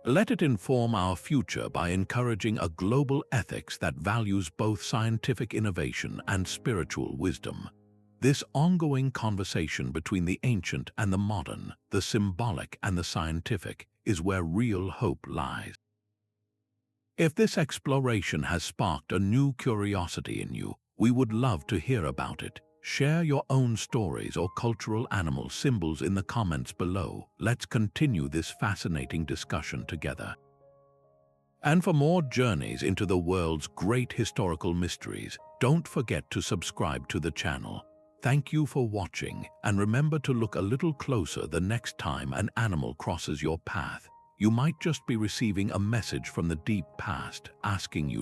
[SPEAKER 1] Let it inform our future by encouraging a global ethics that values both scientific innovation and spiritual wisdom. This ongoing conversation between the ancient and the modern, the symbolic and the scientific, is where real hope lies. If this exploration has sparked a new curiosity in you, we would love to hear about it. Share your own stories or cultural animal symbols in the comments below. Let's continue this fascinating discussion together. And for more journeys into the world's great historical mysteries, don't forget to subscribe to the channel. Thank you for watching, and remember to look a little closer the next time an animal crosses your path. You might just be receiving a message from the deep past asking you